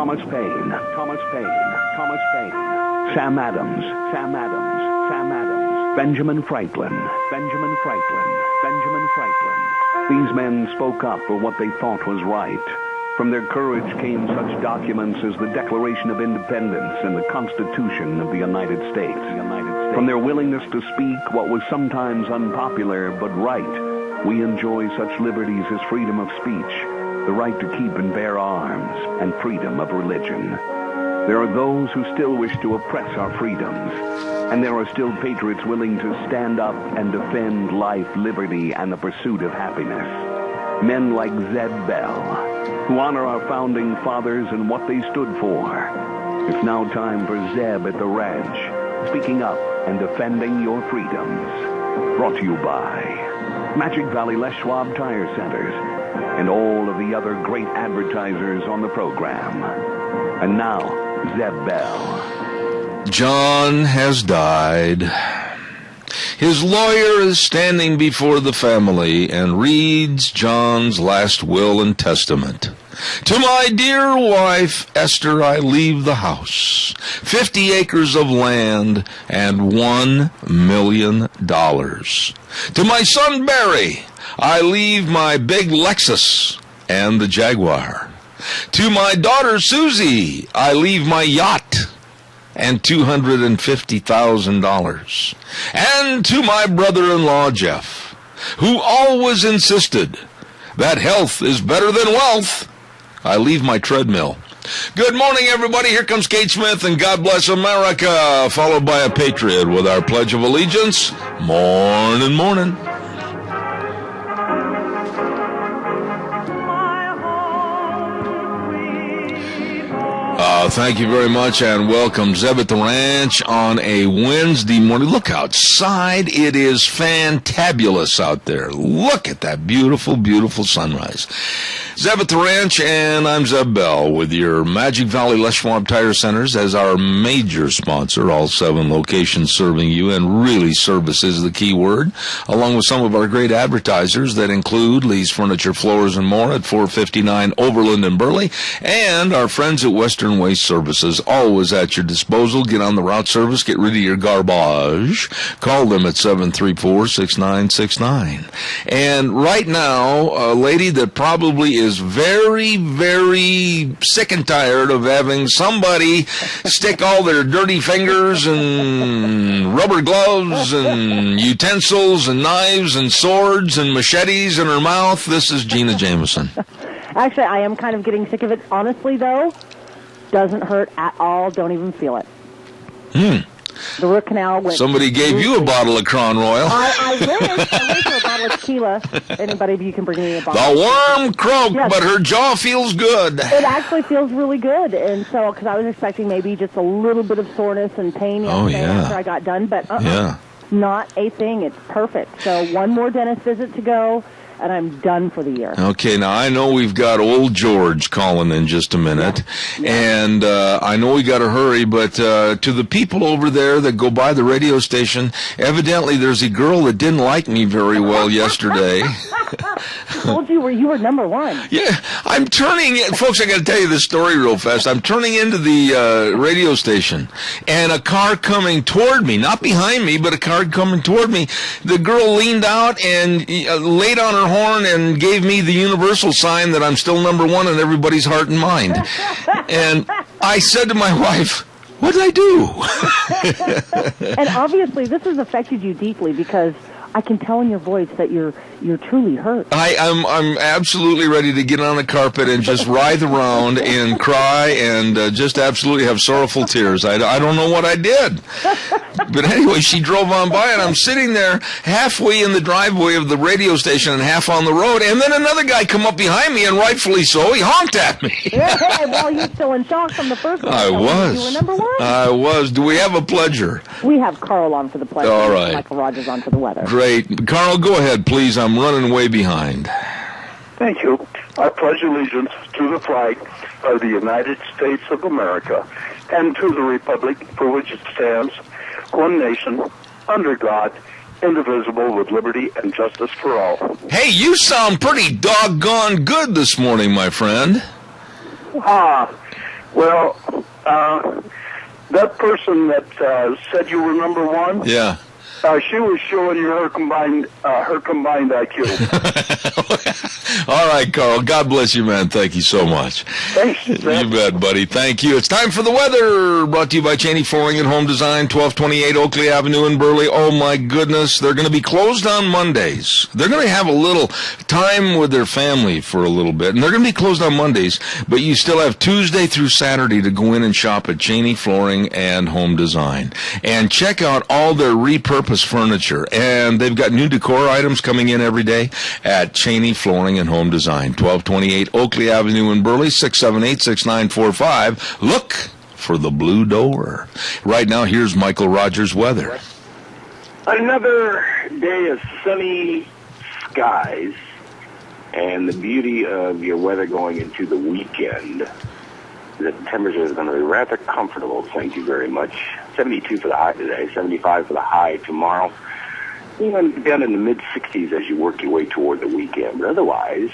Thomas Paine, Sam Adams, Benjamin Franklin. These men spoke up for what they thought was right. From their courage came such documents as the Declaration of Independence and the Constitution of the United States. From their willingness to speak what was sometimes unpopular but right, we enjoy such liberties as freedom of speech, the right to keep and bear arms, and freedom of religion. There are those who still wish to oppress our freedoms, and there are still patriots willing to stand up and defend life, liberty, and the pursuit of happiness. Men like Zeb Bell, who honor our founding fathers and what they stood for. It's now time for Zeb at the ranch, speaking up and defending your freedoms. Brought to you by Magic Valley Les Schwab Tire Centers and all of the other great advertisers on the program. And now, Zeb Bell. John has died. His lawyer is standing before the family and reads John's last will and testament. To my dear wife, Esther, I leave the house, 50 acres of land, and $1 million. To my son, Barry, I leave my big Lexus and the Jaguar. To my daughter, Susie, I leave my yacht and $250,000. And to my brother-in-law, Jeff, who always insisted that health is better than wealth, I leave my treadmill. Good morning, everybody. Here comes Kate Smith and God Bless America, followed by a patriot with our Pledge of Allegiance. Morning, morning. Thank you very much and welcome. Zeb at the Ranch on a Wednesday morning. Look outside. It is fantabulous out there. Look at that beautiful, beautiful sunrise. Zeb at the Ranch, and I'm Zeb Bell with your Magic Valley Les Schwab Tire Centers as our major sponsor, all 7 locations serving you, and really service is the key word, along with some of our great advertisers that include Lee's Furniture, Floors, and More at 459 Overland in Burley, and our friends at Western Waste Services, always at your disposal. Get on the route service, get rid of your garbage. Call them at 734-6969. And right now, a lady that probably is very, very sick and tired of having somebody stick all their dirty fingers and rubber gloves and utensils and knives and swords and machetes in her mouth. This is Gina Jameson. Actually, I am kind of getting sick of it. Honestly, though, doesn't hurt at all. Don't even feel it. The root canal went... Somebody gave you a bottle of Crown Royal. I wish for a bottle of tequila. Anybody of you can bring me a bottle. The worm croaked, yes. But her jaw feels good. It actually feels really good. And so, because I was expecting maybe just a little bit of soreness and pain after I got done. But not a thing. It's perfect. So one more dentist visit to go, and I'm done for the year. Okay, now I know we've got old George calling in just a minute, and I know we got to hurry, but to the people over there that go by the radio station, evidently there's a girl that didn't like me very well yesterday. I told you were number one. Yeah, I'm turning in, folks, I got to tell you this story real fast. I'm turning into the radio station, and a car coming toward me, not behind me, but a car coming toward me. The girl leaned out and laid on her horn and gave me the universal sign that I'm still number one in everybody's heart and mind. And I said to my wife, what did I do? And obviously this has affected you deeply because I can tell in your voice that you're truly hurt. I'm absolutely ready to get on the carpet and just writhe around and cry and just absolutely have sorrowful tears. I don't know what I did. But anyway, she drove on by, and I'm sitting there halfway in the driveway of the radio station and half on the road, and then another guy come up behind me, and rightfully so, he honked at me. Yeah, well, you're still in shock from the first one. I was. You were number one. I was. Do we have a pledger? We have Carl on for the pledger. All right. Michael Rogers on for the weather. Great. Carl, go ahead, please. I'm running way behind. Thank you. I pledge allegiance to the flag of the United States of America and to the republic for which it stands, one nation, under God, indivisible, with liberty and justice for all. Hey, you sound pretty doggone good this morning, my friend. Well, that person that said you were number one. Yeah. She was showing you her combined IQ. All right, Carl. God bless you, man. Thank you so much. Thanks. You bet, buddy. Thank you. It's time for the weather. Brought to you by Cheney Flooring and Home Design, 1228 Oakley Avenue in Burley. Oh, my goodness. They're going to be closed on Mondays. They're going to have a little time with their family for a little bit, and they're going to be closed on Mondays, but you still have Tuesday through Saturday to go in and shop at Cheney Flooring and Home Design. And check out all their repurposed furniture, and they've got new decor items coming in every day at Cheney Flooring and Home Design, 1228 Oakley Avenue in Burley, 678-6945. Look for the blue door. Right now, here's Michael Rogers' weather. Another day of sunny skies, and the beauty of your weather going into the weekend. The temperature is going to be rather comfortable, thank you very much. 72 for the high today, 75 for the high tomorrow. Even down in the mid-60s as you work your way toward the weekend. But otherwise,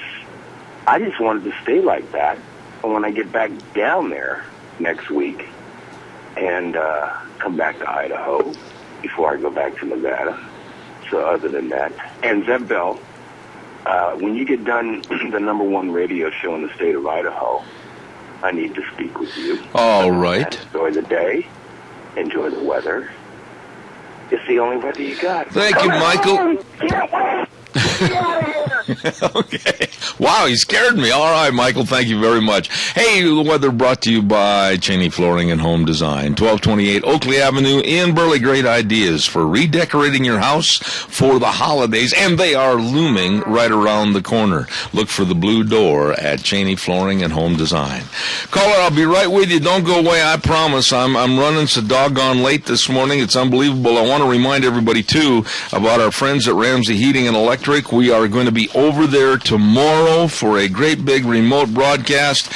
I just wanted to stay like that. And when I get back down there next week and come back to Idaho before I go back to Nevada. So other than that, and Zeb Bell, when you get done the number one radio show in the state of Idaho, I need to speak with you. All right. Enjoy the day. Enjoy the weather. It's the only weather you got. Thank you, Michael. Get out of here. Okay. Wow, he scared me. All right, Michael, thank you very much. Hey, the weather brought to you by Cheney Flooring and Home Design, 1228 Oakley Avenue in Burley. Great ideas for redecorating your house for the holidays, and they are looming right around the corner. Look for the blue door at Cheney Flooring and Home Design. Caller, I'll be right with you. Don't go away, I promise. I'm running so doggone late this morning. It's unbelievable. I want to remind everybody, too, about our friends at Ramsey Heating and Electric. We are going to be over there tomorrow for a great big remote broadcast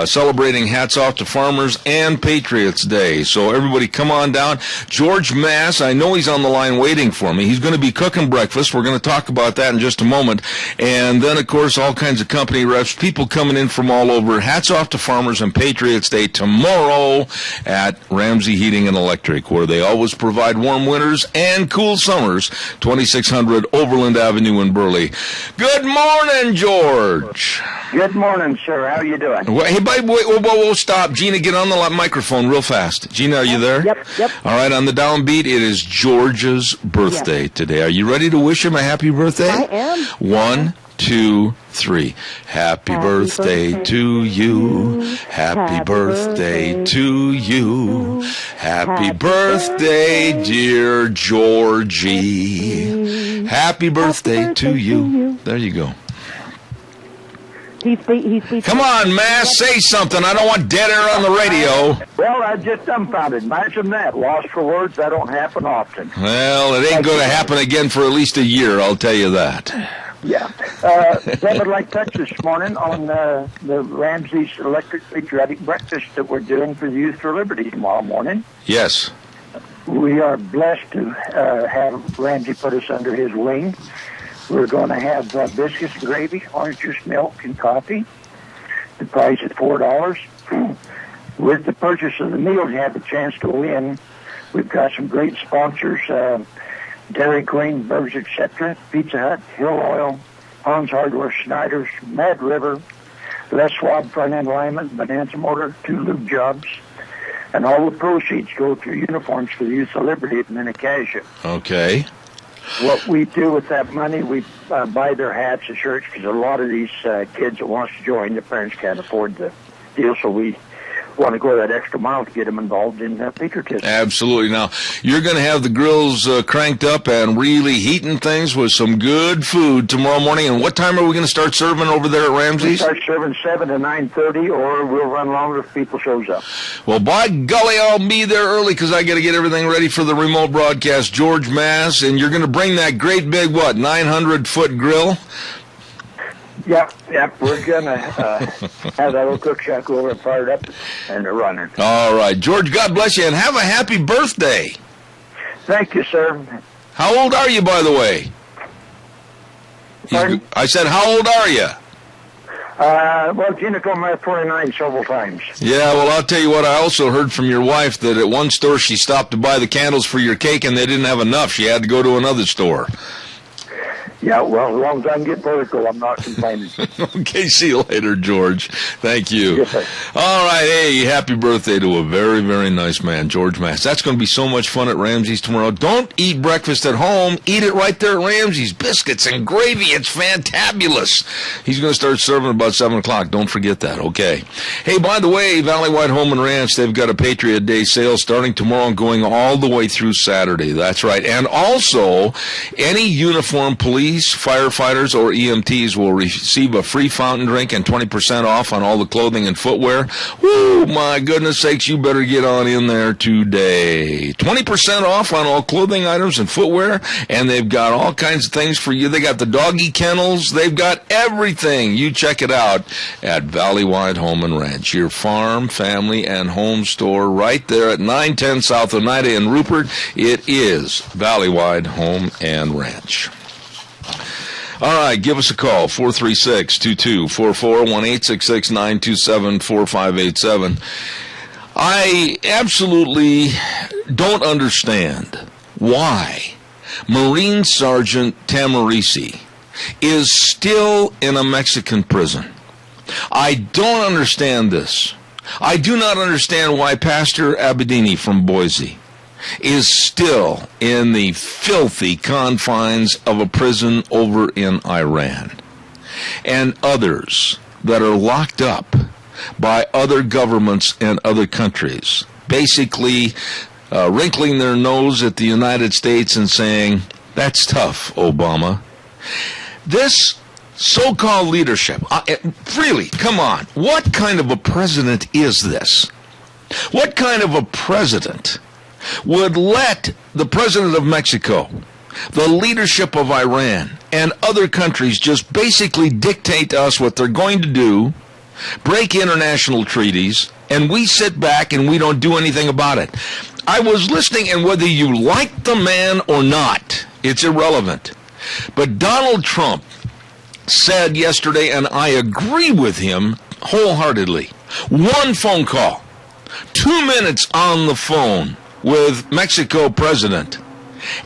celebrating Hats Off to Farmers and Patriots Day. So everybody come on down. George Mass, I know he's on the line waiting for me. He's going to be cooking breakfast. We're going to talk about that in just a moment. And then, of course, all kinds of company reps, people coming in from all over. Hats Off to Farmers and Patriots Day tomorrow at Ramsey Heating and Electric, where they always provide warm winters and cool summers, 2600 Overland Avenue in Burley. Good morning, George. Good morning, sir. How are you doing? Hey, buddy, whoa, stop. Gina, get on the microphone real fast. Gina, are you there? Yep. All right, on the downbeat, it is George's birthday today. Are you ready to wish him a happy birthday? I am. 1, 2, 3. Happy birthday to you. Happy birthday to you. Happy birthday, dear Georgie. Happy birthday to you. There you go. He's Come on, Mass, say something. I don't want dead air on the radio. Well, I'm just dumbfounded. Imagine that. Lost for words. That don't happen often. Well, it ain't going to happen again for at least a year, I'll tell you that. Yeah. They would like to touch this morning on the Ramsey's Electric Patriotic Breakfast that we're doing for the Youth for Liberty tomorrow morning. Yes. We are blessed to have Ramsey put us under his wing. We're going to have biscuits and gravy, orange juice, milk, and coffee. The price is $4. With the purchase of the meal, you have a chance to win. We've got some great sponsors, Dairy Queen, Burgers, etc., Pizza Hut, Hill Oil, Hans Hardware, Snyder's, Mad River, Les Schwab Front End Lineman, Bonanza Motor, 2 Lube Jobs, and all the proceeds go to uniforms for the Youth of Liberty at Minicasia. Okay. What we do with that money, we buy their hats and shirts, because a lot of these kids that wants to join, their parents can't afford the deal, so we want to go that extra mile to get them involved in patriotism. Absolutely. Now, you're going to have the grills cranked up and really heating things with some good food tomorrow morning. And what time are we going to start serving over there at Ramsey's? We start serving 7 to 9:30, or we'll run longer if people shows up. Well, by golly, I'll be there early because I got to get everything ready for the remote broadcast. George Mass, and you're going to bring that great big, 900-foot grill? Yep, we're going to have that little cook shack over and fired up and running. All right. George, God bless you, and have a happy birthday. Thank you, sir. How old are you, by the way? Pardon? I said, how old are you? Well, Gina told me I have 49 several times. Yeah, well, I'll tell you what, I also heard from your wife that at one store she stopped to buy the candles for your cake and they didn't have enough. She had to go to another store. Yeah, well, as long as I can get political, I'm not complaining. Okay, see you later, George. Thank you. Yes, sir. All right, hey, happy birthday to a very, very nice man, George Mass. That's going to be so much fun at Ramsey's tomorrow. Don't eat breakfast at home. Eat it right there at Ramsey's. Biscuits and gravy. It's fantabulous. He's going to start serving about 7 o'clock. Don't forget that, okay? Hey, by the way, Valley White Home and Ranch, they've got a Patriot Day sale starting tomorrow and going all the way through Saturday. That's right. And also, any uniformed police, firefighters, or EMTs will receive a free fountain drink and 20% off on all the clothing and footwear. Woo, my goodness sakes, you better get on in there today. 20% off on all clothing items and footwear, and they've got all kinds of things for you. They got the doggy kennels. They've got everything. You check it out at Valley White Home and Ranch, your farm, family, and home store right there at 910 South Oneida in Rupert. It is Valley White Home and Ranch. All right, give us a call, 436-2244, 1-866-927-4587. I absolutely don't understand why Marine Sergeant Tahmooressi is still in a Mexican prison. I don't understand this. I do not understand why Pastor Abedini from Boise is still in the filthy confines of a prison over in Iran, and others that are locked up by other governments and other countries, basically wrinkling their nose at the United States and saying, "That's tough, Obama." This so-called leadership, really, come on, what kind of a president is this? What kind of a president would let the president of Mexico, the leadership of Iran, and other countries just basically dictate to us what they're going to do, break international treaties, and we sit back and we don't do anything about it? I was listening, and whether you like the man or not, it's irrelevant. But Donald Trump said yesterday, and I agree with him wholeheartedly, one phone call, 2 minutes on the phone with Mexico president,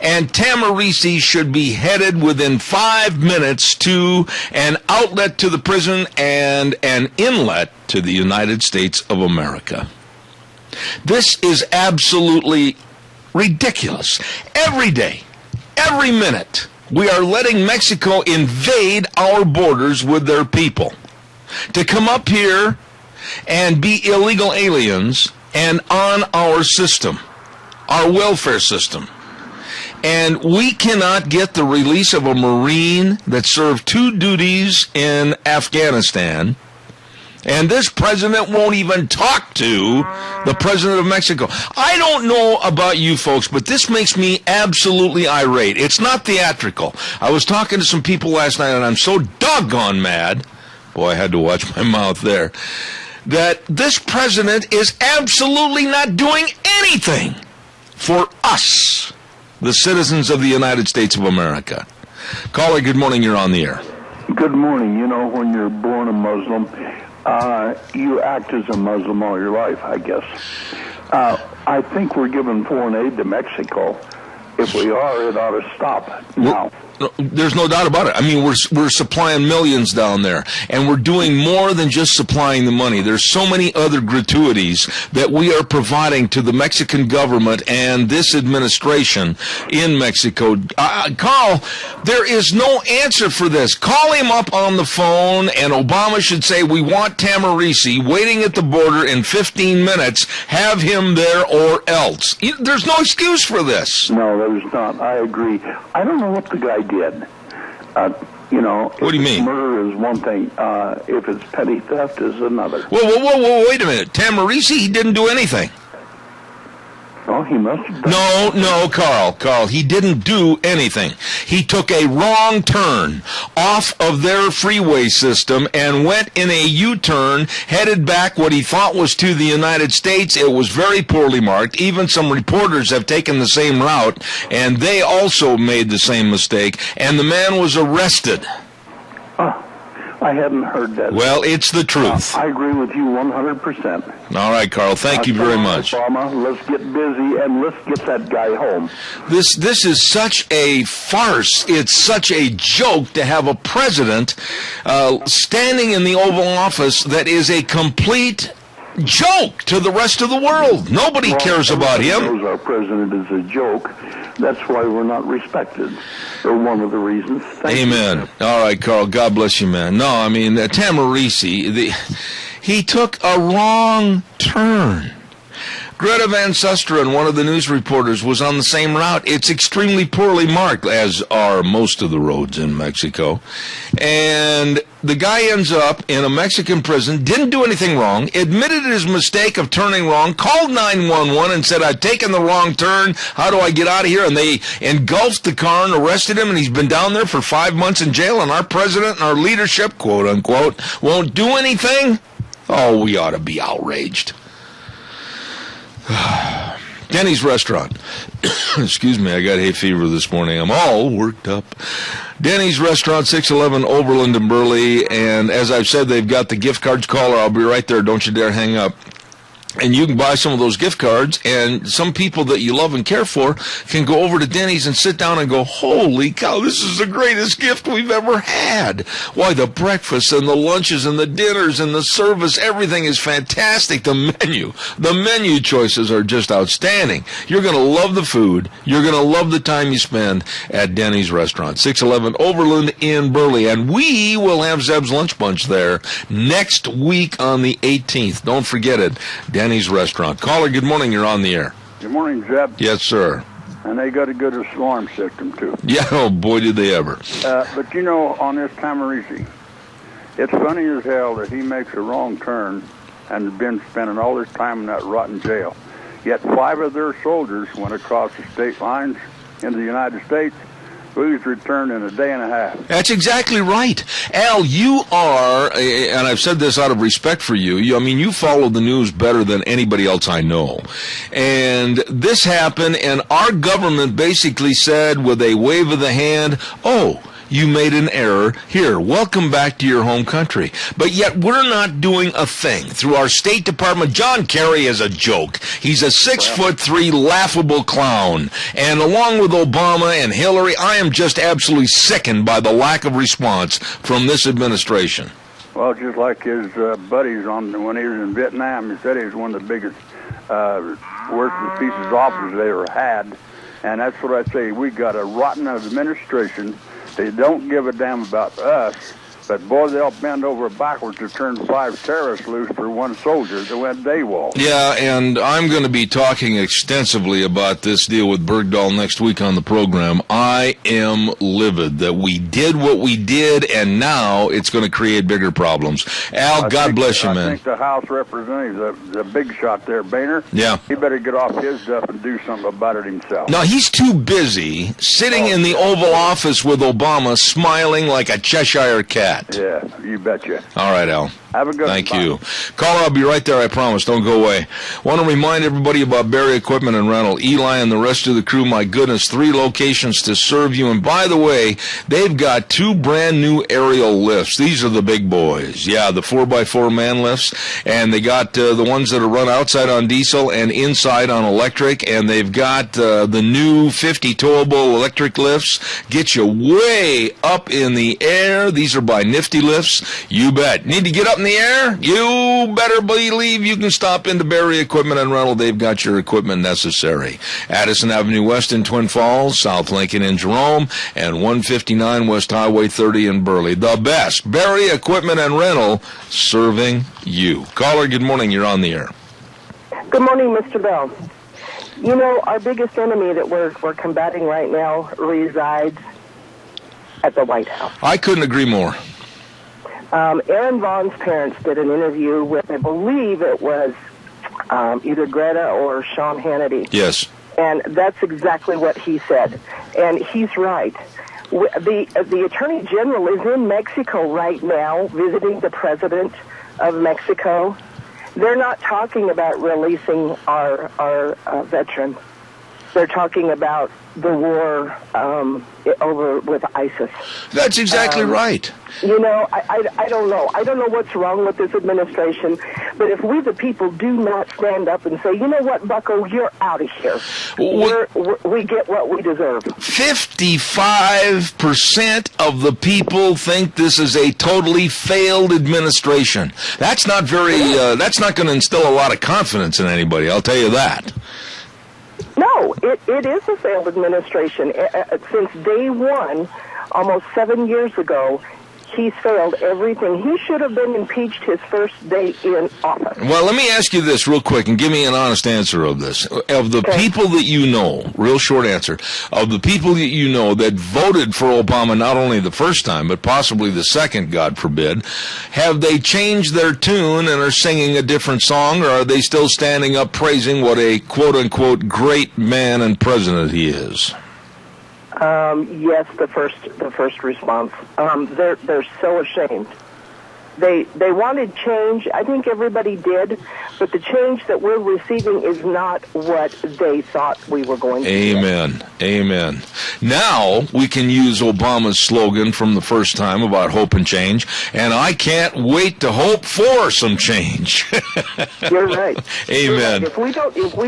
and Tahmooressi should be headed within 5 minutes to an outlet to the prison and an inlet to the United States of America. This is absolutely ridiculous. Every day, every minute, we are letting Mexico invade our borders with their people to come up here and be illegal aliens and on our system, our welfare system. And we cannot get the release of a Marine that served 2 duties in Afghanistan, and this president won't even talk to the president of Mexico. I don't know about you folks, but this makes me absolutely irate. It's not theatrical. I was talking to some people last night, and I'm so doggone mad, boy, I had to watch my mouth there, that this president is absolutely not doing anything for us, the citizens of the United States of America. Caller, good morning. You're on the air. Good morning. You know, when you're born a Muslim, you act as a Muslim all your life, I guess. I think we're giving foreign aid to Mexico. If we are, it ought to stop now. There's no doubt about it. I mean, we're supplying millions down there, and we're doing more than just supplying the money. There's so many other gratuities that we are providing to the Mexican government and this administration in Mexico. Carl, there is no answer for this. Call him up on the phone, and Obama should say, "We want Tahmooressi waiting at the border in 15 minutes. Have him there or else." There's no excuse for this. No, there's not. I agree. I don't know what the guy did. You know, what do you mean? Murder is one thing. If it's petty theft is another. Whoa, wait a minute. Tahmooressi, he didn't do anything. Oh, he must have done. No, Carl, he didn't do anything. He took a wrong turn off of their freeway system and went in a U-turn, headed back what he thought was to the United States. It was very poorly marked. Even some reporters have taken the same route, and they also made the same mistake, and the man was arrested. I I hadn't heard that. Well, it's the truth. I agree with you 100%. All right, Carl. Thank you very much. Obama, let's get busy and let's get that guy home. This is such a farce. It's such a joke to have a president standing in the Oval Office that is a complete joke to the rest of the world. Nobody cares about him. Knows our president is a joke. That's why we're not respected. Or one of the reasons. Amen. All right, Carl. God bless you, man. No, I mean, Tahmooressi, he took a wrong turn. Greta Van Susteren, one of the news reporters, was on the same route. It's extremely poorly marked, as are most of the roads in Mexico. And the guy ends up in a Mexican prison, didn't do anything wrong, admitted his mistake of turning wrong, called 911 and said, I've taken the wrong turn, how do I get out of here? And they engulfed the car and arrested him, and he's been down there for 5 months in jail, and our president and our leadership, quote unquote, won't do anything? Oh, we ought to be outraged. Denny's restaurant. Excuse me, I got hay fever this morning. I'm all worked up. Denny's restaurant, 611 Overland and Burley. And as I've said, they've got the gift cards. Caller, I'll be right there. Don't you dare hang up. And you can buy some of those gift cards, and some people that you love and care for can go over to Denny's and sit down and go, holy cow, this is the greatest gift we've ever had. Why, the breakfast and the lunches and the dinners and the service, everything is fantastic. The menu choices are just outstanding. You're going to love the food. You're going to love the time you spend at Denny's restaurant, 611 Overland in Burley. And we will have Zeb's Lunch Bunch there next week on the 18th. Don't forget it. Denny's restaurant. Caller, good morning. You're on the air. Good morning, Zeb. Yes, sir. And they got a good alarm system, too. Yeah, oh, boy, did they ever. But, you know, on this Tahmooressi, it's funny as hell that he makes a wrong turn and has been spending all his time in that rotten jail. Yet 5 of their soldiers went across the state lines into the United States. He's returned in a day and a half. That's exactly right. Al, you are, and I've said this out of respect for you, you follow the news better than anybody else I know. And this happened, and our government basically said with a wave of the hand, oh, you made an error. Here, welcome back to your home country. But yet we're not doing a thing. Through our State Department, John Kerry is a joke. He's a 6'3" laughable clown. And along with Obama and Hillary, I am just absolutely sickened by the lack of response from this administration. Well, just like his buddies when he was in Vietnam, he said he was one of the biggest, worst pieces of officers they ever had. And that's what I say. We got a rotten administration. They don't give a damn about us, but boy, they'll bend over backwards to turn 5 terrorists loose for one soldier that went AWOL. Yeah, and I'm going to be talking extensively about this deal with Bergdahl next week on the program. I am livid that we did what we did, and now it's going to create bigger problems. Al, God bless you, man. I think the House Representative, the big shot there, Boehner, he better get off his stuff and do something about it himself. No, he's too busy sitting in the Oval Office with Obama, smiling like a Cheshire cat. Yeah, you betcha. All right, Al. Have a good one. Thank you. Caller, I'll be right there, I promise. Don't go away. Want to remind everybody about Barry Equipment and Rental. Eli and the rest of the crew, my goodness, 3 locations to serve you. And by the way, they've got 2 brand new aerial lifts. These are the big boys. Yeah, the 4x4 man lifts. And they got the ones that are run outside on diesel and inside on electric. And they've got the new 50 towable electric lifts. Get you way up in the air. These are by Nifty Lifts. You bet. Need to get up in the air? You better believe you can stop into Barry Equipment and Rental. They've got your equipment necessary. Addison Avenue West in Twin Falls, South Lincoln in Jerome, and 159 West Highway 30 in Burley. The best. Barry Equipment and Rental, serving you. Caller, good morning. You're on the air. Good morning, Mr. Bell. You know, our biggest enemy that we're combating right now resides at the White House. I couldn't agree more. Aaron Vaughn's parents did an interview with, I believe it was either Greta or Sean Hannity. Yes. And that's exactly what he said. And he's right. The Attorney General is in Mexico right now visiting the President of Mexico. They're not talking about releasing our veterans. they're talking about the war over with ISIS. That's exactly right. You know, I don't know. I don't know what's wrong with this administration, but if we the people do not stand up and say, you know what, Bucko, you're out of here, we get what we deserve. 55% of the people think this is a totally failed administration. That's not very. That's not going to instill a lot of confidence in anybody. I'll tell you that. No, it is a failed administration. Since day one, almost 7 years ago, he's failed everything. He should have been impeached his first day in office. Well, let me ask you this real quick and give me an honest answer of this. Of the people that you know, real short answer, of the people that you know that voted for Obama not only the first time, but possibly the second, God forbid, have they changed their tune and are singing a different song, or are they still standing up praising what a quote-unquote great man and president he is? Yes, the first response. They're so ashamed. They wanted change. I think everybody did, but the change that we're receiving is not what they thought we were going to Amen. Get. Amen. Now we can use Obama's slogan from the first time about hope and change, and I can't wait to hope for some change. You're right. Amen. You're right. If we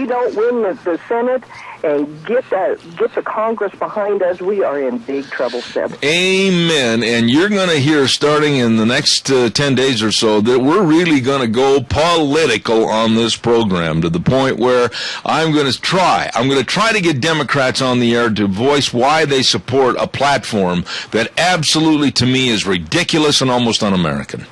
don't win the Senate and get the Congress behind us, we are in big trouble, Seb. Amen. And you're going to hear, starting in the next 10 days or so, that we're really going to go political on this program, to the point where I'm going to try to get Democrats on the air to voice why they support a platform that absolutely, to me, is ridiculous and almost un-American.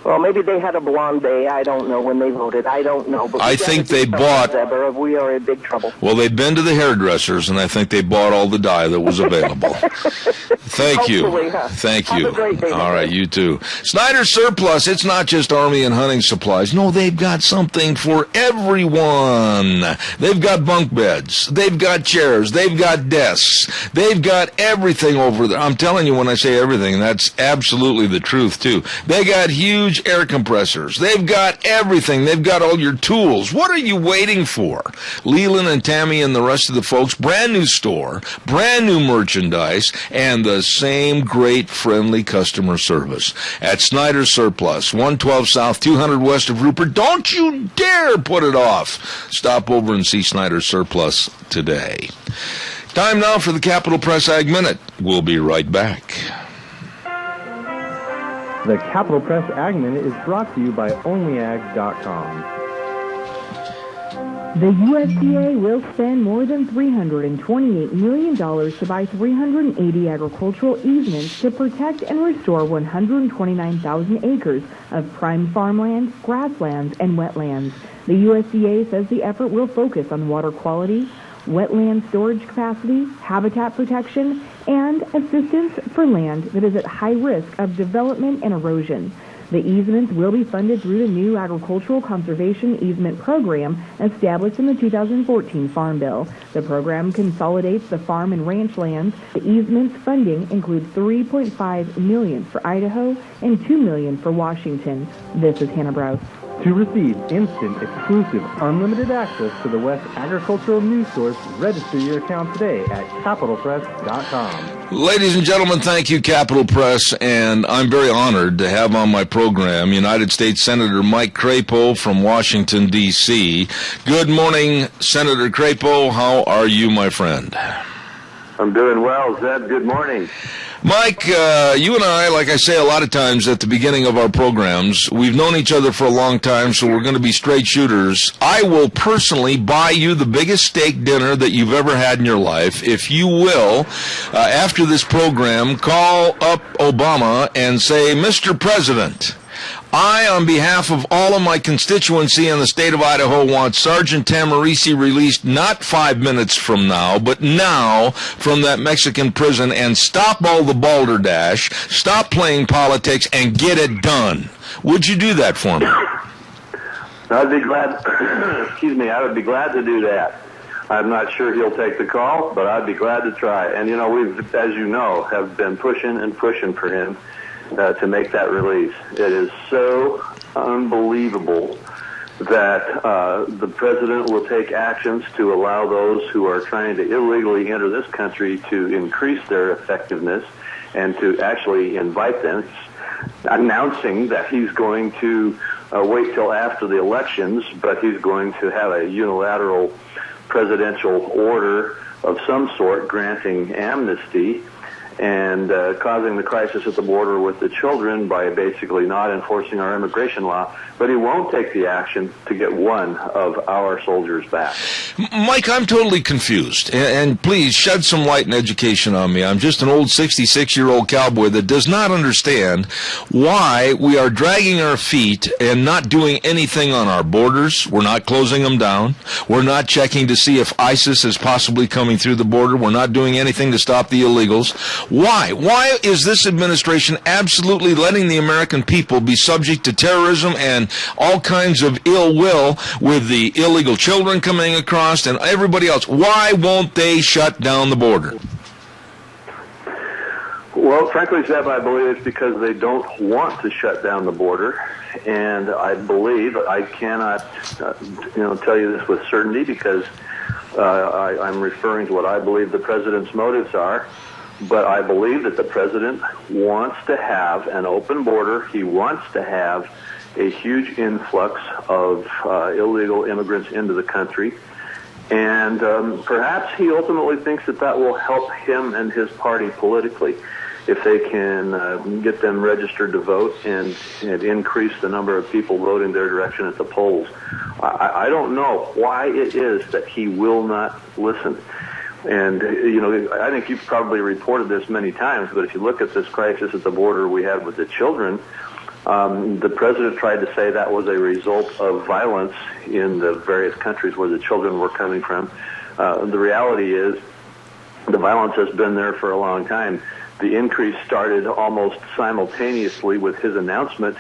Well, maybe they had a blonde day. I don't know when they voted. I don't know. But I think they bought... We are in big trouble. Well, they'd been to the hairdressers, and I think they bought all the dye that was available. Thank you. Huh? Thank you. Have a great day. All right, you too. Snyder Surplus, it's not just army and hunting supplies. No, they've got something for everyone. They've got bunk beds. They've got chairs. They've got desks. They've got everything over there. I'm telling you, when I say everything, that's absolutely the truth, too. They got huge air compressors. They've got everything. They've got all your tools. What are you waiting for? Leland and Tammy and the rest of the folks, brand new store, brand new merchandise, and the same great friendly customer service at Snyder Surplus, 112 South, 200 west of Rupert. Don't you dare put it off. Stop over and see Snyder Surplus today. Time now for the Capital Press Ag Minute. We'll be right back. The Capital Press Ag Minute is brought to you by OnlyAg.com. The USDA will spend more than $328 million to buy 380 agricultural easements to protect and restore 129,000 acres of prime farmlands, grasslands, and wetlands. The USDA says the effort will focus on water quality, wetland storage capacity, habitat protection, and assistance for land that is at high risk of development and erosion. The easements will be funded through the new Agricultural Conservation Easement Program established in the 2014 Farm Bill. The program consolidates the farm and ranch lands. The easements funding includes $3.5 million for Idaho and $2 million for Washington. This is Hannah Brous. To receive instant, exclusive, unlimited access to the West Agricultural News Source, register your account today at CapitalPress.com. Ladies and gentlemen, thank you, Capital Press, and I'm very honored to have on my program United States Senator Mike Crapo from Washington, D.C. Good morning, Senator Crapo. How are you, my friend? I'm doing well, Zeb. Good morning. Mike, you and I, like I say a lot of times at the beginning of our programs, we've known each other for a long time, so we're going to be straight shooters. I will personally buy you the biggest steak dinner that you've ever had in your life. If you will, after this program, call up Obama and say, Mr. President, I, on behalf of all of my constituency in the state of Idaho, want Sergeant Tahmooressi released not 5 minutes from now, but now from that Mexican prison, and stop all the balderdash, stop playing politics, and get it done. Would you do that for me? I'd be glad, I would be glad to do that. I'm not sure he'll take the call, but I'd be glad to try. And, you know, we've, as you know, have been pushing and pushing for him to make that release. It is so unbelievable that the president will take actions to allow those who are trying to illegally enter this country to increase their effectiveness and to actually invite them, announcing that he's going to wait till after the elections, but he's going to have a unilateral presidential order of some sort granting amnesty and causing the crisis at the border with the children by basically not enforcing our immigration law. But he won't take the action to get one of our soldiers back. Mike, I'm totally confused, and please shed some light and education on me. I'm just an old 66-year-old cowboy that does not understand why we are dragging our feet and not doing anything on our borders. We're not closing them down. We're not checking to see if ISIS is possibly coming through the border. We're not doing anything to stop the illegals. Why? Why is this administration absolutely letting the American people be subject to terrorism and all kinds of ill will with the illegal children coming across and everybody else? Why won't they shut down the border? Well, frankly, Zeb, I believe it's because they don't want to shut down the border, and I believe, I cannot tell you this with certainty because I'm referring to what I believe the president's motives are. But I believe that the president wants to have an open border. He wants to have a huge influx of illegal immigrants into the country. And perhaps he ultimately thinks that that will help him and his party politically if they can get them registered to vote and increase the number of people voting their direction at the polls. I don't know why it is that he will not listen. And, I think you've probably reported this many times, but if you look at this crisis at the border we had with the children, the president tried to say that was a result of violence in the various countries where the children were coming from. The reality is the violence has been there for a long time. The increase started almost simultaneously with his announcement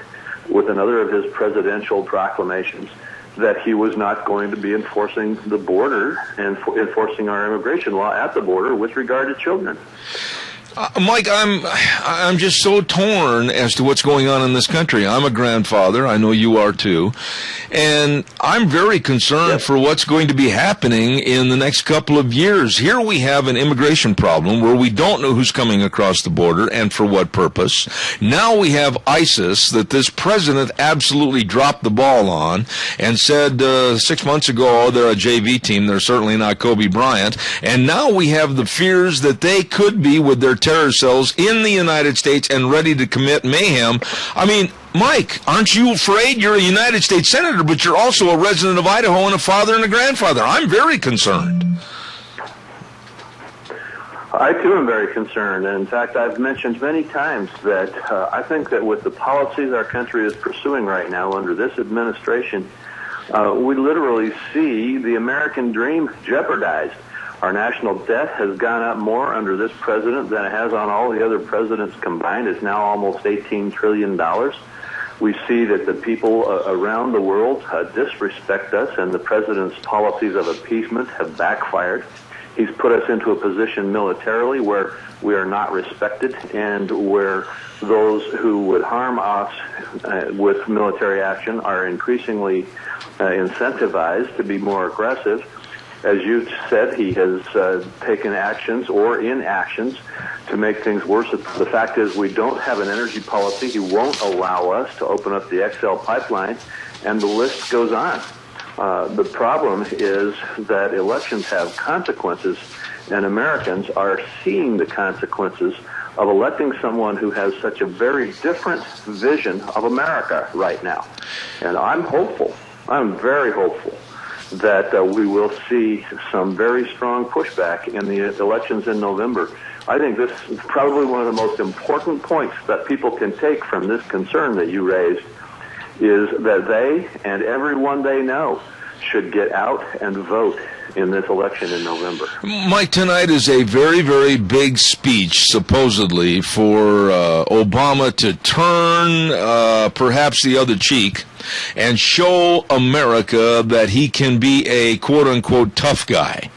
with another of his presidential proclamations that he was not going to be enforcing the border and enforcing our immigration law at the border with regard to children. Mike, I'm just so torn as to what's going on in this country. I'm a grandfather. I know you are too. And I'm very concerned for what's going to be happening in the next couple of years. Here we have an immigration problem where we don't know who's coming across the border and for what purpose. Now we have ISIS that this president absolutely dropped the ball on and said 6 months ago, oh, they're a JV team. They're certainly not Kobe Bryant. And now we have the fears that they could be with their terror cells in the United States and ready to commit mayhem. I mean, Mike, aren't you afraid? You're a United States Senator, but you're also a resident of Idaho and a father and a grandfather. I'm very concerned. I, too, am very concerned. And in fact, I've mentioned many times that I think that with the policies our country is pursuing right now under this administration, we literally see the American dream jeopardized. Our national debt has gone up more under this president than it has on all the other presidents combined. It's now almost $18 trillion. We see that the people around the world disrespect us, and the president's policies of appeasement have backfired. He's put us into a position militarily where we are not respected and where those who would harm us with military action are increasingly incentivized to be more aggressive. As you said, he has taken actions or inactions to make things worse. The fact is we don't have an energy policy. He won't allow us to open up the XL pipeline, and the list goes on. The problem is that elections have consequences, and Americans are seeing the consequences of electing someone who has such a very different vision of America right now. And I'm hopeful. I'm very hopeful that we will see some very strong pushback in the elections in November. I think this is probably one of the most important points that people can take from this concern that you raised, is that they and everyone they know should get out and vote in this election in November. Mike, tonight is a very, very big speech, supposedly, for Obama to turn perhaps the other cheek and show America that he can be a quote-unquote tough guy.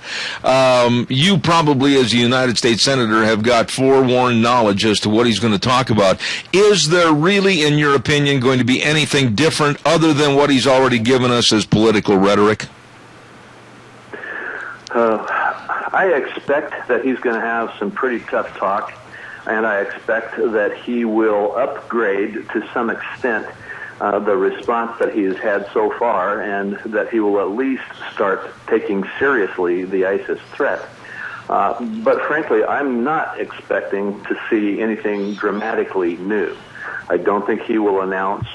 You probably, as a United States Senator, have got forewarned knowledge as to what he's going to talk about. Is there really, in your opinion, going to be anything different other than what he's already given us as political rhetoric? I expect that he's going to have some pretty tough talk, and I expect that he will upgrade to some extent the response that he has had so far, and that he will at least start taking seriously the ISIS threat. But frankly, I'm not expecting to see anything dramatically new. I don't think he will announce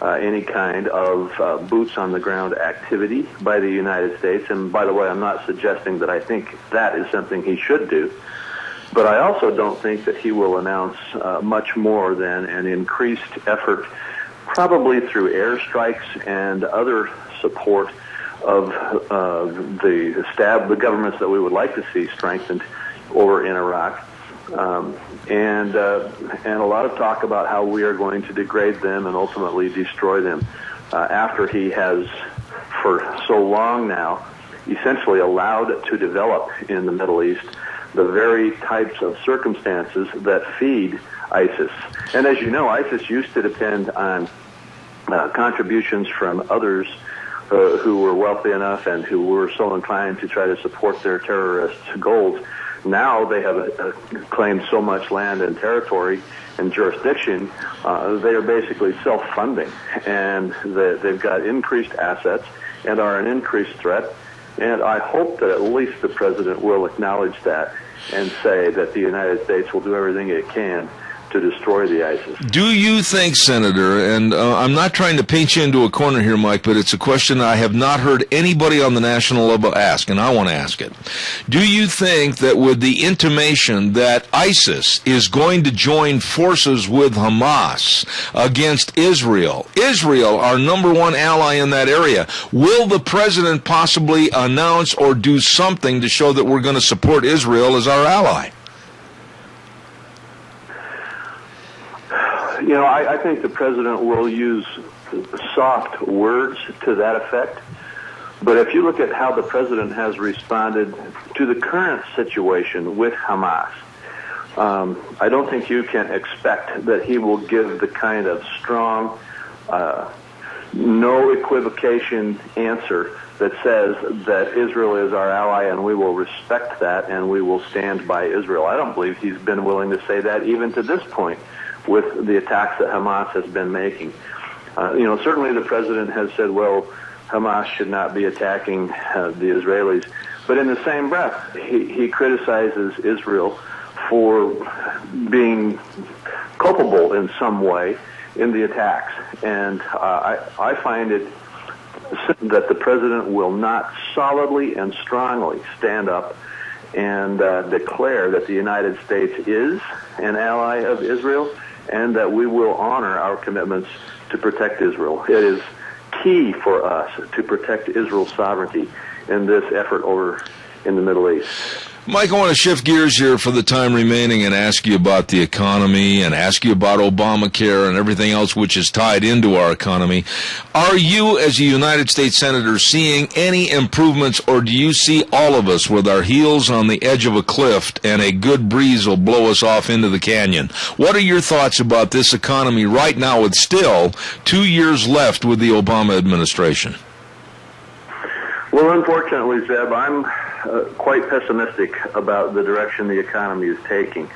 any kind of boots-on-the-ground activity by the United States. And by the way, I'm not suggesting that I think that is something he should do. But I also don't think that he will announce much more than an increased effort, probably through airstrikes and other support of the governments that we would like to see strengthened over in Iraq. And a lot of talk about how we are going to degrade them and ultimately destroy them after he has, for so long now, essentially allowed to develop in the Middle East the very types of circumstances that feed ISIS. And as you know, ISIS used to depend on contributions from others who were wealthy enough and who were so inclined to try to support their terrorist goals. Now they have claimed so much land and territory and jurisdiction, they are basically self-funding, and they've got increased assets and are an increased threat. And I hope that at least the president will acknowledge that and say that the United States will do everything it can to destroy the ISIS. Do you think, Senator, and I'm not trying to paint you into a corner here, Mike, but it's a question I have not heard anybody on the national level ask, and I want to ask it. Do you think that with the intimation that ISIS is going to join forces with Hamas against Israel, our number one ally in that area, will the president possibly announce or do something to show that we're going to support Israel as our ally? You know, I think the president will use soft words to that effect. But if you look at how the president has responded to the current situation with Hamas, I don't think you can expect that he will give the kind of strong, no equivocation answer that says that Israel is our ally and we will respect that and we will stand by Israel. I don't believe he's been willing to say that even to this point, with the attacks that Hamas has been making. Certainly the president has said, well, Hamas should not be attacking the Israelis. But in the same breath, he criticizes Israel for being culpable in some way in the attacks. And I find it that the president will not solidly and strongly stand up and declare that the United States is an ally of Israel and that we will honor our commitments to protect Israel. It is key for us to protect Israel's sovereignty in this effort over in the Middle East. Mike, I want to shift gears here for the time remaining and ask you about the economy and ask you about Obamacare and everything else which is tied into our economy. Are you, as a United States Senator, seeing any improvements, or do you see all of us with our heels on the edge of a cliff and a good breeze will blow us off into the canyon? What are your thoughts about this economy right now with still 2 years left with the Obama administration? Well, unfortunately, Zeb, I'm quite pessimistic about the direction the economy is taking.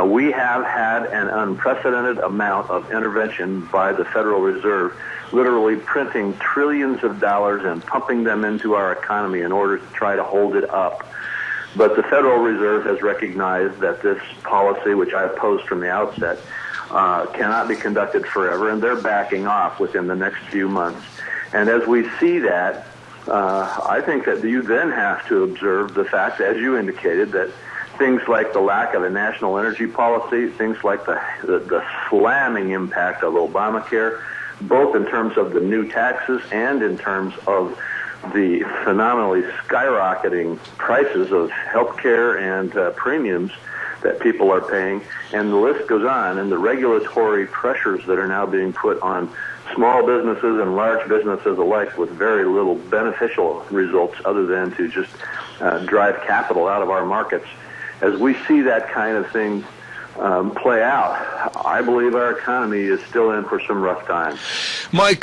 We have had an unprecedented amount of intervention by the Federal Reserve, literally printing trillions of dollars and pumping them into our economy in order to try to hold it up. But the Federal Reserve has recognized that this policy, which I opposed from the outset, cannot be conducted forever, and they're backing off within the next few months. And as we see that, I think that you then have to observe the fact, as you indicated, that things like the lack of a national energy policy, things like the slamming impact of Obamacare, both in terms of the new taxes and in terms of the phenomenally skyrocketing prices of health care and premiums that people are paying, and the list goes on, and the regulatory pressures that are now being put on small businesses and large businesses alike with very little beneficial results other than to just drive capital out of our markets. As we see that kind of thing play out, I believe our economy is still in for some rough times. Mike,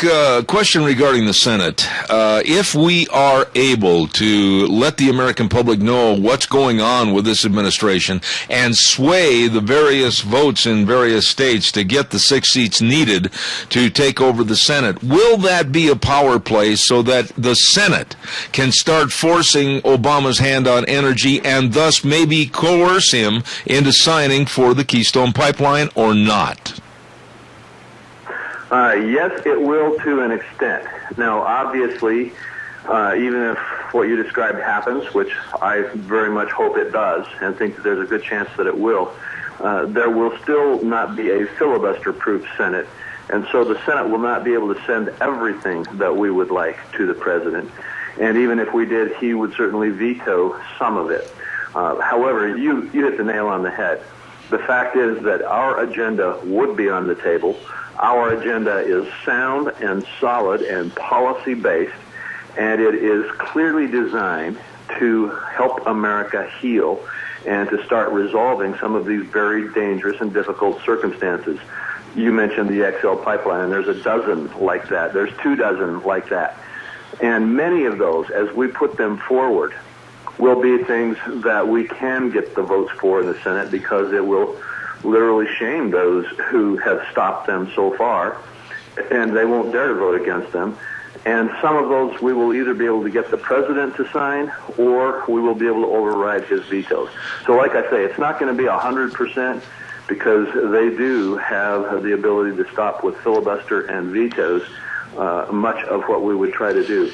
question regarding the Senate. If we are able to let the American public know what's going on with this administration and sway the various votes in various states to get the 6 seats needed to take over the Senate, will that be a power play so that the Senate can start forcing Obama's hand on energy and thus maybe coerce him into signing for the Keystone Pipeline or not? Yes, it will to an extent. Now, obviously, even if what you described happens, which I very much hope it does, and think that there's a good chance that it will, there will still not be a filibuster-proof Senate, and so the Senate will not be able to send everything that we would like to the president. And even if we did, he would certainly veto some of it. However, you hit the nail on the head. The fact is that our agenda would be on the table. Our agenda is sound and solid and policy-based, and it is clearly designed to help America heal and to start resolving some of these very dangerous and difficult circumstances. You mentioned the XL pipeline, and there's a dozen like that. There's 24 like that. And many of those, as we put them forward, will be things that we can get the votes for in the Senate because it will literally shame those who have stopped them so far, and they won't dare to vote against them. And some of those we will either be able to get the president to sign or we will be able to override his vetoes. So like I say, it's not going to be 100% because they do have the ability to stop with filibuster and vetoes much of what we would try to do.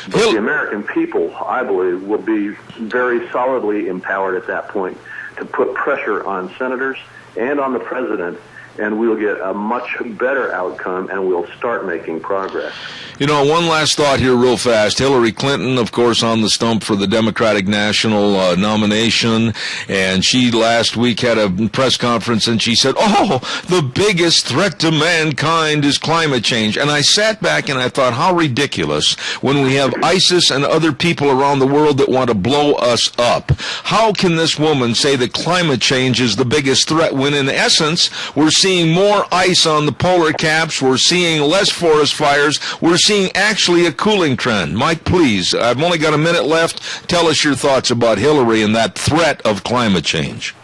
But the American people, I believe, will be very solidly empowered at that point to put pressure on senators and on the president, and we'll get a much better outcome, and we'll start making progress. You know, one last thought here real fast. Hillary Clinton, of course, on the stump for the Democratic National nomination, and she last week had a press conference, and she said, the biggest threat to mankind is climate change. And I sat back and I thought, how ridiculous when we have ISIS and other people around the world that want to blow us up. How can this woman say that climate change is the biggest threat when, in essence, we're seeing more ice on the polar caps, we're seeing less forest fires, we're seeing actually a cooling trend? Mike, please, I've only got a minute left. Tell us your thoughts about Hillary and that threat of climate change.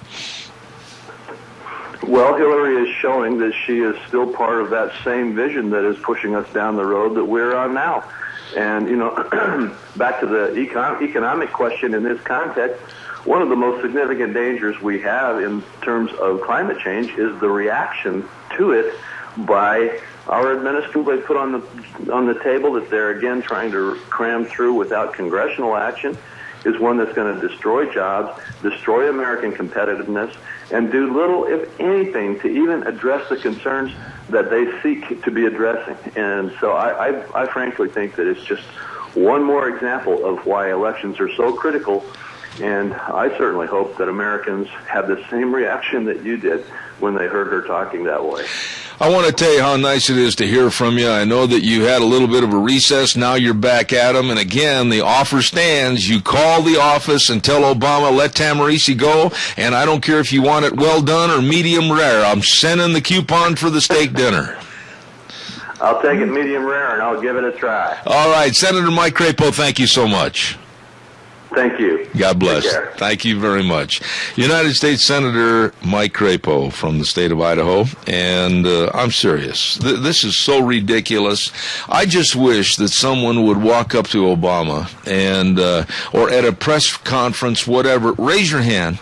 Well, Hillary is showing that she is still part of that same vision that is pushing us down the road that we're on now. And, you know, back to the economic question in this context, one of the most significant dangers we have in terms of climate change is the reaction to it by our administration. They put on the table that they're again trying to cram through without congressional action is one that's going to destroy jobs, destroy American competitiveness, and do little, if anything, to even address the concerns that they seek to be addressing. And so I frankly think that it's just one more example of why elections are so critical. And I certainly hope that Americans have the same reaction that you did when they heard her talking that way. I want to tell you how nice it is to hear from you. I know that you had a little bit of a recess. Now you're back at them. And again, the offer stands. You call the office and tell Obama, let Tahmooressi go. And I don't care if you want it well done or medium rare. I'm sending the coupon for the steak dinner. I'll take it medium rare, and I'll give it a try. All right. Senator Mike Crapo, thank you so much. Thank you. God bless. Thank you very much. United States Senator Mike Crapo from the state of Idaho. And I'm serious. This is so ridiculous. I just wish that someone would walk up to Obama and, or at a press conference, whatever, raise your hand,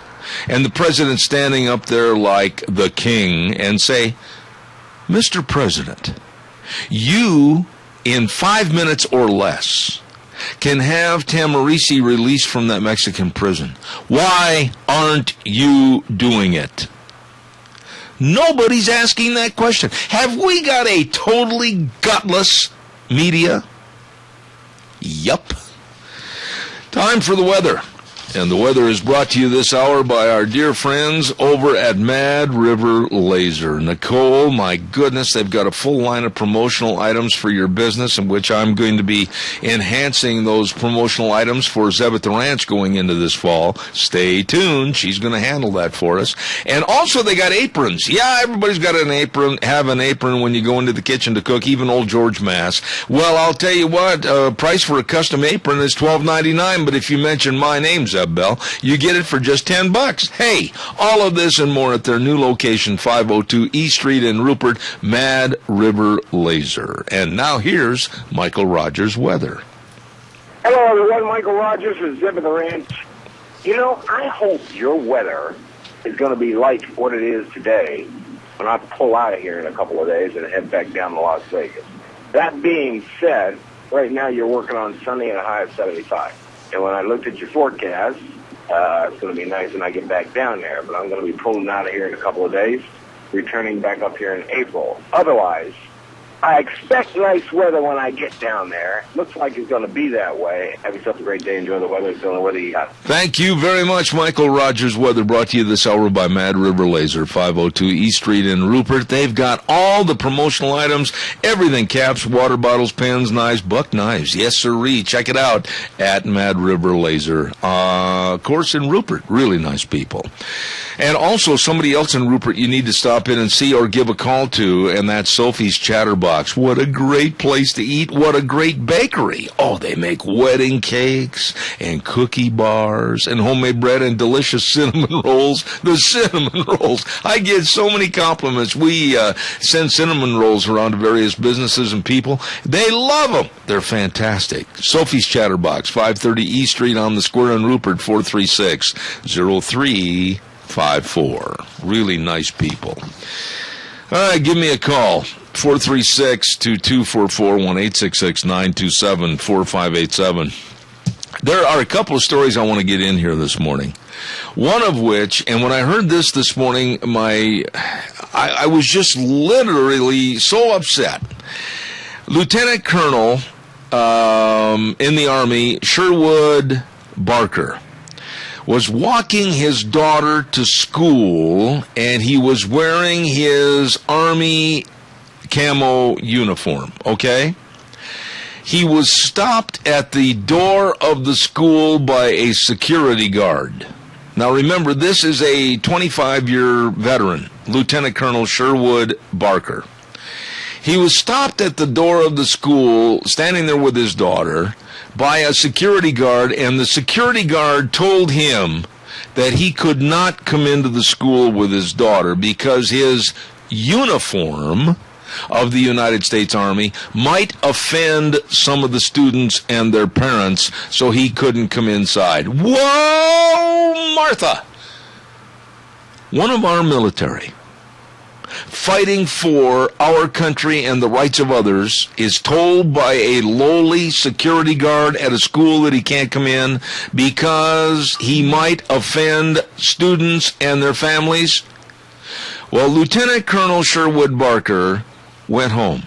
and the president standing up there like the king and say, Mr. President, you, in 5 minutes or less, can have Tahmooressi released from that Mexican prison. Why aren't you doing it? Nobody's asking that question. Have we got a totally gutless media? Yup. Time for the weather. And the weather is brought to you this hour by our dear friends over at Mad River Laser. Nicole, my goodness, they've got a full line of promotional items for your business, in which I'm going to be enhancing those promotional items for Zeb at the Ranch going into this fall. Stay tuned. She's going to handle that for us. And also they got aprons. Yeah, everybody's got an apron, have an apron when you go into the kitchen to cook, even old George Mass. Well, I'll tell you what, price for a custom apron is $12.99, but if you mention my name, Zeb Bell, you get it for just $10. Hey, all of this and more at their new location, 502 East Street in Rupert, Mad River Laser. And now here's Michael Rogers' weather. Hello, everyone. Michael Rogers with Zeb at the Ranch. You know, I hope your weather is going to be like what it is today when I pull out of here in a couple of days and head back down to Las Vegas. That being said, right now you're working on Sunday and a high of 75. And when I looked at your forecast, it's going to be nice when I get back down there. But I'm going to be pulling out of here in a couple of days, returning back up here in April. Otherwise, I expect nice weather when I get down there. Looks like it's going to be that way. Have yourself a great day. Enjoy the weather. It's the only weather you got. Thank you very much, Michael Rogers. Weather brought to you this hour by Mad River Laser, 502 East Street in Rupert. They've got all the promotional items, everything, caps, water bottles, pens, knives, buck knives. Yes, sirree. Check it out at Mad River Laser. Of course, in Rupert. Really nice people. And also somebody else in Rupert you need to stop in and see or give a call to, and that's Sophie's Chatterbox. What a great place to eat. What a great bakery. Oh, they make wedding cakes and cookie bars and homemade bread and delicious cinnamon rolls. The cinnamon rolls. I get so many compliments. We send cinnamon rolls around to various businesses and people. They love them. They're fantastic. Sophie's Chatterbox, 530 East Street on the Square in Rupert, 436-0354. Really nice people. All right, give me a call. 436-2244, 1-866-927-4587. There are a couple of stories I want to get in here this morning. One of which, and when I heard this morning, I was just literally so upset. Lieutenant Colonel in the Army, Sherwood Barker, was walking his daughter to school, and he was wearing his Army camo uniform, okay? He was stopped at the door of the school by a security guard. Now remember, this is a 25-year veteran, Lieutenant Colonel Sherwood Barker. He was stopped at the door of the school, standing there with his daughter, by a security guard, and the security guard told him that he could not come into the school with his daughter because his uniform of the United States Army might offend some of the students and their parents, so he couldn't come inside. Whoa, Martha! One of our military, fighting for our country and the rights of others, is told by a lowly security guard at a school that he can't come in because he might offend students and their families. Well, Lieutenant Colonel Sherwood Barker went home.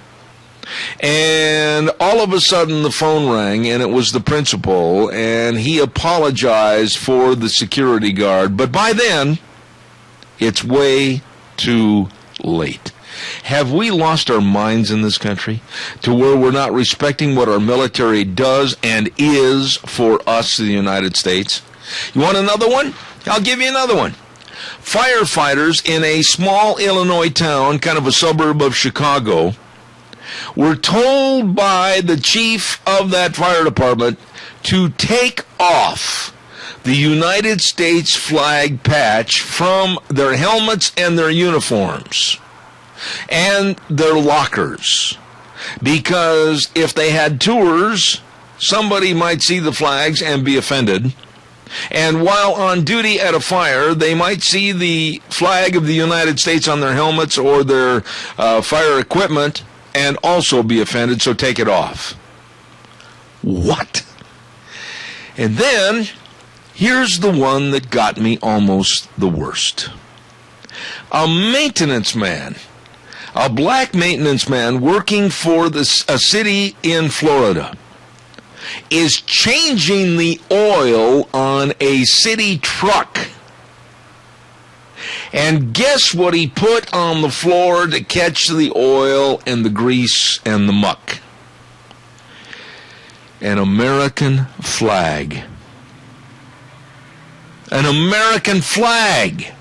And all of a sudden the phone rang, and it was the principal, and he apologized for the security guard. But by then, it's way too late. Have we lost our minds in this country to where we're not respecting what our military does and is for us in the United States? You want another one? I'll give you another one. Firefighters in a small Illinois town, kind of a suburb of Chicago, were told by the chief of that fire department to take off the United States flag patch from their helmets and their uniforms and their lockers, because if they had tours, somebody might see the flags and be offended, and while on duty at a fire, they might see the flag of the United States on their helmets or their fire equipment and also be offended, so take it off. What? And then here's the one that got me almost the worst. A maintenance man, a black maintenance man working for a city in Florida, is changing the oil on a city truck. And guess what he put on the floor to catch the oil and the grease and the muck? An American flag. An American flag.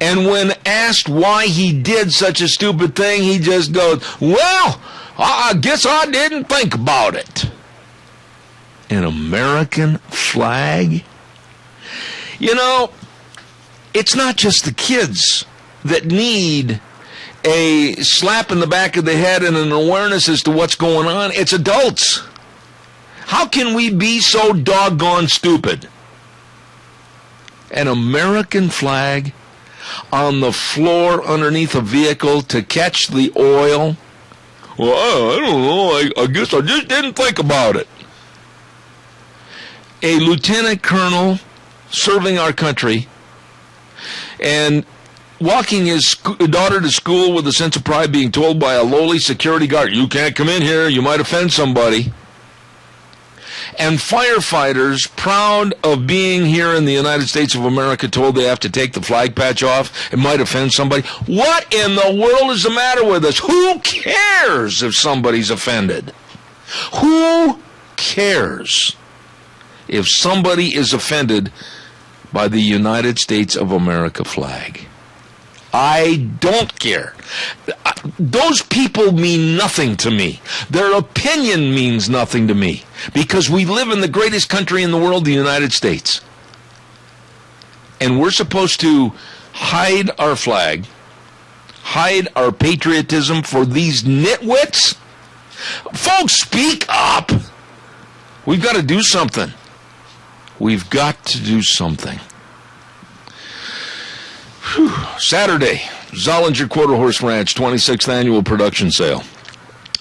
And when asked why he did such a stupid thing, he just goes, well, I guess I didn't think about it. An American flag? You know, it's not just the kids that need a slap in the back of the head and an awareness as to what's going on. It's adults. How can we be so doggone stupid? An American flag on the floor underneath a vehicle to catch the oil? Well, I don't know. I guess I just didn't think about it. A lieutenant colonel serving our country and walking his daughter to school with a sense of pride, being told by a lowly security guard, you can't come in here, you might offend somebody. And firefighters, proud of being here in the United States of America, told they have to take the flag patch off, it might offend somebody. What in the world is the matter with us? Who cares if somebody's offended? Who cares if somebody is offended by the United States of America flag? I don't care. Those people mean nothing to me. Their opinion means nothing to me, because we live in the greatest country in the world, the United States. And we're supposed to hide our flag, hide our patriotism for these nitwits? Folks, speak up. We've got to do something. We've got to do something. Whew. Saturday, Zollinger Quarter Horse Ranch 26th Annual Production Sale.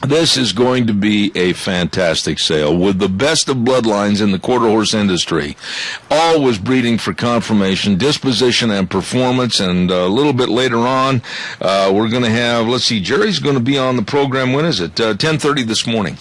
This is going to be a fantastic sale with the best of bloodlines in the quarter horse industry. Always breeding for conformation, disposition, and performance. And a little bit later on, we're going to have, let's see, Jerry's going to be on the program. When is it? 10:30 this morning.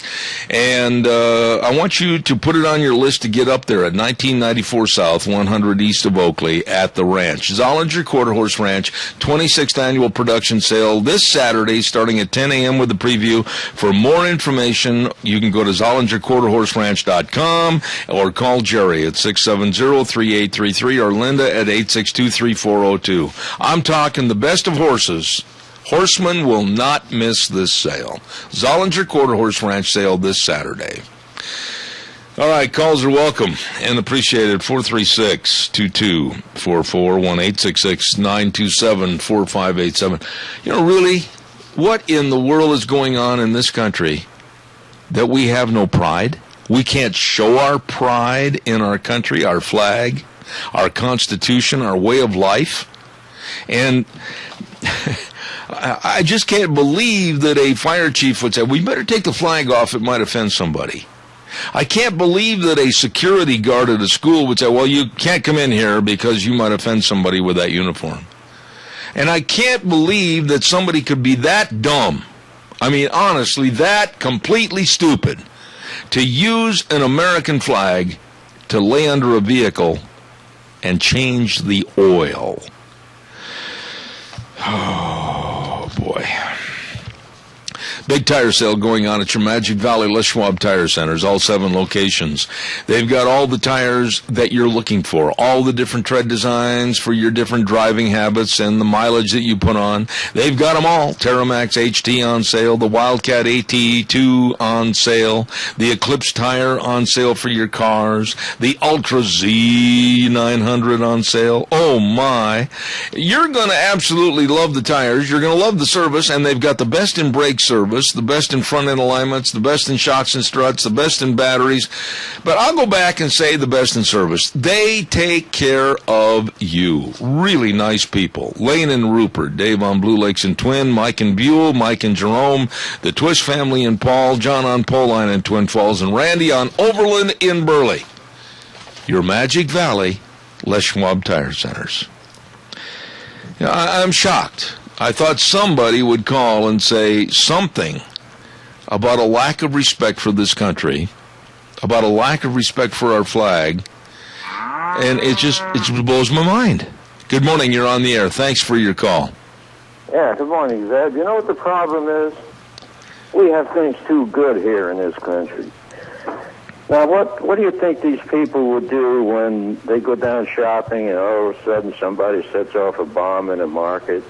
And I want you to put it on your list to get up there at 1994 South, 100 East of Oakley at the ranch. Zollinger Quarter Horse Ranch, 26th Annual Production Sale this Saturday starting at 10 a.m. with the preview. For more information, you can go to ZollingerQuarterHorseRanch.com or call Jerry at 670-3833 or Linda at 862-3402. I'm talking the best of horses. Horsemen will not miss this sale. Zollinger Quarter Horse Ranch sale this Saturday. All right, calls are welcome and appreciated. 436-2244, 1-866-927-4587. You know, really, what in the world is going on in this country that we have no pride? We can't show our pride in our country, our flag, our Constitution, our way of life. And I just can't believe that a fire chief would say, we better take the flag off, it might offend somebody. I can't believe that a security guard at a school would say, well, you can't come in here because you might offend somebody with that uniform. And I can't believe that somebody could be that dumb, I mean, honestly, that completely stupid, to use an American flag to lay under a vehicle and change the oil. Oh, boy. Big tire sale going on at your Magic Valley Les Schwab Tire Centers, all 7 locations. They've got all the tires that you're looking for, all the different tread designs for your different driving habits and the mileage that you put on. They've got them all. Terramax HT on sale, the Wildcat AT2 on sale, the Eclipse tire on sale for your cars, the Ultra Z900 on sale. Oh, my. You're going to absolutely love the tires. You're going to love the service, and they've got the best in brake service, the best in front-end alignments, the best in shocks and struts, the best in batteries. But I'll go back and say the best in service. They take care of you. Really nice people. Lane and Rupert, Dave on Blue Lakes and Twin, Mike and Buell, Mike and Jerome, the Twist family and Paul, John on Poline in Twin Falls, and Randy on Overland in Burley. Your Magic Valley Les Schwab Tire Centers. I'm shocked. I thought somebody would call and say something about a lack of respect for this country about a lack of respect for our flag, and it blows my mind. Good morning, you're on the air. Thanks for your call. Yeah, good morning, Zeb. You know what the problem is? We have things too good here in this country. Now, what do you think these people would do when they go down shopping and all of a sudden somebody sets off a bomb in a market?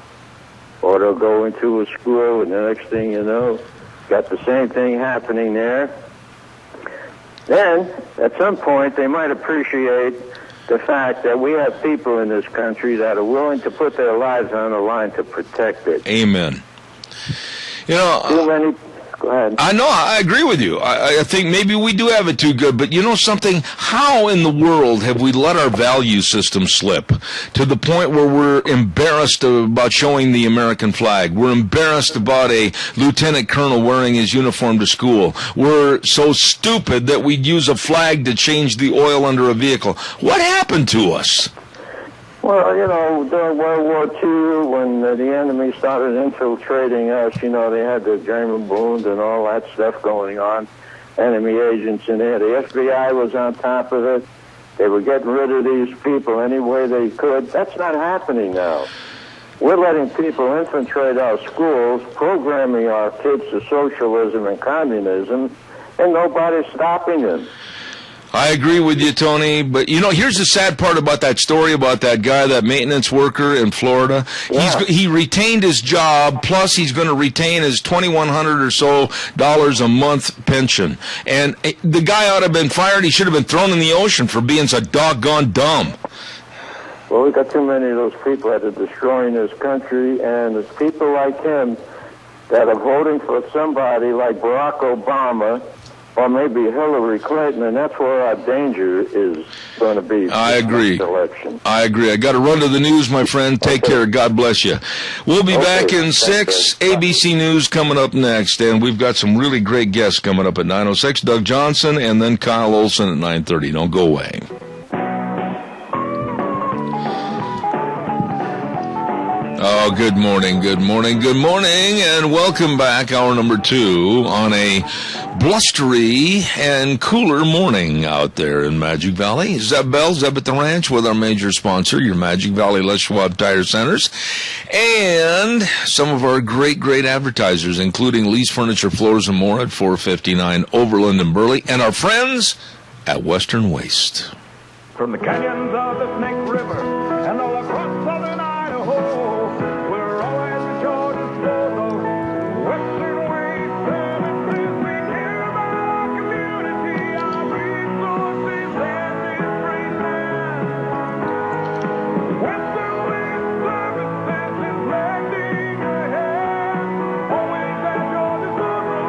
Or they'll go into a school and the next thing you know, got the same thing happening there. Then, at some point, they might appreciate the fact that we have people in this country that are willing to put their lives on the line to protect it. Amen. You know, go ahead. I know, I agree with you. I think maybe we do have it too good, but you know something? How in the world have we let our value system slip to the point where we're embarrassed about showing the American flag? We're embarrassed about a lieutenant colonel wearing his uniform to school. We're so stupid that we'd use a flag to change the oil under a vehicle. What happened to us? Well, you know, during World War II, when the enemy started infiltrating us, you know, they had the German Bund and all that stuff going on, enemy agents in there. The FBI was on top of it. They were getting rid of these people any way they could. That's not happening now. We're letting people infiltrate our schools, programming our kids to socialism and communism, and nobody's stopping them. I agree with you, Tony, but you know, here's the sad part about that story about that guy, that maintenance worker in Florida. Yeah. He retained his job, plus he's going to retain his $2,100 or so a month pension. And the guy ought to have been fired. He should have been thrown in the ocean for being so doggone dumb. Well, we've got too many of those people that are destroying this country, and it's people like him that are voting for somebody like Barack Obama or maybe Hillary Clinton, and that's where our danger is going to be. I agree. Election. I agree. I got to run to the news, my friend. Take care. God bless you. We'll be back in 6. ABC News coming up next, and we've got some really great guests coming up at 9:06. Doug Johnson, and then Kyle Olson at 9:30. Don't go away. Oh, good morning, good morning, good morning, and welcome back. Hour number 2 on a blustery and cooler morning out there in Magic Valley. Zeb Bell, Zeb at the Ranch, with our major sponsor, your Magic Valley Les Schwab Tire Centers, and some of our great, great advertisers, including Lee's Furniture, Floors, and More at 459 Overland and Burley, and our friends at Western Waste. From the canyons of the Snake River and all across southern Idaho, we're always at your disposal. Western Waste Services, we care about our community, our resources, and embracement. Western Waste Services is lending a hand, always at your disposal.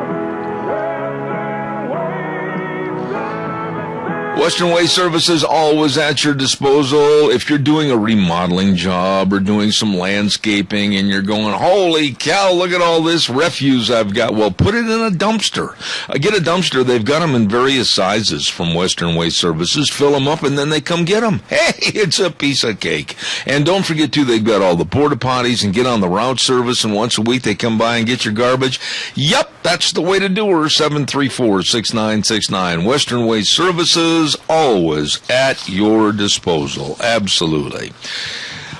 Western Waste Services, always at your disposal. If you're doing a remodeling job or doing some landscaping and you're going, holy cow, look at all this refuse I've got. Well, put it in a dumpster. Get a dumpster. They've got them in various sizes from Western Waste Services. Fill them up and then they come get them. Hey, it's a piece of cake. And don't forget, too, they've got all the porta potties and get on the route service, and once a week they come by and get your garbage. Yep, that's the way to do her. 734-6969. Western Waste Services, always at your disposal. Absolutely.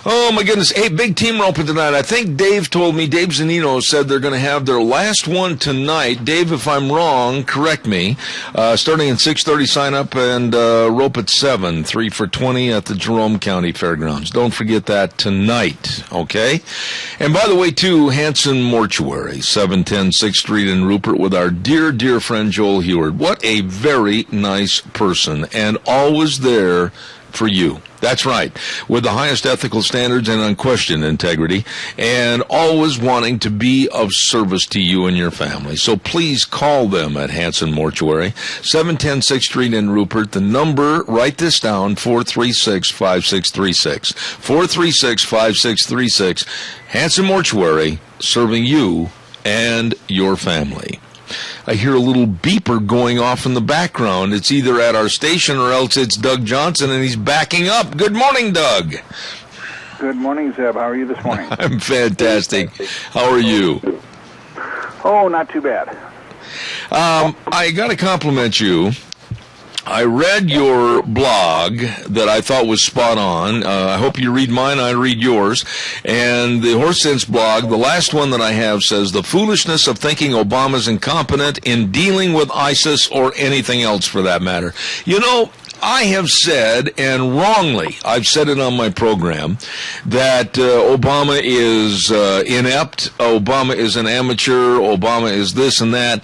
Oh, my goodness. Hey, big team roping tonight. I think Dave told me, Dave Zanino said they're going to have their last one tonight. Dave, if I'm wrong, correct me. Starting at 6:30, sign up and rope at 7, 3 for $20 at the Jerome County Fairgrounds. Don't forget that tonight, okay? And by the way, too, Hanson Mortuary, 710 6th Street in Rupert, with our dear, dear friend Joel Heward. What a very nice person, and always there for you. That's right, with the highest ethical standards and unquestioned integrity, and always wanting to be of service to you and your family. So please call them at Hanson Mortuary, 710 6th Street in Rupert. The number, write this down, 436-5636. 436-5636. Hanson Mortuary, serving you and your family. I hear a little beeper going off in the background. It's either at our station or else it's Doug Johnson, and he's backing up. Good morning, Doug. Good morning, Zeb. How are you this morning? I'm fantastic. How are you? Oh, not too bad. I got to compliment you I read your blog that I thought was spot on. I hope you read mine, I read yours. And the Horse Sense blog, the last one that I have, says, the foolishness of thinking Obama's incompetent in dealing with ISIS or anything else for that matter. You know, I have said, and wrongly, I've said it on my program, that Obama is inept, Obama is an amateur, Obama is this and that.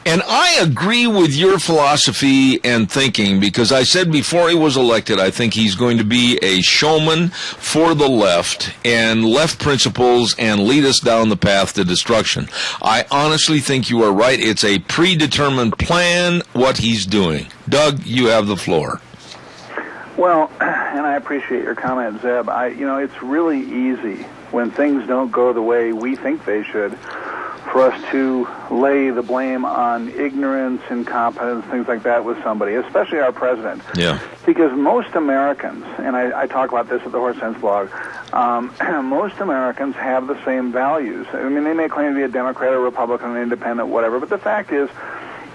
And I agree with your philosophy and thinking, because I said before he was elected, I think he's going to be a showman for the left and left principles and lead us down the path to destruction. I honestly think you are right. It's a predetermined plan, what he's doing. Doug, you have the floor. Well, and I appreciate your comment, Zeb. It's really easy when things don't go the way we think they should for us to lay the blame on ignorance, incompetence, things like that with somebody, especially our president. Yeah. Because most Americans, and I talk about this at the Horse Sense blog, most Americans have the same values. I mean, they may claim to be a Democrat or Republican, independent, whatever, but the fact is,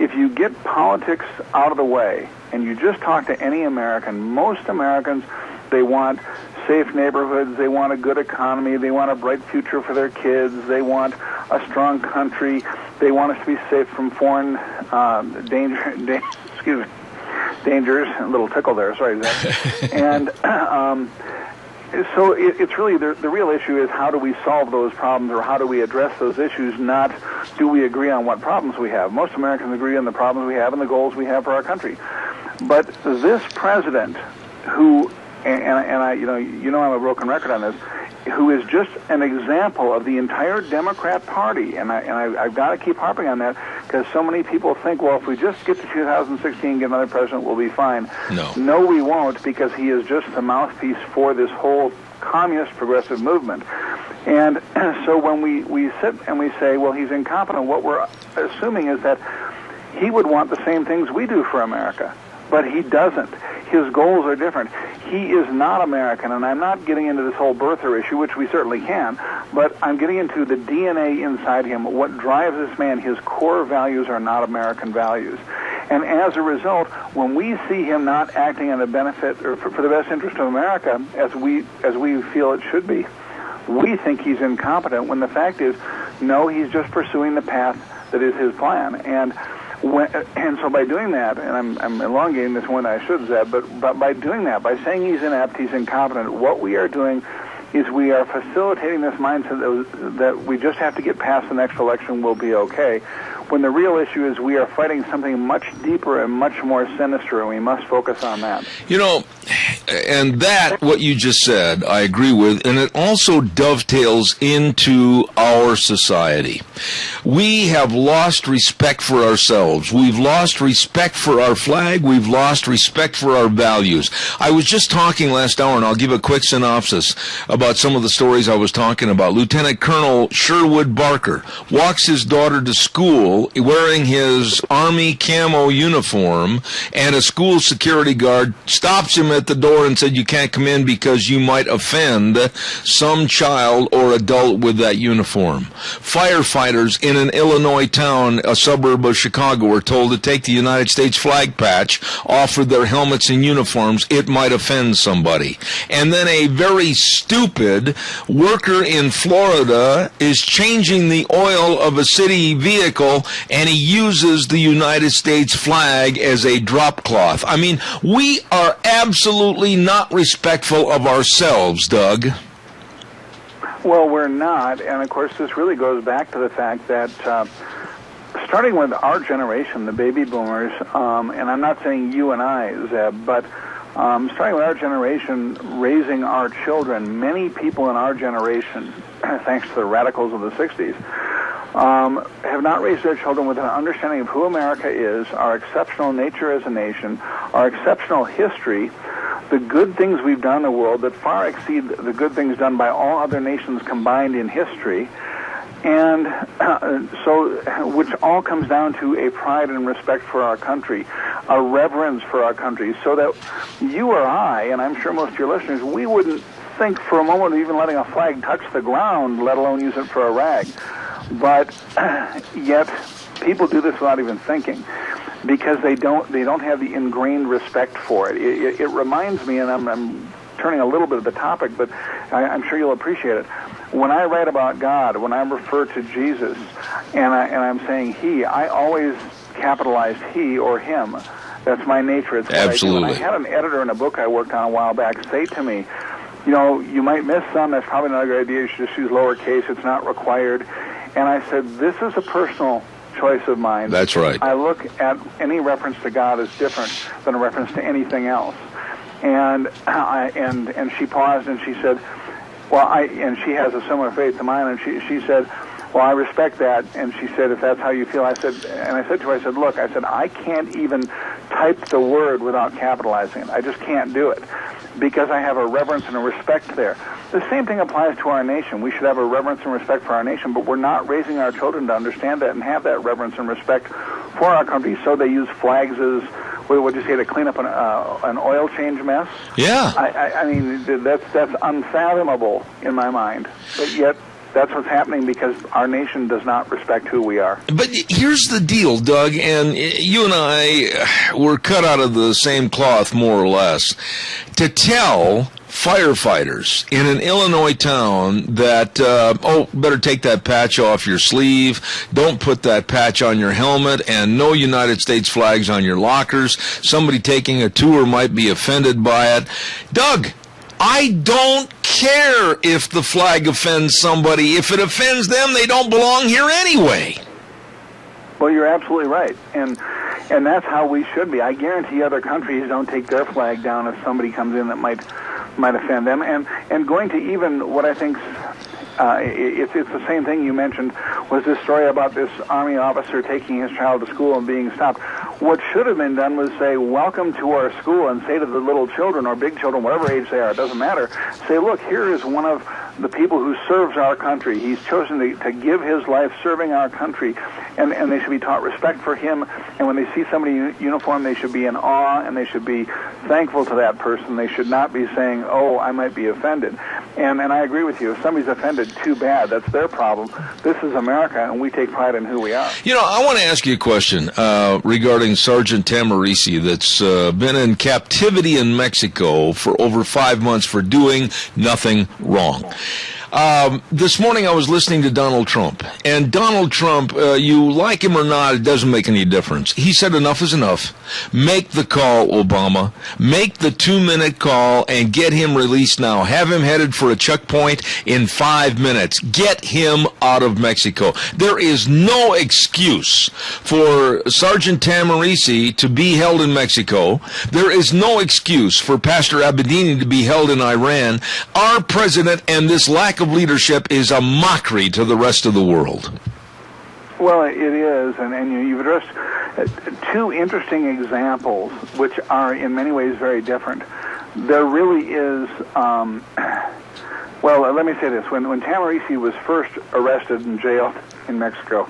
if you get politics out of the way and you just talk to any American, most Americans, they want safe neighborhoods, they want a good economy, they want a bright future for their kids, they want a strong country, they want us to be safe from foreign dangers. A little tickle there, sorry, Zach. And so it's really, the real issue is how do we solve those problems, or how do we address those issues, not do we agree on what problems we have. Most Americans agree on the problems we have and the goals we have for our country. But this president, who, and I, I'm a broken record on this, who is just an example of the entire Democrat Party, and I've got to keep harping on that, because so many people think, well, if we just get to 2016, get another president, we'll be fine. No, we won't, because he is just the mouthpiece for this whole communist progressive movement. And so when we sit and we say, well, he's incompetent, what we're assuming is that he would want the same things we do for America. But he doesn't. His goals are different. He is not American, and I'm not getting into this whole birther issue, which we certainly can, but I'm getting into the DNA inside him. What drives this man, his core values are not American values. And as a result, when we see him not acting in the benefit or for the best interest of America, as we feel it should be, we think he's incompetent, when the fact is, no, he's just pursuing the path that is his plan. And so by doing that, and I'm elongating this more than I should, Zeb, but by doing that, by saying he's inept, he's incompetent, what we are doing is we are facilitating this mindset that we just have to get past the next election, we'll be okay, when the real issue is we are fighting something much deeper and much more sinister, and we must focus on that. And that, what you just said, I agree with, and it also dovetails into our society. We have lost respect for ourselves. We've lost respect for our flag. We've lost respect for our values. I was just talking last hour, and I'll give a quick synopsis about some of the stories I was talking about. Lieutenant Colonel Sherwood Barker walks his daughter to school wearing his Army camo uniform, and a school security guard stops him at the door and said, you can't come in because you might offend some child or adult with that uniform. Firefighters in an Illinois town, a suburb of Chicago, were told to take the United States flag patch off of their helmets and uniforms. It might offend somebody. And then a very stupid worker in Florida is changing the oil of a city vehicle, and he uses the United States flag as a drop cloth. I mean, we are absolutely not respectful of ourselves, Doug. Well, we're not, and of course this really goes back to the fact that starting with our generation, the baby boomers, and I'm not saying you and I, Zeb, but starting with our generation, raising our children, many people in our generation, thanks to the radicals of the 60s, have not raised their children with an understanding of who America is, our exceptional nature as a nation, our exceptional history, the good things we've done in the world that far exceed the good things done by all other nations combined in history, and which all comes down to a pride and respect for our country, a reverence for our country, so that you or I, and I'm sure most of your listeners, we wouldn't think for a moment of even letting a flag touch the ground, let alone use it for a rag. But yet, people do this without even thinking. because they don't have the ingrained respect for it. It reminds me, and I'm turning a little bit of the topic, but I'm sure you'll appreciate it. When I write about God, when I refer to Jesus, and I'm saying He, I always capitalize He or Him. That's my nature. It's what Absolutely. I do. And I had an editor in a book I worked on a while back say to me, you might miss some. That's probably not a good idea. You should just use lowercase. It's not required. And I said, this is a personal choice of mine. That's right. I look at any reference to God as different than a reference to anything else. And she paused and she said, and she has a similar faith to mine, and she said, well, I respect that. And she said, if that's how you feel, I said to her, look, I can't even type the word without capitalizing it. I just can't do it because I have a reverence and a respect there. The same thing applies to our nation. We should have a reverence and respect for our nation, but we're not raising our children to understand that and have that reverence and respect for our country, so they use flags as, what would you say, to clean up an oil change mess? Yeah. I mean, that's unfathomable in my mind, but yet that's what's happening because our nation does not respect who we are. But here's the deal, Doug, and you and I were cut out of the same cloth, more or less, to tell firefighters in an Illinois town that, better take that patch off your sleeve, don't put that patch on your helmet, and no United States flags on your lockers. Somebody taking a tour might be offended by it. Doug, I don't care if the flag offends somebody. If it offends them, they don't belong here anyway. Well, you're absolutely right, and that's how we should be. I guarantee other countries don't take their flag down if somebody comes in that might offend them. And going to even what I think it's the same thing you mentioned was this story about this Army officer taking his child to school and being stopped. What should have been done was say, welcome to our school, and say to the little children or big children, whatever age they are, it doesn't matter, say, look, here is one of the people who serves our country. He's chosen to give his life serving our country, and they should be taught respect for him. And when they see somebody in uniform, they should be in awe, and they should be thankful to that person. They should not be saying, oh, I might be offended. And I agree with you. If somebody's offended, too bad. That's their problem. This is America, and we take pride in who we are. I want to ask you a question regarding Sergeant Tahmooressi that's been in captivity in Mexico for over 5 months for doing nothing wrong. This morning I was listening to Donald Trump, and Donald Trump, you like him or not, it doesn't make any difference. He said enough is enough. Make the call, Obama. Make the 2-minute call and get him released now. Have him headed for a checkpoint in 5 minutes. Get him out of Mexico. There is no excuse for Sergeant Tahmooressi to be held in Mexico. There is no excuse for Pastor Abedini to be held in Iran. Our president and this lack of leadership is a mockery to the rest of the world. Well, it is, and you've addressed two interesting examples, which are in many ways very different. There really is, let me say this. When Tahmooressi was first arrested and jailed in Mexico,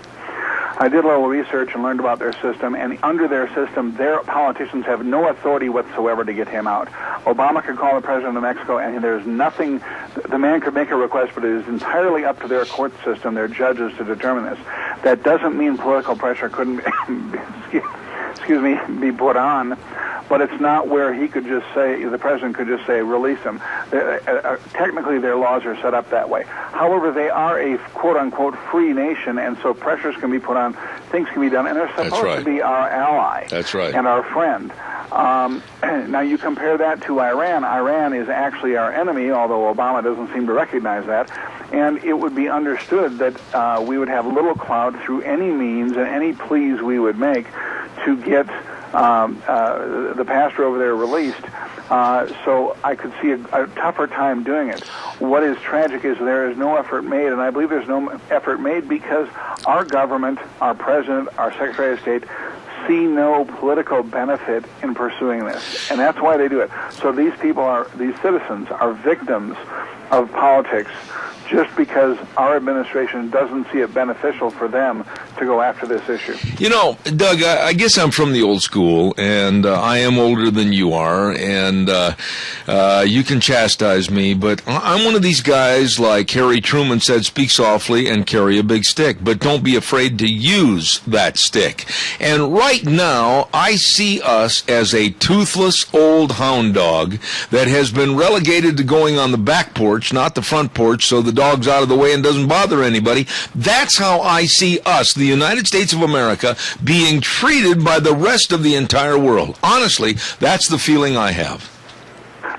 I did a little research and learned about their system, and under their system, their politicians have no authority whatsoever to get him out. Obama could call the president of Mexico, and there's nothing, the man could make a request, but it is entirely up to their court system, their judges, to determine this. That doesn't mean political pressure couldn't be put on, but it's not where he could just say, the president could just say, release him. Technically, their laws are set up that way. However, they are a quote-unquote free nation, and so pressures can be put on, things can be done, and they're supposed to be our ally. That's right. And our friend. Now, you compare that to Iran. Iran is actually our enemy, although Obama doesn't seem to recognize that. And it would be understood that we would have little clout through any means and any pleas we would make to get the pastor over there released. So I could see a tougher time doing it. What is tragic is there is no effort made, and I believe there's no effort made because our government, our president, our Secretary of State see no political benefit in pursuing this, and that's why they do it. So these citizens are victims of politics just because our administration doesn't see it beneficial for them to go after this issue. You know, Doug, I guess I'm from the old school, and I am older than you are, and you can chastise me, but I'm one of these guys, like Harry Truman said, speak softly and carry a big stick, but don't be afraid to use that stick. And right now, I see us as a toothless old hound dog that has been relegated to going on the back porch, not the front porch, so the dog's out of the way and doesn't bother anybody. That's how I see us, the United States of America, being treated by the rest of the entire world. Honestly, that's the feeling I have.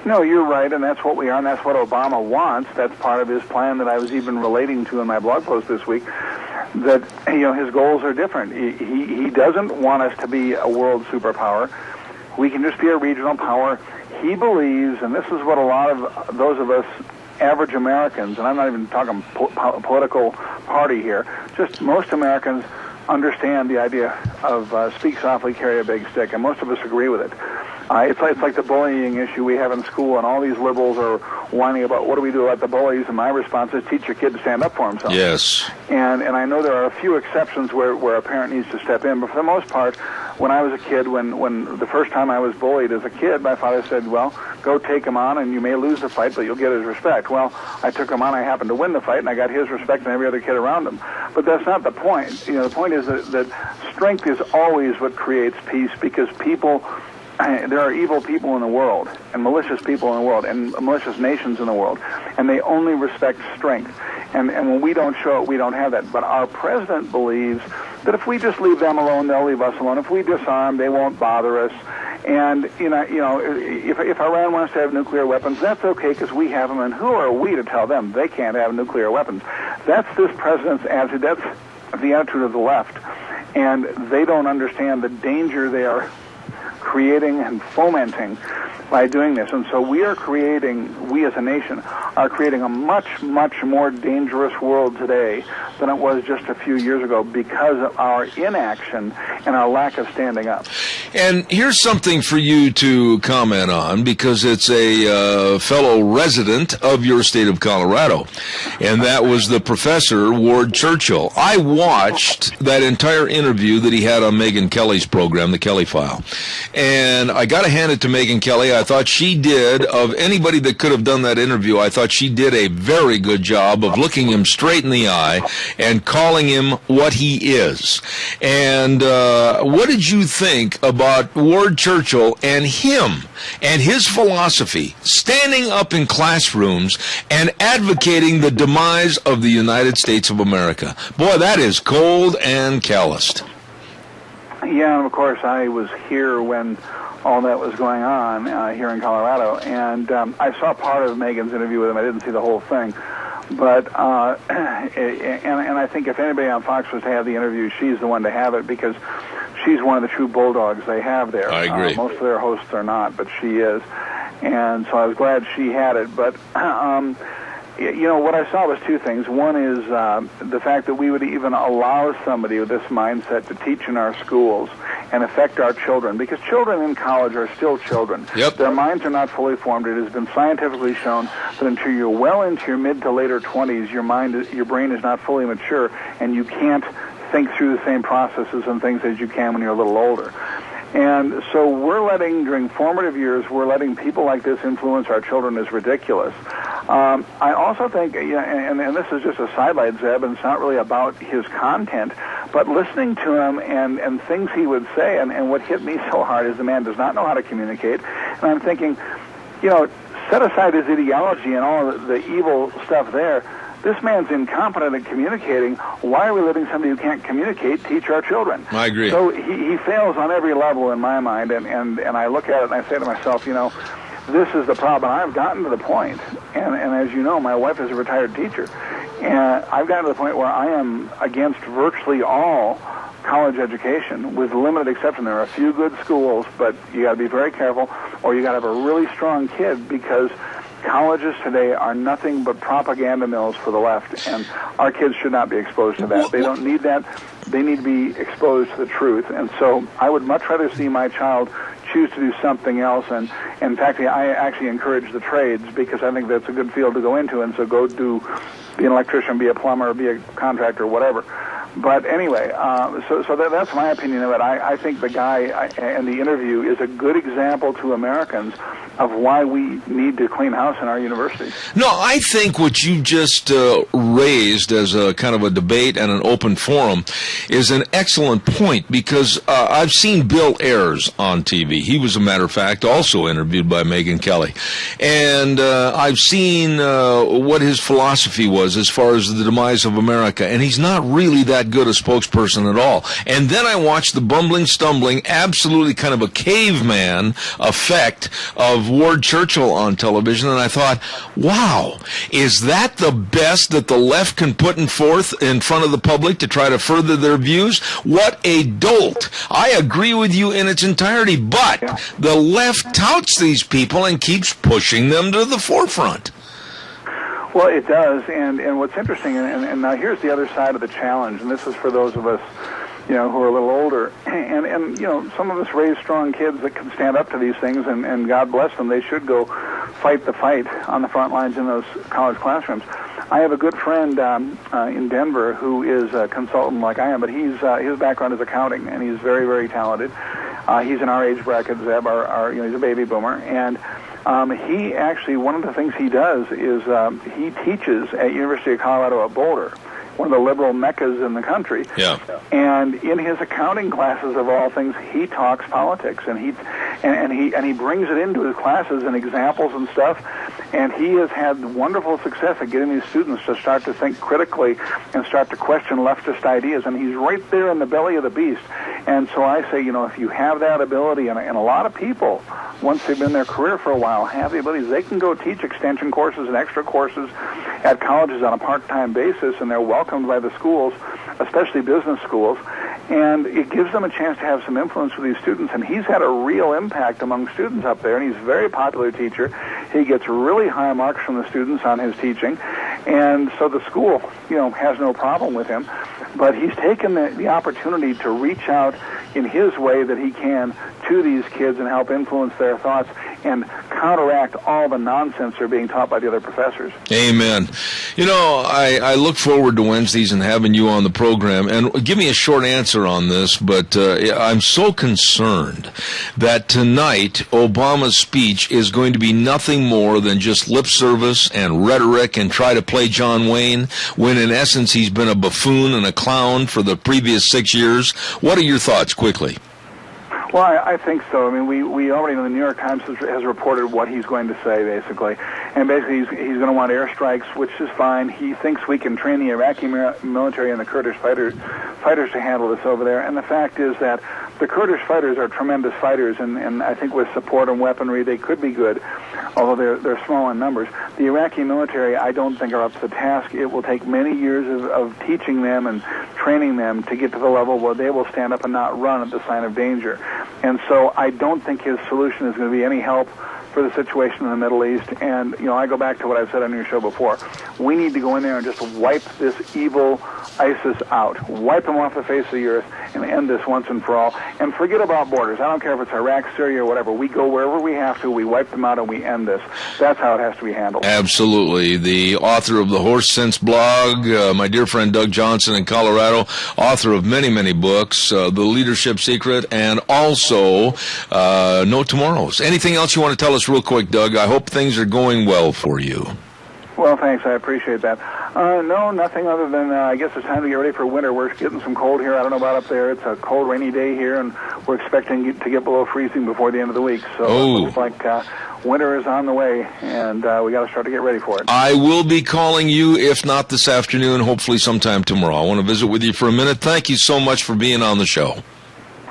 No, you're right, and that's what we are, and that's what Obama wants. That's part of his plan that I was even relating to in my blog post this week, that, you know, his goals are different. He doesn't want us to be a world superpower. We can just be a regional power. He believes, and this is what a lot of those of us average Americans, and I'm not even talking political party here, just most Americans understand the idea of speak softly, carry a big stick, and most of us agree with it. It's like the bullying issue we have in school, and all these liberals are whining about what do we do about the bullies, and my response is teach your kid to stand up for himself. Yes. And I know there are a few exceptions where a parent needs to step in, but for the most part, when I was a kid, when the first time I was bullied as a kid, my father said, well, go take him on, and you may lose the fight, but you'll get his respect. Well, I took him on, I happened to win the fight, and I got his respect and every other kid around him. But that's not the point. You know, the point is that strength is always what creates peace, because there are evil people in the world, and malicious people in the world, and malicious nations in the world, and they only respect strength. And when we don't show it, we don't have that. But our president believes that if we just leave them alone, they'll leave us alone. If we disarm, they won't bother us. And if Iran wants to have nuclear weapons, that's okay because we have them. And who are we to tell them they can't have nuclear weapons? That's this president's attitude. That's the attitude of the left, and they don't understand the danger they are creating and fomenting by doing this. And so we as a nation, are creating a much, much more dangerous world today than it was just a few years ago because of our inaction and our lack of standing up. And here's something for you to comment on, because it's a fellow resident of your state of Colorado, and that was the professor, Ward Churchill. I watched that entire interview that he had on Megyn Kelly's program, The Kelly File, and I got to hand it to Megyn Kelly. I thought she did, of anybody that could have done that interview, I thought she did a very good job of looking him straight in the eye and calling him what he is. And what did you think about Ward Churchill and him and his philosophy, standing up in classrooms and advocating the demise of the United States of America? Boy, that is cold and calloused. Yeah, and of course I was here when all that was going on here in Colorado, and I saw part of Megan's interview with him. I didn't see the whole thing, but and I think if anybody on Fox was to have the interview, she's the one to have it, because she's one of the true bulldogs they have there. I agree. Most of their hosts are not, but she is, and so I was glad she had it. But what I saw was two things. One is the fact that we would even allow somebody with this mindset to teach in our schools and affect our children, because children in college are still children. Yep. Their minds are not fully formed. It has been scientifically shown that until you're well into your mid to later 20s, your brain is not fully mature, and you can't think through the same processes and things as you can when you're a little older. And so during formative years, we're letting people like this influence our children is ridiculous. I also think, and this is just a sidelight, Zeb, and it's not really about his content, but listening to him and things he would say, and what hit me so hard is the man does not know how to communicate. And I'm thinking, set aside his ideology and all the evil stuff there. This man's incompetent at communicating. Why are we letting somebody who can't communicate teach our children? I agree. So he fails on every level in my mind, and I look at it and I say to myself, this is the problem. I've gotten to the point, and as you know, my wife is a retired teacher, and I've gotten to the point where I am against virtually all college education, with limited exception. There are a few good schools, but you got to be very careful, or you got to have a really strong kid, because colleges today are nothing but propaganda mills for the left, and our kids should not be exposed to that. They don't need that. They need to be exposed to the truth. And so I would much rather see my child choose to do something else. And in fact, I actually encourage the trades, because I think that's a good field to go into. And so be an electrician, be a plumber, be a contractor, whatever. But anyway, so that's my opinion of it. I think the guy in the interview is a good example to Americans of why we need to clean house in our universities. No, I think what you just raised as a kind of a debate and an open forum is an excellent point, because I've seen Bill Ayers on TV. He was, a matter of fact, also interviewed by Megyn Kelly. And I've seen what his philosophy was as far as the demise of America, and he's not really that good a spokesperson at all. And then I watched the bumbling, stumbling, absolutely kind of a caveman effect of Ward Churchill on television, and I thought, wow, is that the best that the left can put in front of the public to try to further their views? What a dolt. I agree with you in its entirety, but the left touts these people and keeps pushing them to the forefront. Well, it does, and what's interesting, and now here's the other side of the challenge, and this is for those of us, who are a little older, and some of us raise strong kids that can stand up to these things, and God bless them, they should go fight the fight on the front lines in those college classrooms. I have a good friend in Denver who is a consultant like I am, but his background is accounting, and he's very, very talented. He's in our age bracket, Zeb, he's a baby boomer, and he actually, one of the things he does is he teaches at University of Colorado at Boulder, one of the liberal meccas in the country. Yeah. And in his accounting classes, of all things, he talks politics, and he brings it into his classes and examples and stuff. And he has had wonderful success at getting these students to start to think critically and start to question leftist ideas. And he's right there in the belly of the beast. And so I say, if you have that ability, and a lot of people, once they've been in their career for a while, have the abilities, they can go teach extension courses and extra courses at colleges on a part-time basis, and they're welcomed by the schools, especially business schools, and it gives them a chance to have some influence with these students. And he's had a real impact among students up there, and he's a very popular teacher. He gets really high marks from the students on his teaching, and so the school, has no problem with him. But he's taken the opportunity to reach out in his way that he can to these kids and help influence their thoughts and counteract all the nonsense they're being taught by the other professors. Amen. I look forward to Wednesdays and having you on the program. And give me a short answer on this, but I'm so concerned that tonight Obama's speech is going to be nothing more than just lip service and rhetoric and try to play John Wayne, when in essence he's been a buffoon and a clown for the previous 6 years. What are your thoughts, quickly? Well, I think so. I mean, we already know the New York Times has reported what he's going to say, basically. And basically, he's going to want airstrikes, which is fine. He thinks we can train the Iraqi military and the Kurdish fighters to handle this over there. And the fact is that the Kurdish fighters are tremendous fighters, and I think with support and weaponry, they could be good, although they're small in numbers. The Iraqi military, I don't think, are up to the task. It will take many years of teaching them and training them to get to the level where they will stand up and not run at the sign of danger. And so I don't think his solution is going to be any help for the situation in the Middle East. And, I go back to what I've said on your show before. We need to go in there and just wipe this evil ISIS out, wipe them off the face of the earth, and end this once and for all. And forget about borders. I don't care if it's Iraq, Syria, or whatever. We go wherever we have to, we wipe them out, and we end this. That's how it has to be handled. Absolutely. The author of the Horse Sense blog, my dear friend Doug Johnson in Colorado, author of many, many books, The Leadership Secret, and also No Tomorrows. Anything else you want to tell us real quick, Doug? I hope things are going well for you. Well, thanks. I appreciate that. No, nothing other than I guess it's time to get ready for winter. We're getting some cold here. I don't know about up there. It's a cold, rainy day here, and we're expecting to get below freezing before the end of the week. So it looks like winter is on the way, and we got to start to get ready for it. I will be calling you, if not this afternoon, hopefully sometime tomorrow. I want to visit with you for a minute. Thank you so much for being on the show.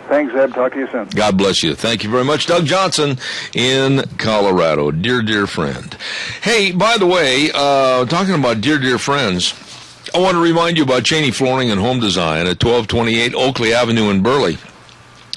Thanks, Ed. Talk to you soon. God bless you. Thank you very much. Doug Johnson in Colorado. Dear, dear friend. Hey, by the way, talking about dear friends, I want to remind you about Cheney Flooring and Home Design at 1228 Oakley Avenue in Burley.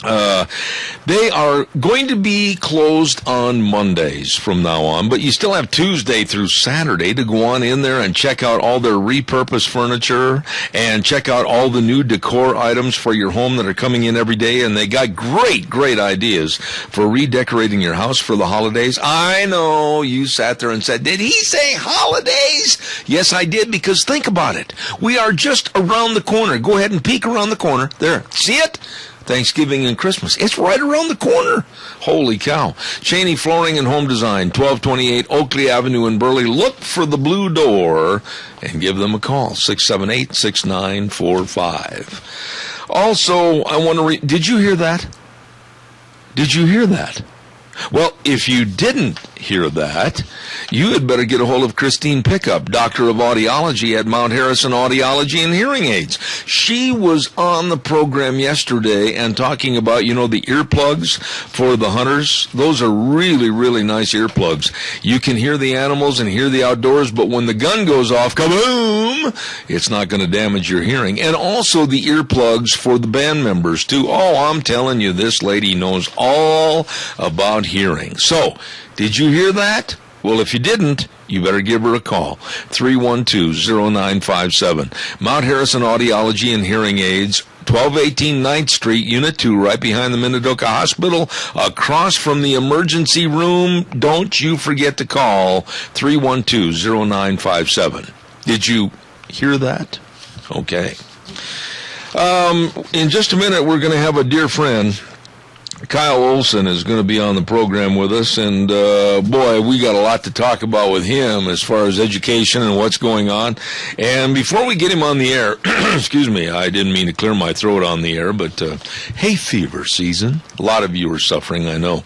They are going to be closed on Mondays from now on, but you still have Tuesday through Saturday to go on in there and check out all their repurposed furniture and check out all the new decor items for your home that are coming in every day. And they got great ideas for redecorating your house for the holidays. I know you sat there and said, did he say holidays? Yes, I did, because think about it. We are just around the corner. Go ahead and peek around the corner. There. See it? Thanksgiving and Christmas. It's right around the corner. Holy cow. Cheney Flooring and Home Design, 1228 Oakley Avenue in Burley. Look for the blue door and give them a call, 678-6945. Also, I want to did you hear that? Did you hear that? Well, if you didn't hear that, you had better get a hold of Christine Pickup, Doctor of Audiology at Mount Harrison Audiology and Hearing Aids. She was on the program yesterday and talking about, the earplugs for the hunters. Those are really nice earplugs. You can hear the animals and hear the outdoors, but when the gun goes off, kaboom, it's not going to damage your hearing. And also the earplugs for the band members, too. Oh, I'm telling you, this lady knows all about hearing. So, did you hear that? Well, if you didn't, you better give her a call. 312-0957. Mount Harrison Audiology and Hearing Aids, 1218 9th Street, Unit 2, right behind the Minidoka Hospital, across from the emergency room. Don't you forget to call 312-0957. Did you hear that? Okay. In just a minute, we're going to have a dear friend, Kyle Olson, is going to be on the program with us, and boy, we got a lot to talk about with him as far as education and what's going on. And before we get him on the air, excuse me, I didn't mean to clear my throat on the air, but hay fever season. A lot of you are suffering, I know.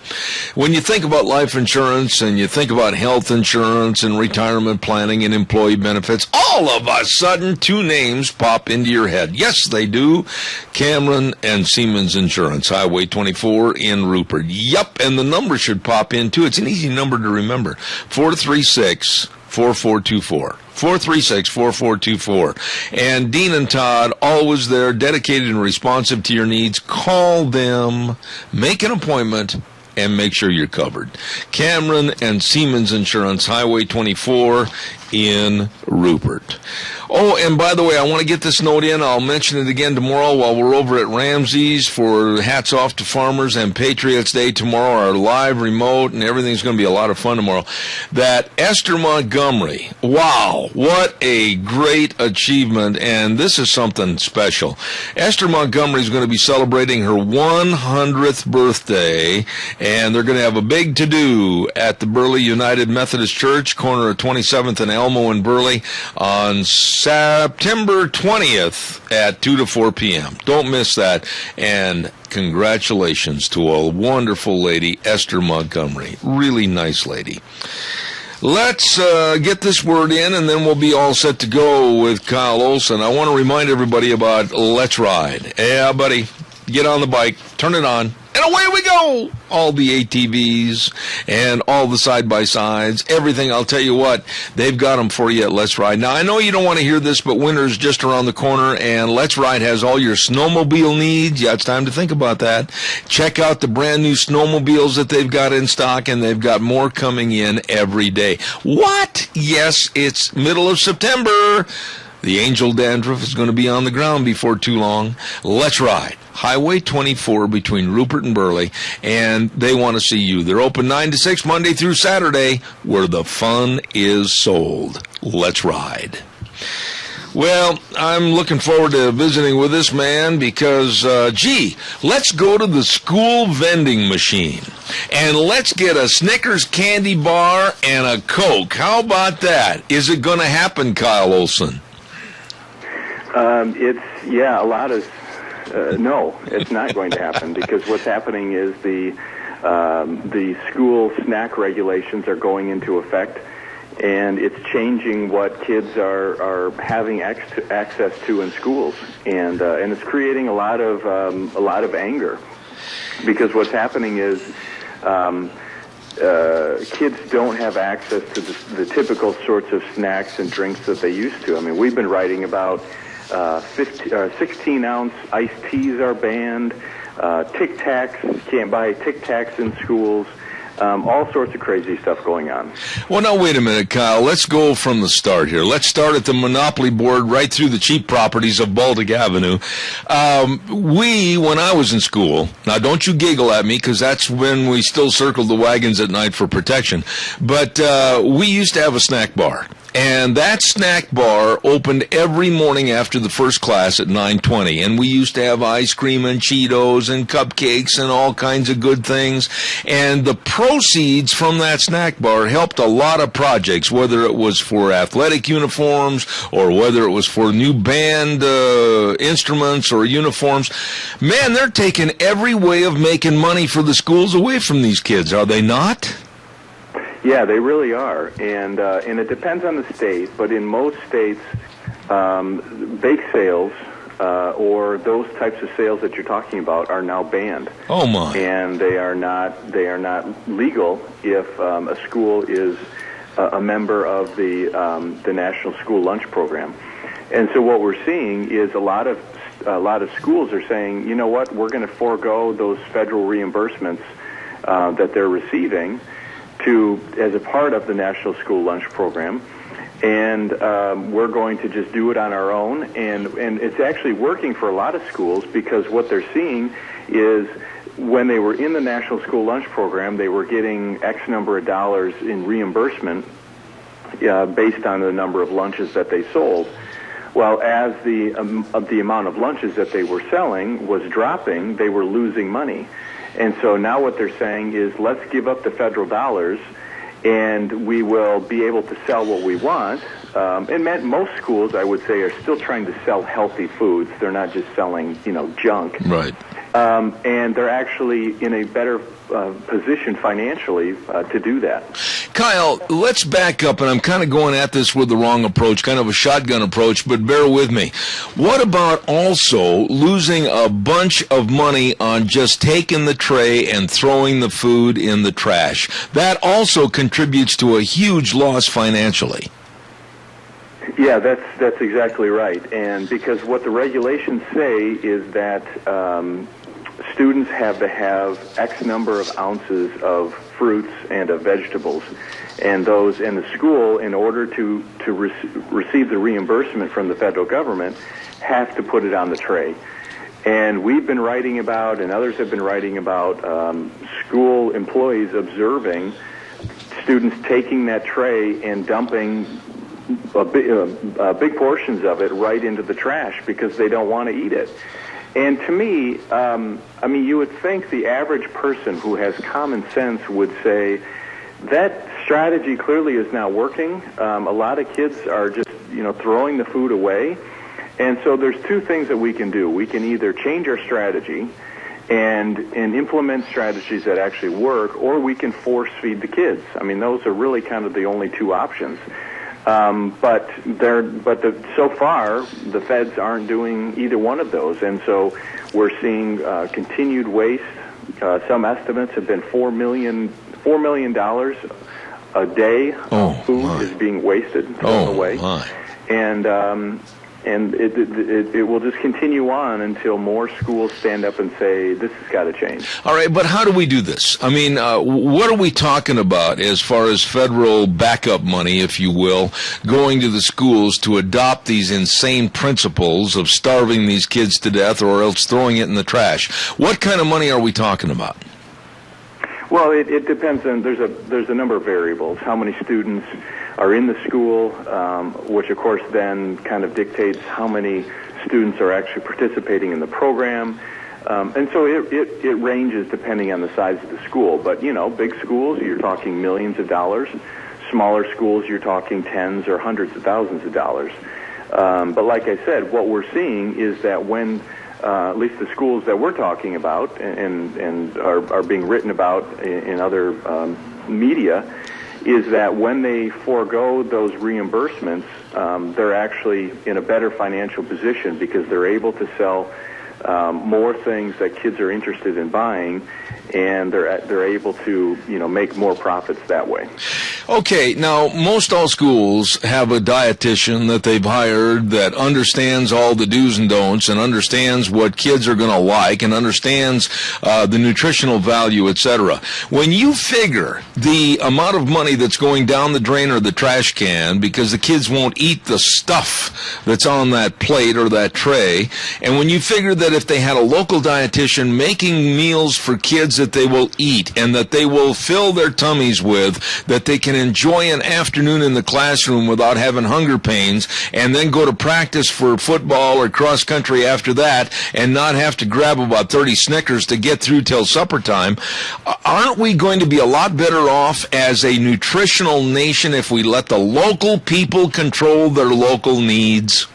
When you think about life insurance and you think about health insurance and retirement planning and employee benefits, all of a sudden 2 names pop into your head. Yes, they do. Cameron and Siemens Insurance, Highway 24 in Rupert. Yup, and the number should pop in too. It's an easy number to remember. 436-4424. 436-4424. And Dean and Todd, always there, dedicated and responsive to your needs. Call them, make an appointment, and make sure you're covered. Cameron and Siemens Insurance, Highway 24 in Rupert. Oh, and by the way, I want to get this note in. I'll mention it again tomorrow while we're over at Ramsey's for Hats Off to Farmers and Patriots Day tomorrow, our live remote, and everything's going to be a lot of fun tomorrow. That Esther Montgomery, wow, what a great achievement, and this is something special. Esther Montgomery is going to be celebrating her 100th birthday, and they're going to have a big to-do at the Burley United Methodist Church, corner of 27th and Elmo in Burley, on September 20th at 2 to 4 p.m. Don't miss that. And congratulations to a wonderful lady, Esther Montgomery. Really nice lady. Let's get this word in, and then we'll be all set to go with Kyle Olson. I want to remind everybody about Let's Ride. Yeah, buddy, get on the bike, turn it on, and away we go! All the ATVs and all the side-by-sides, everything. I'll tell you what, they've got them for you at Let's Ride. Now, I know you don't want to hear this, but winter's just around the corner, and Let's Ride has all your snowmobile needs. Yeah, it's time to think about that. Check out the brand-new snowmobiles that they've got in stock, and they've got more coming in every day. What? Yes, it's middle of September. The Angel Dandruff is going to be on the ground before too long. Let's Ride. Highway 24 between Rupert and Burley, and they want to see you. They're open 9 to 6 Monday through Saturday, where the fun is sold. Let's ride. Well, I'm looking forward to visiting with this man because, let's go to the school vending machine and let's get a Snickers candy bar and a Coke. How about that? Is it going to happen, Kyle Olson? No, it's not going to happen because what's happening is the school snack regulations are going into effect, and it's changing what kids are having access to in schools, and it's creating a lot of anger because what's happening is kids don't have access to the typical sorts of snacks and drinks that they used to. I mean, we've been writing about 16-ounce iced teas are banned. Tic Tacs, can't buy Tic Tacs in schools. All sorts of crazy stuff going on. Well, now, wait a minute, Kyle. Let's go from the start here. Let's start at the Monopoly board right through the cheap properties of Baltic Avenue. When I was in school, now don't you giggle at me because that's when we still circled the wagons at night for protection, but we used to have a snack bar. And that snack bar opened every morning after the first class at 9:20. And we used to have ice cream and Cheetos and cupcakes and all kinds of good things. And the proceeds from that snack bar helped a lot of projects, whether it was for athletic uniforms or whether it was for new band instruments or uniforms. Man, they're taking every way of making money for the schools away from these kids, are they not? Yeah, they really are, and it depends on the state. But in most states, bake sales or those types of sales that you're talking about are now banned. Oh my! And they are not legal if a school is a member of the National School Lunch Program. And so what we're seeing is a lot of schools are saying, you know what, we're going to forego those federal reimbursements that they're receiving as a part of the National School Lunch Program, and we're going to just do it on our own. And it's actually working for a lot of schools because what they're seeing is when they were in the National School Lunch Program, they were getting X number of dollars in reimbursement based on the number of lunches that they sold. Well, as the amount of lunches that they were selling was dropping, they were losing money. And so now what they're saying is, let's give up the federal dollars, and we will be able to sell what we want. And most schools, I would say, are still trying to sell healthy foods. They're not just selling, junk. Right. And they're actually in a better position financially to do that. Kyle, let's back up, and I'm kind of going at this with the wrong approach, kind of a shotgun approach, but bear with me. What about also losing a bunch of money on just taking the tray and throwing the food in the trash? That also contributes to a huge loss financially. Yeah, that's exactly right. And because what the regulations say is that students have to have X number of ounces of fruits and of vegetables, and the school, in order to receive the reimbursement from the federal government, have to put it on the tray. And we've been writing about, and others have been writing about, school employees observing students taking that tray and dumping big portions of it right into the trash because they don't want to eat it. And to me, you would think the average person who has common sense would say that strategy clearly is not working. A lot of kids are just, throwing the food away. And so there's two things that we can do. We can either change our strategy and implement strategies that actually work, or we can force feed the kids. Those are really kind of the only two options. But so far, the feds aren't doing either one of those, and so we're seeing continued waste. Some estimates have been $4 million a day of food is being wasted, thrown away, and it will just continue on until more schools stand up and say, this has got to change. All right, but how do we do this? What are we talking about as far as federal backup money, if you will, going to the schools to adopt these insane principles of starving these kids to death or else throwing it in the trash? What kind of money are we talking about? Well, it depends on, there's a number of variables. How many students are in the school, which of course then kind of dictates how many students are actually participating in the program. And so it ranges depending on the size of the school. But, big schools, you're talking millions of dollars. Smaller schools, you're talking tens or hundreds of thousands of dollars. But like I said, what we're seeing is that when at least the schools that we're talking about and are being written about in other media, is that when they forego those reimbursements, they're actually in a better financial position because they're able to sell more things that kids are interested in buying, and they're able to make more profits that way. Okay, now most all schools have a dietitian that they've hired that understands all the do's and don'ts and understands what kids are going to like and understands the nutritional value, etc. When you figure the amount of money that's going down the drain or the trash can because the kids won't eat the stuff that's on that plate or that tray, and when you figure that if they had a local dietitian making meals for kids that they will eat and that they will fill their tummies with, that they can enjoy an afternoon in the classroom without having hunger pains, and then go to practice for football or cross country after that and not have to grab about 30 Snickers to get through till supper time, aren't we going to be a lot better off as a nutritional nation if we let the local people control their local needs?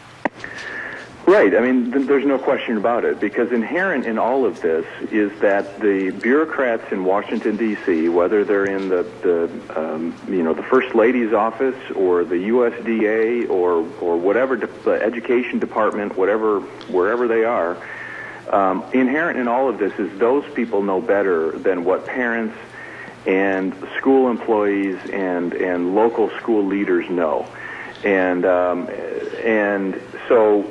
Right. I mean, there's no question about it, because inherent in all of this is that the bureaucrats in Washington, D.C., whether they're in the First Lady's office or the USDA or whatever, the education department, wherever they are, inherent in all of this is those people know better than what parents and school employees and local school leaders know. And so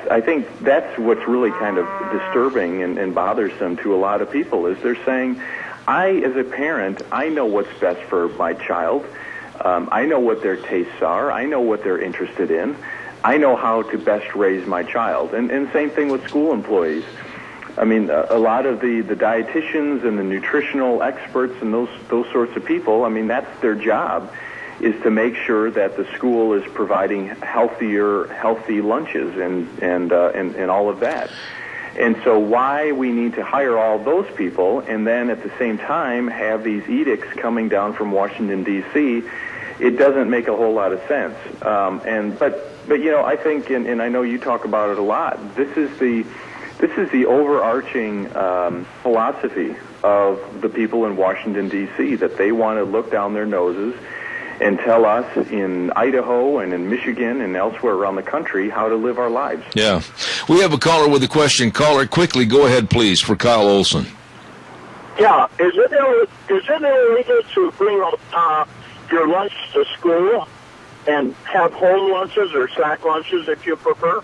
I think that's what's really kind of disturbing and bothersome to a lot of people, is they're saying, as a parent, I know what's best for my child. I know what their tastes are. I know what they're interested in. I know how to best raise my child. And same thing with school employees. I mean, a lot of the dietitians and the nutritional experts and those sorts of people, I mean, that's their job, is to make sure that the school is providing healthy lunches and all of that. And so why we need to hire all those people and then at the same time have these edicts coming down from Washington, D.C., it doesn't make a whole lot of sense. But you know, I think, and I know you talk about it a lot, this is the overarching philosophy of the people in Washington, D.C., that they want to look down their noses and tell us in Idaho and in Michigan and elsewhere around the country how to live our lives. Yeah. We have a caller with a question. Caller, quickly, go ahead, please, for Kyle Olson. Yeah. Is it illegal to bring your lunch to school and have home lunches or snack lunches if you prefer?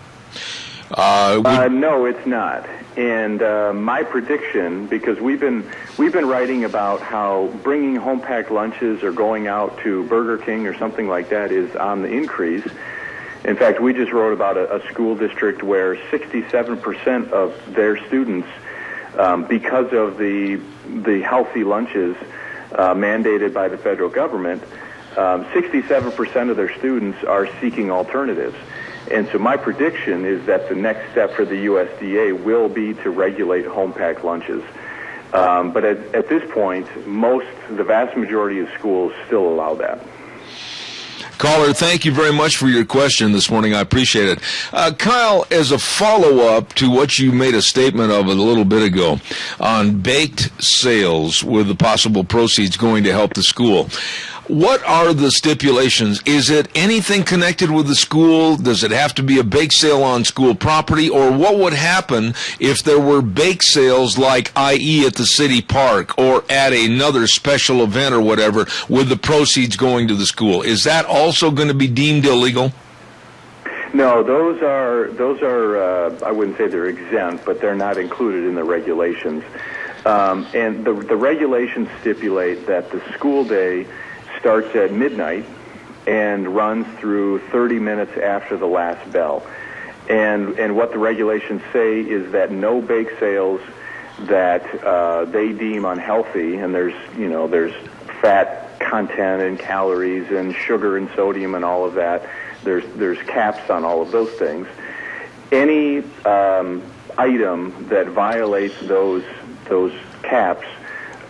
No, it's not. And my prediction, because we've been writing about how bringing home packed lunches or going out to Burger King or something like that is on the increase. In fact, we just wrote about a school district where 67% of their students, because of the healthy lunches mandated by the federal government, 67% of their students are seeking alternatives. And so my prediction is that the next step for the USDA will be to regulate home-packed lunches. But at this point, the vast majority of schools still allow that. Caller, thank you very much for your question this morning. I appreciate it. Kyle, as a follow-up to what you made a statement of a little bit ago on baked sales with the possible proceeds going to help the school, what are the stipulations? Is it anything connected with the school? Does it have to be a bake sale on school property? Or what would happen if there were bake sales like, i.e., at the city park or at another special event or whatever, with the proceeds going to the school? Is that also going to be deemed illegal? No, those are I wouldn't say they're exempt, but they're not included in the regulations. And the regulations stipulate that the school day starts at midnight and runs through 30 minutes after the last bell. And what the regulations say is that no bake sales that they deem unhealthy, and there's fat content and calories and sugar and sodium and all of that. There's caps on all of those things. Any item that violates those caps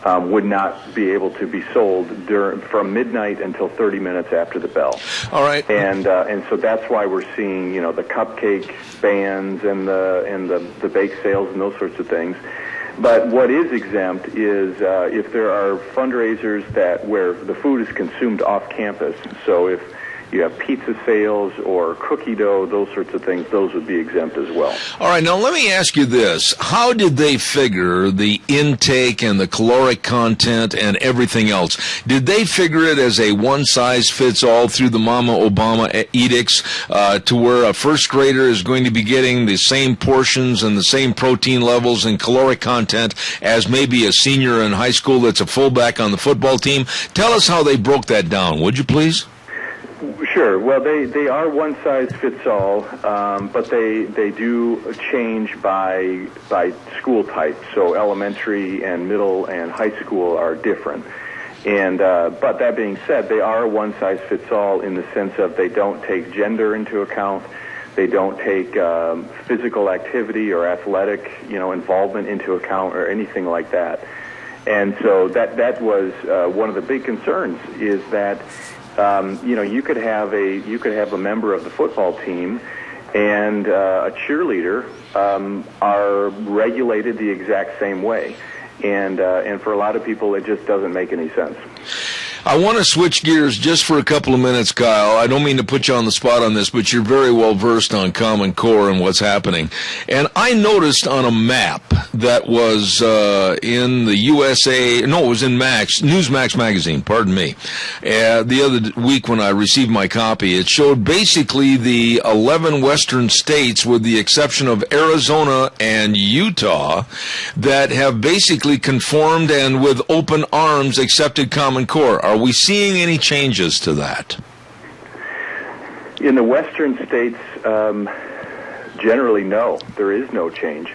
would not be able to be sold from midnight until 30 minutes after the bell. All right. And so that's why we're seeing, the cupcake bans and the bake sales and those sorts of things. But what is exempt is if there are fundraisers where the food is consumed off campus. So you have pizza sales or cookie dough, those sorts of things, those would be exempt as well. All right, now let me ask you this. How did they figure the intake and the caloric content and everything else? Did they figure it as a one-size-fits-all through the Mama Obama edicts to where a first grader is going to be getting the same portions and the same protein levels and caloric content as maybe a senior in high school that's a fullback on the football team? Tell us how they broke that down, would you please? Sure. Well, they are one size fits all, but they do change by school type. So elementary and middle and high school are different. And but that being said, they are one size fits all in the sense of they don't take gender into account. They don't take physical activity or athletic, involvement into account or anything like that. And so that was one of the big concerns is that. You could have a member of the football team and a cheerleader are regulated the exact same way, and for a lot of people it just doesn't make any sense. I want to switch gears just for a couple of minutes, Kyle. I don't mean to put you on the spot on this, but you're very well versed on Common Core and what's happening. And I noticed on a map that was in the USA, no, it was in Newsmax magazine, pardon me, the other week when I received my copy, it showed basically the 11 western states, with the exception of Arizona and Utah, that have basically conformed and with open arms accepted Common Core. Are we seeing any changes to that? In the western states, generally, no. There is no change.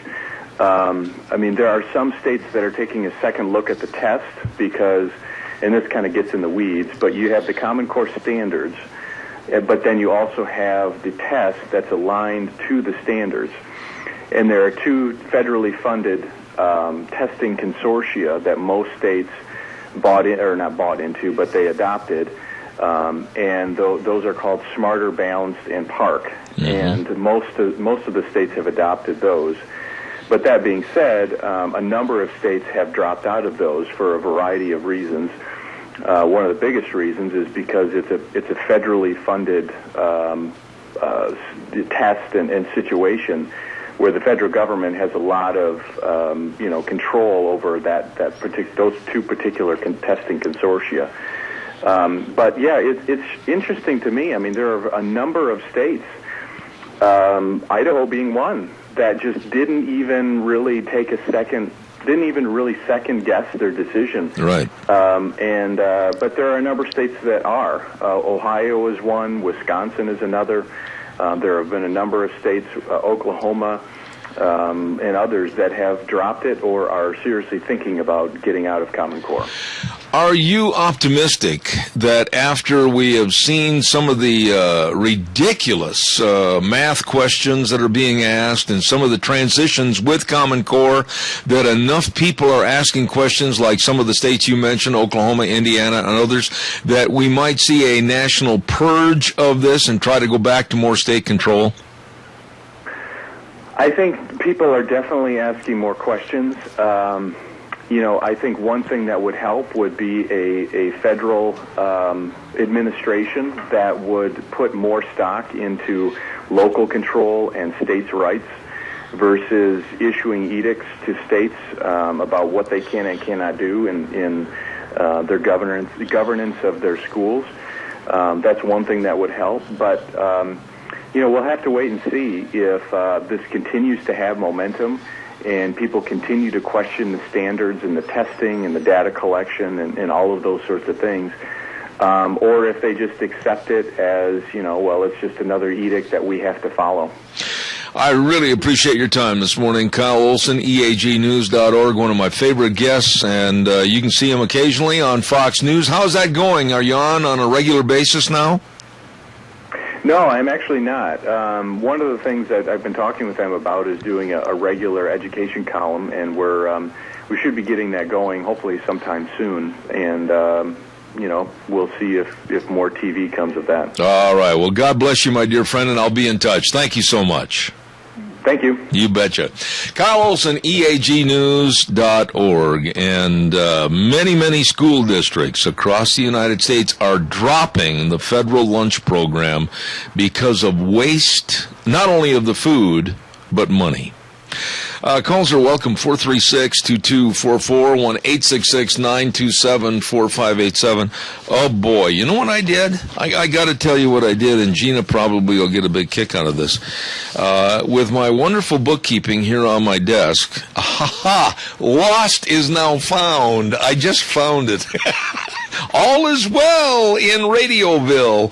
There are some states that are taking a second look at the test because, and this kind of gets in the weeds, but you have the Common Core standards, but then you also have the test that's aligned to the standards. And there are two federally funded testing consortia that most states not bought into, but they adopted, and those are called Smarter, Balanced, and PARC. Mm-hmm. And most of the states have adopted those. But that being said, a number of states have dropped out of those for a variety of reasons. One of the biggest reasons is because it's a federally funded test and situation, where the federal government has a lot of control over those two particular testing consortia. But yeah, it's interesting to me. I mean, there are a number of states, Idaho being one, that just didn't even really second guess their decision. Right. But there are a number of states that are. Ohio is one. Wisconsin is another. There have been a number of states, Oklahoma, and others that have dropped it or are seriously thinking about getting out of Common Core. Are you optimistic that after we have seen some of the ridiculous math questions that are being asked and some of the transitions with Common Core, that enough people are asking questions like some of the states you mentioned, Oklahoma, Indiana, and others, that we might see a national purge of this and try to go back to more state control? I think people are definitely asking more questions. I think one thing that would help would be a federal administration that would put more stock into local control and states' rights versus issuing edicts to states about what they can and cannot do in their governance of their schools. That's one thing that would help. But, we'll have to wait and see if this continues to have momentum and people continue to question the standards and the testing and the data collection and all of those sorts of things, or if they just accept it as, it's just another edict that we have to follow. I really appreciate your time this morning. Kyle Olson, EAGnews.org, one of my favorite guests, and you can see him occasionally on Fox News. How's that going? Are you on a regular basis now? No, I'm actually not. One of the things that I've been talking with them about is doing a regular education column, and we should be getting that going hopefully sometime soon. And we'll see if more TV comes of that. All right. Well, God bless you, my dear friend, and I'll be in touch. Thank you so much. Thank you. You betcha. Kyle Olson, EAGnews.org. And many, many school districts across the United States are dropping the federal lunch program because of waste, not only of the food, but money. Calls are welcome, 436-2244, 1-866-927-4587. Oh, boy. You know what I did? I got to tell you what I did, and Gina probably will get a big kick out of this. With my wonderful bookkeeping here on my desk, lost is now found. I just found it. All is well in Radioville.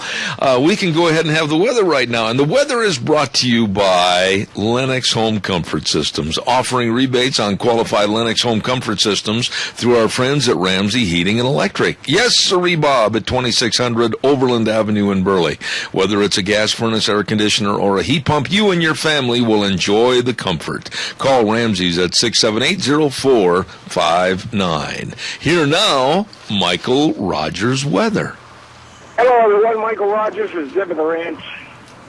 We can go ahead and have the weather right now. And the weather is brought to you by Lennox Home Comfort Systems, offering rebates on qualified Lennox Home Comfort Systems through our friends at Ramsey Heating and Electric. Yes, sirree, Bob, at 2600 Overland Avenue in Burley. Whether it's a gas furnace, air conditioner, or a heat pump, you and your family will enjoy the comfort. Call Ramsey's at 678-0459. Here now, Michael Rogers weather. Hello, everyone. Michael Rogers with Zeb at the Ranch.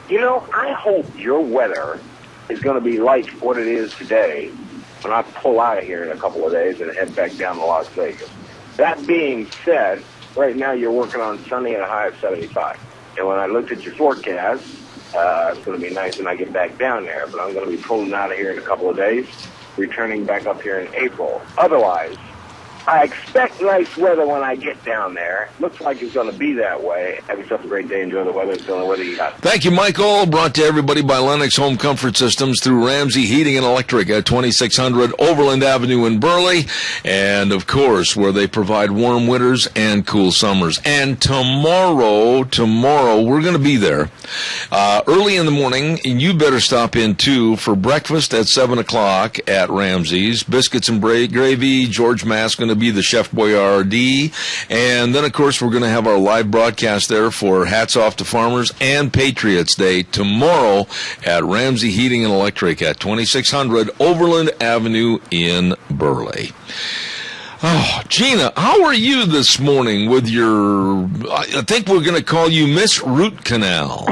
You know, I hope your weather is going to be like what it is today when I pull out of here in a couple of days and head back down to Las Vegas. That being said, right now you're working on sunny and a high of 75. And when I looked at your forecast, it's going to be nice when I get back down there. But I'm going to be pulling out of here in a couple of days, returning back up here in April. Otherwise, I expect nice weather when I get down there. Looks like it's going to be that way. Have yourself a great day. Enjoy the weather. It's the only weather you got. Thank you, Michael. Brought to everybody by Lennox Home Comfort Systems through Ramsey Heating and Electric at 2600 Overland Avenue in Burley. And, of course, where they provide warm winters and cool summers. And tomorrow, we're going to be there early in the morning. And you better stop in, too, for breakfast at 7 o'clock at Ramsey's. Biscuits and gravy. George Mass going to be the Chef Boyardee. And then, of course, we're going to have our live broadcast there for Hats Off to Farmers and Patriots Day tomorrow at Ramsey Heating and Electric at 2600 Overland Avenue in Burley. Oh, Gina, how are you this morning with your, I think we're going to call you Miss Root Canal.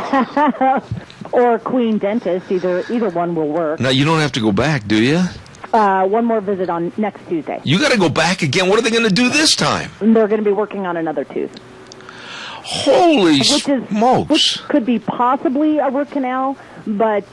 Or Queen Dentist. Either one will work. Now, you don't have to go back, do you? One more visit on next Tuesday. You got to go back again. What are they going to do this time? They're going to be working on another tooth. Holy smokes. Which could be possibly a root canal, but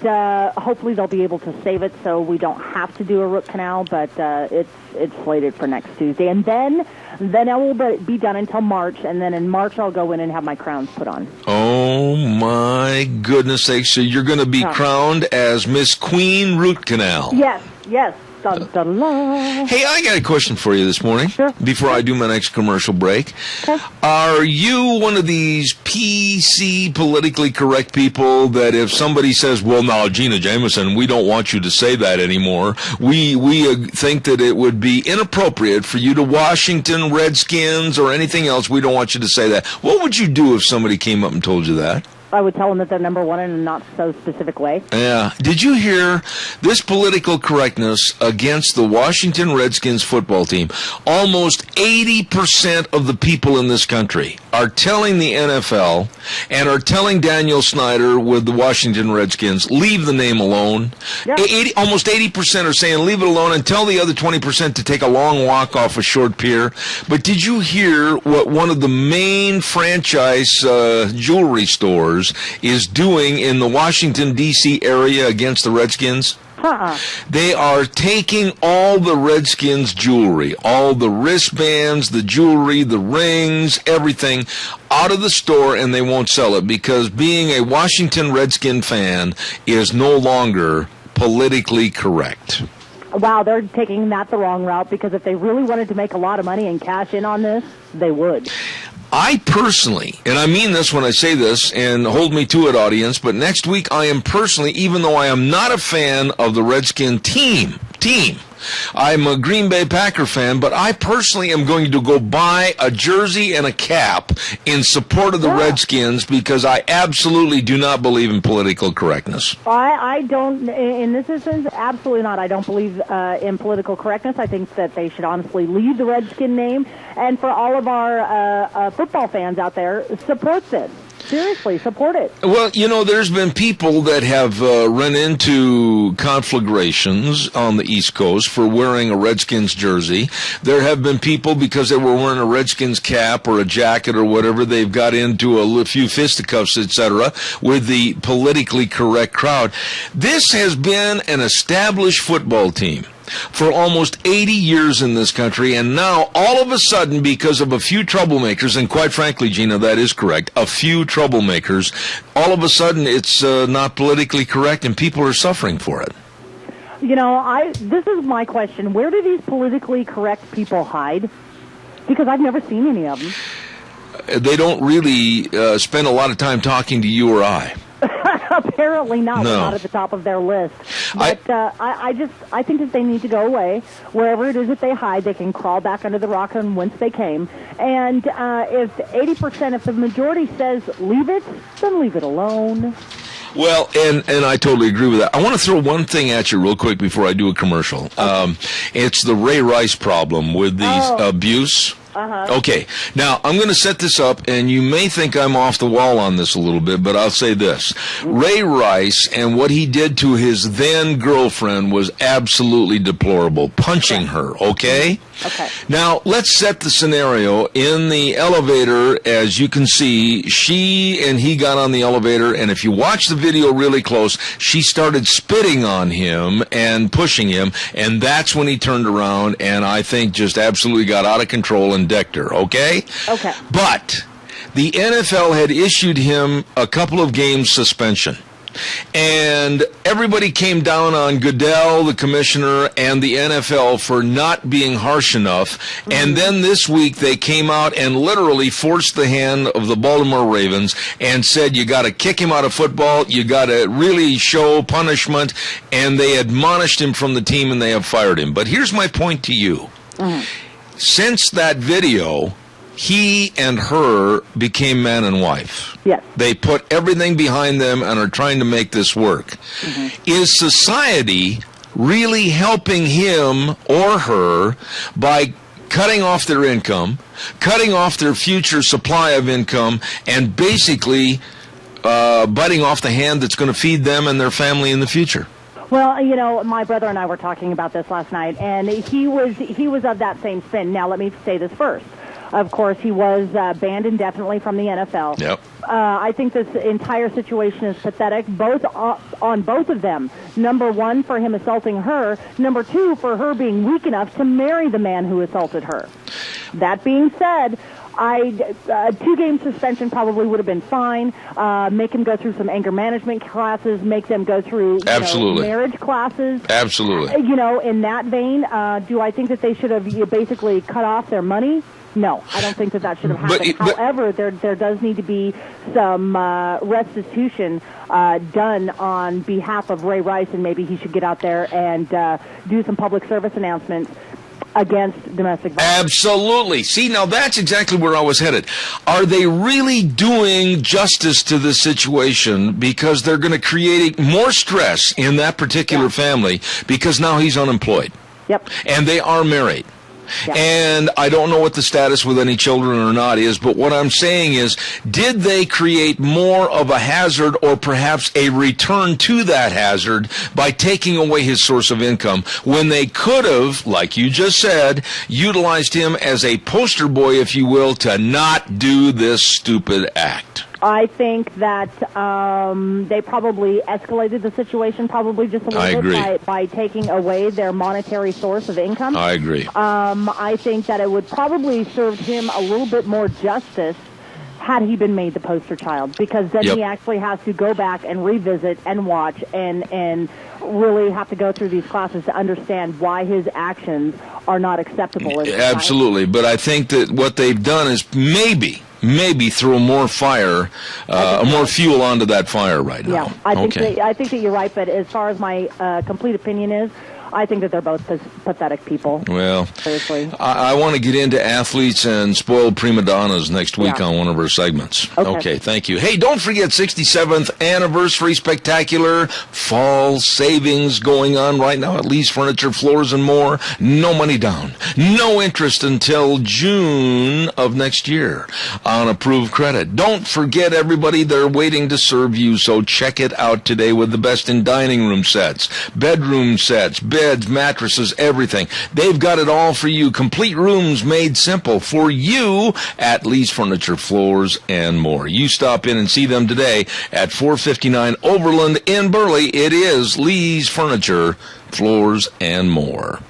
hopefully they'll be able to save it so we don't have to do a root canal, but it's slated for next Tuesday. And then it will be done until March, and then in March I'll go in and have my crowns put on. Oh, my goodness sakes. So you're going to be crowned as Miss Queen Root Canal. Yes. Dun, dun, dun. Hey, I got a question for you this morning. Sure. Before I do my next commercial break. Okay. Are you one of these PC, politically correct people that if somebody says, well, now, Gina Jameson, we don't want you to say that anymore. We think that it would be inappropriate for you to Washington Redskins or anything else. We don't want you to say that. What would you do if somebody came up and told you that? I would tell them that they're number one in a not so specific way. Yeah. Did you hear this political correctness against the Washington Redskins football team? Almost 80% of the people in this country are telling the NFL and are telling Daniel Snyder with the Washington Redskins, leave the name alone. Yeah. Almost 80% are saying leave it alone and tell the other 20% to take a long walk off a short pier. But did you hear what one of the main franchise jewelry stores is doing in the Washington, D.C. area against the Redskins? They are taking all the Redskins jewelry, all the wristbands, the jewelry, the rings, everything out of the store, and they won't sell it because being a Washington Redskin fan is no longer politically correct. Wow, they're taking that the wrong route because if they really wanted to make a lot of money and cash in on this, they would. I personally, and I mean this when I say this, and hold me to it, audience, but next week I am personally, even though I am not a fan of the Redskin team, I'm a Green Bay Packer fan, but I personally am going to go buy a jersey and a cap in support of the Redskins because I absolutely do not believe in political correctness. I don't, in this instance, absolutely not. I don't believe in political correctness. I think that they should honestly leave the Redskin name. And for all of our football fans out there, support this. Seriously, support it. Well, there's been people that have run into conflagrations on the East Coast for wearing a Redskins jersey. There have been people, because they were wearing a Redskins cap or a jacket or whatever, they've got into a few fisticuffs, etc., with the politically correct crowd. This has been an established football team for almost 80 years in this country, and now all of a sudden, because of a few troublemakers, and quite frankly, Gina, that is correct, a few troublemakers, all of a sudden it's not politically correct and people are suffering for it. This is my question. Where do these politically correct people hide? Because I've never seen any of them. They don't really spend a lot of time talking to you or I. Apparently not. No. We're not at the top of their list. But I think that they need to go away. Wherever it is that they hide, they can crawl back under the rock from whence they came. And if 80%, if the majority says leave it, then leave it alone. Well, and I totally agree with that. I want to throw one thing at you real quick before I do a commercial. It's the Ray Rice problem with the abuse. Okay, now I'm going to set this up, and you may think I'm off the wall on this a little bit, but I'll say this. Ray Rice and what he did to his then-girlfriend was absolutely deplorable, punching her, okay? Okay. Now, let's set the scenario. In the elevator, as you can see, she and he got on the elevator, and if you watch the video really close, she started spitting on him and pushing him, and that's when he turned around and I think just absolutely got out of control and decked her, okay? Okay. But the NFL had issued him a couple of games suspension. And everybody came down on Goodell, the commissioner, and the NFL for not being harsh enough. Mm-hmm. And then this week they came out and literally forced the hand of the Baltimore Ravens and said, you got to kick him out of football, you got to really show punishment, and they admonished him from the team and they have fired him. But here's my point to you. Mm-hmm. Since that video, he and her became man and wife. Yes. They put everything behind them and are trying to make this work. Mm-hmm. Is society really helping him or her by cutting off their income, cutting off their future supply of income, and basically biting off the hand that's going to feed them and their family in the future? Well, my brother and I were talking about this last night, and he was of that same spin. Now, let me say this first. Of course, he was banned indefinitely from the NFL. Yep. I think this entire situation is pathetic, on both of them. Number one, for him assaulting her. Number two, for her being weak enough to marry the man who assaulted her. That being said, a 2-game suspension probably would have been fine. Make him go through some anger management classes. Make them go through marriage classes. Absolutely. In that vein, do I think that they should have basically cut off their money? No, I don't think that should have happened. However, there does need to be some restitution done on behalf of Ray Rice, and maybe he should get out there and do some public service announcements against domestic violence. Absolutely. See, now that's exactly where I was headed. Are they really doing justice to this situation because they're going to create more stress in that particular family because now he's unemployed? Yep. And they are married. Yeah. And I don't know what the status with any children or not is, but what I'm saying is, did they create more of a hazard or perhaps a return to that hazard by taking away his source of income when they could have, like you just said, utilized him as a poster boy, if you will, to not do this stupid act? I think that they probably escalated the situation probably just a little bit by taking away their monetary source of income. I agree. I think that it would probably serve him a little bit more justice had he been made the poster child, because then he actually has to go back and revisit and watch and really have to go through these classes to understand why his actions are not acceptable. Absolutely, but I think that what they've done is maybe throw more fire, more fuel onto that fire right now. Yeah, I think that you're right, but as far as my complete opinion is, I think that they're both pathetic people. Well, seriously. I want to get into athletes and spoiled prima donnas next week on one of our segments. Okay, thank you. Hey, don't forget 67th Anniversary Spectacular Fall Savings going on right now at Lee's Furniture, Floors, and More. No money down. No interest until June of next year on approved credit. Don't forget, everybody, they're waiting to serve you, so check it out today with the best in dining room sets, bedroom sets, beds, mattresses, everything. They've got it all for you. Complete rooms made simple for you at Lee's Furniture, Floors, and More. You stop in and see them today at 459 Overland in Burley. It is Lee's Furniture, Floors, and More.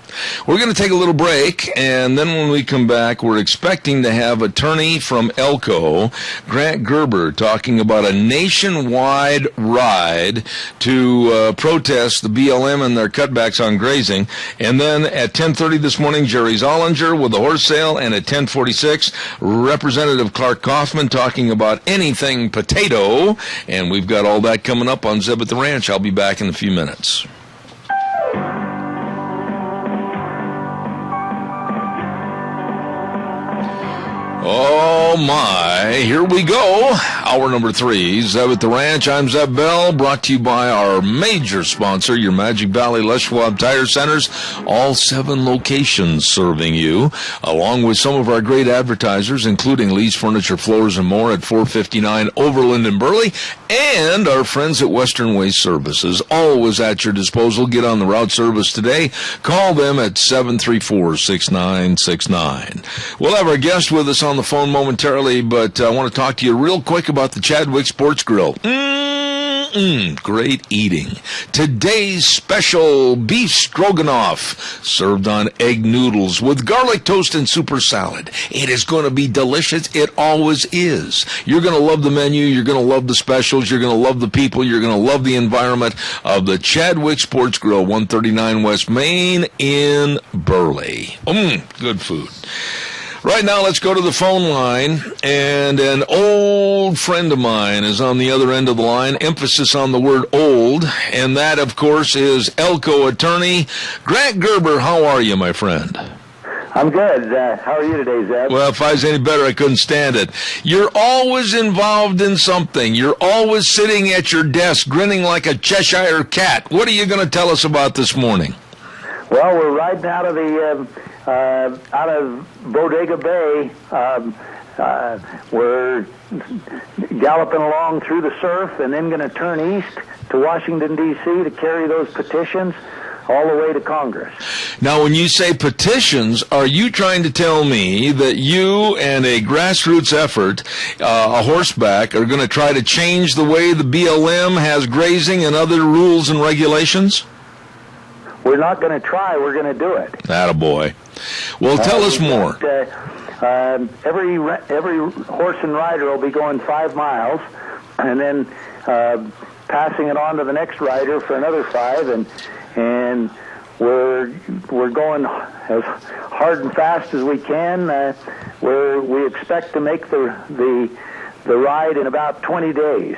We're going to take a little break, and then when we come back, we're expecting to have attorney from Elko, Grant Gerber, talking about a nationwide ride to protest the BLM and their cutbacks on grazing. And then at 10:30 this morning, Jerry Zollinger with the horse sale, and at 10:46, Representative Clark Kaufman talking about anything potato. And we've got all that coming up on Zeb at the Ranch. I'll be back in a few minutes. Oh, my. Here we go. Hour number 3, Zeb at the Ranch. I'm Zeb Bell, brought to you by our major sponsor, your Magic Valley Les Schwab Tire Centers. All 7 locations serving you, along with some of our great advertisers, including Lee's Furniture, Floors, and More at 459 Overland in Burley, and our friends at Western Waste Services, always at your disposal. Get on the route service today. Call them at 734-6969. We'll have our guest with us on the phone momentarily, but I want to talk to you real quick about the Chadwick Sports Grill. Great eating. Today's special beef stroganoff, served on egg noodles with garlic toast and super salad. It is going to be delicious. It always is. You're going to love the menu. You're going to love the specials. You're going to love the people. You're going to love the environment of the Chadwick Sports Grill, 139 West Main in Burley. Good food. Right now, let's go to the phone line, and an old friend of mine is on the other end of the line, emphasis on the word old, and that, of course, is Elko attorney Grant Gerber. How are you, my friend? I'm good. How are you today, Zeb? Well, if I was any better, I couldn't stand it. You're always involved in something. You're always sitting at your desk, grinning like a Cheshire cat. What are you going to tell us about this morning? Well, we're riding out of Bodega Bay. We're galloping along through the surf and then going to turn east to Washington, D.C. to carry those petitions all the way to Congress. Now, when you say petitions, are you trying to tell me that you and a grassroots effort, a horseback, are going to try to change the way the BLM has grazing and other rules and regulations? We're not going to try. We're going to do it. Attaboy. Well, tell us more. Every horse and rider will be going 5 miles, and then passing it on to the next rider for another 5, and we're going as hard and fast as we can. We expect to make the ride in about 20 days.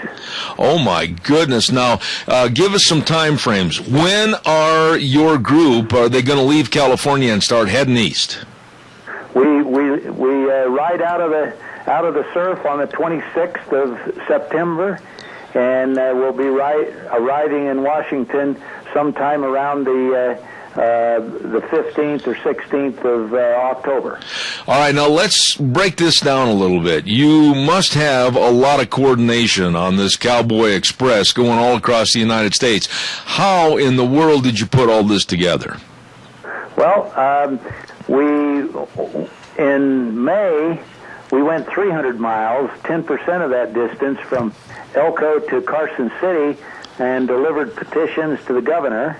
Oh, my goodness. Now, give us some time frames. When are your group, are they going to leave California and start heading east? We ride out of the surf on the 26th of September, and we'll be arriving in Washington sometime around the 15th or 16th of October. All right, now let's break this down a little bit. You must have a lot of coordination on this Cowboy Express going all across the United States. How in the world did you put all this together? Well, in May, we went 300 miles, 10% of that distance from Elko to Carson City, and delivered petitions to the governor.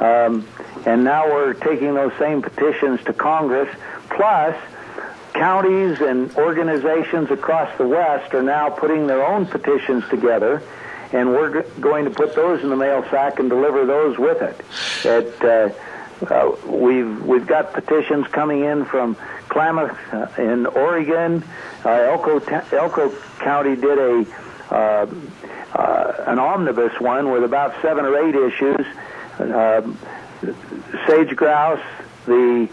And now we're taking those same petitions to Congress, plus counties and organizations across the West are now putting their own petitions together, and we're going to put those in the mail sack and deliver those with it. We've got petitions coming in from Klamath in Oregon. Elko County did an omnibus one with about 7 or 8 issues. sage grouse, the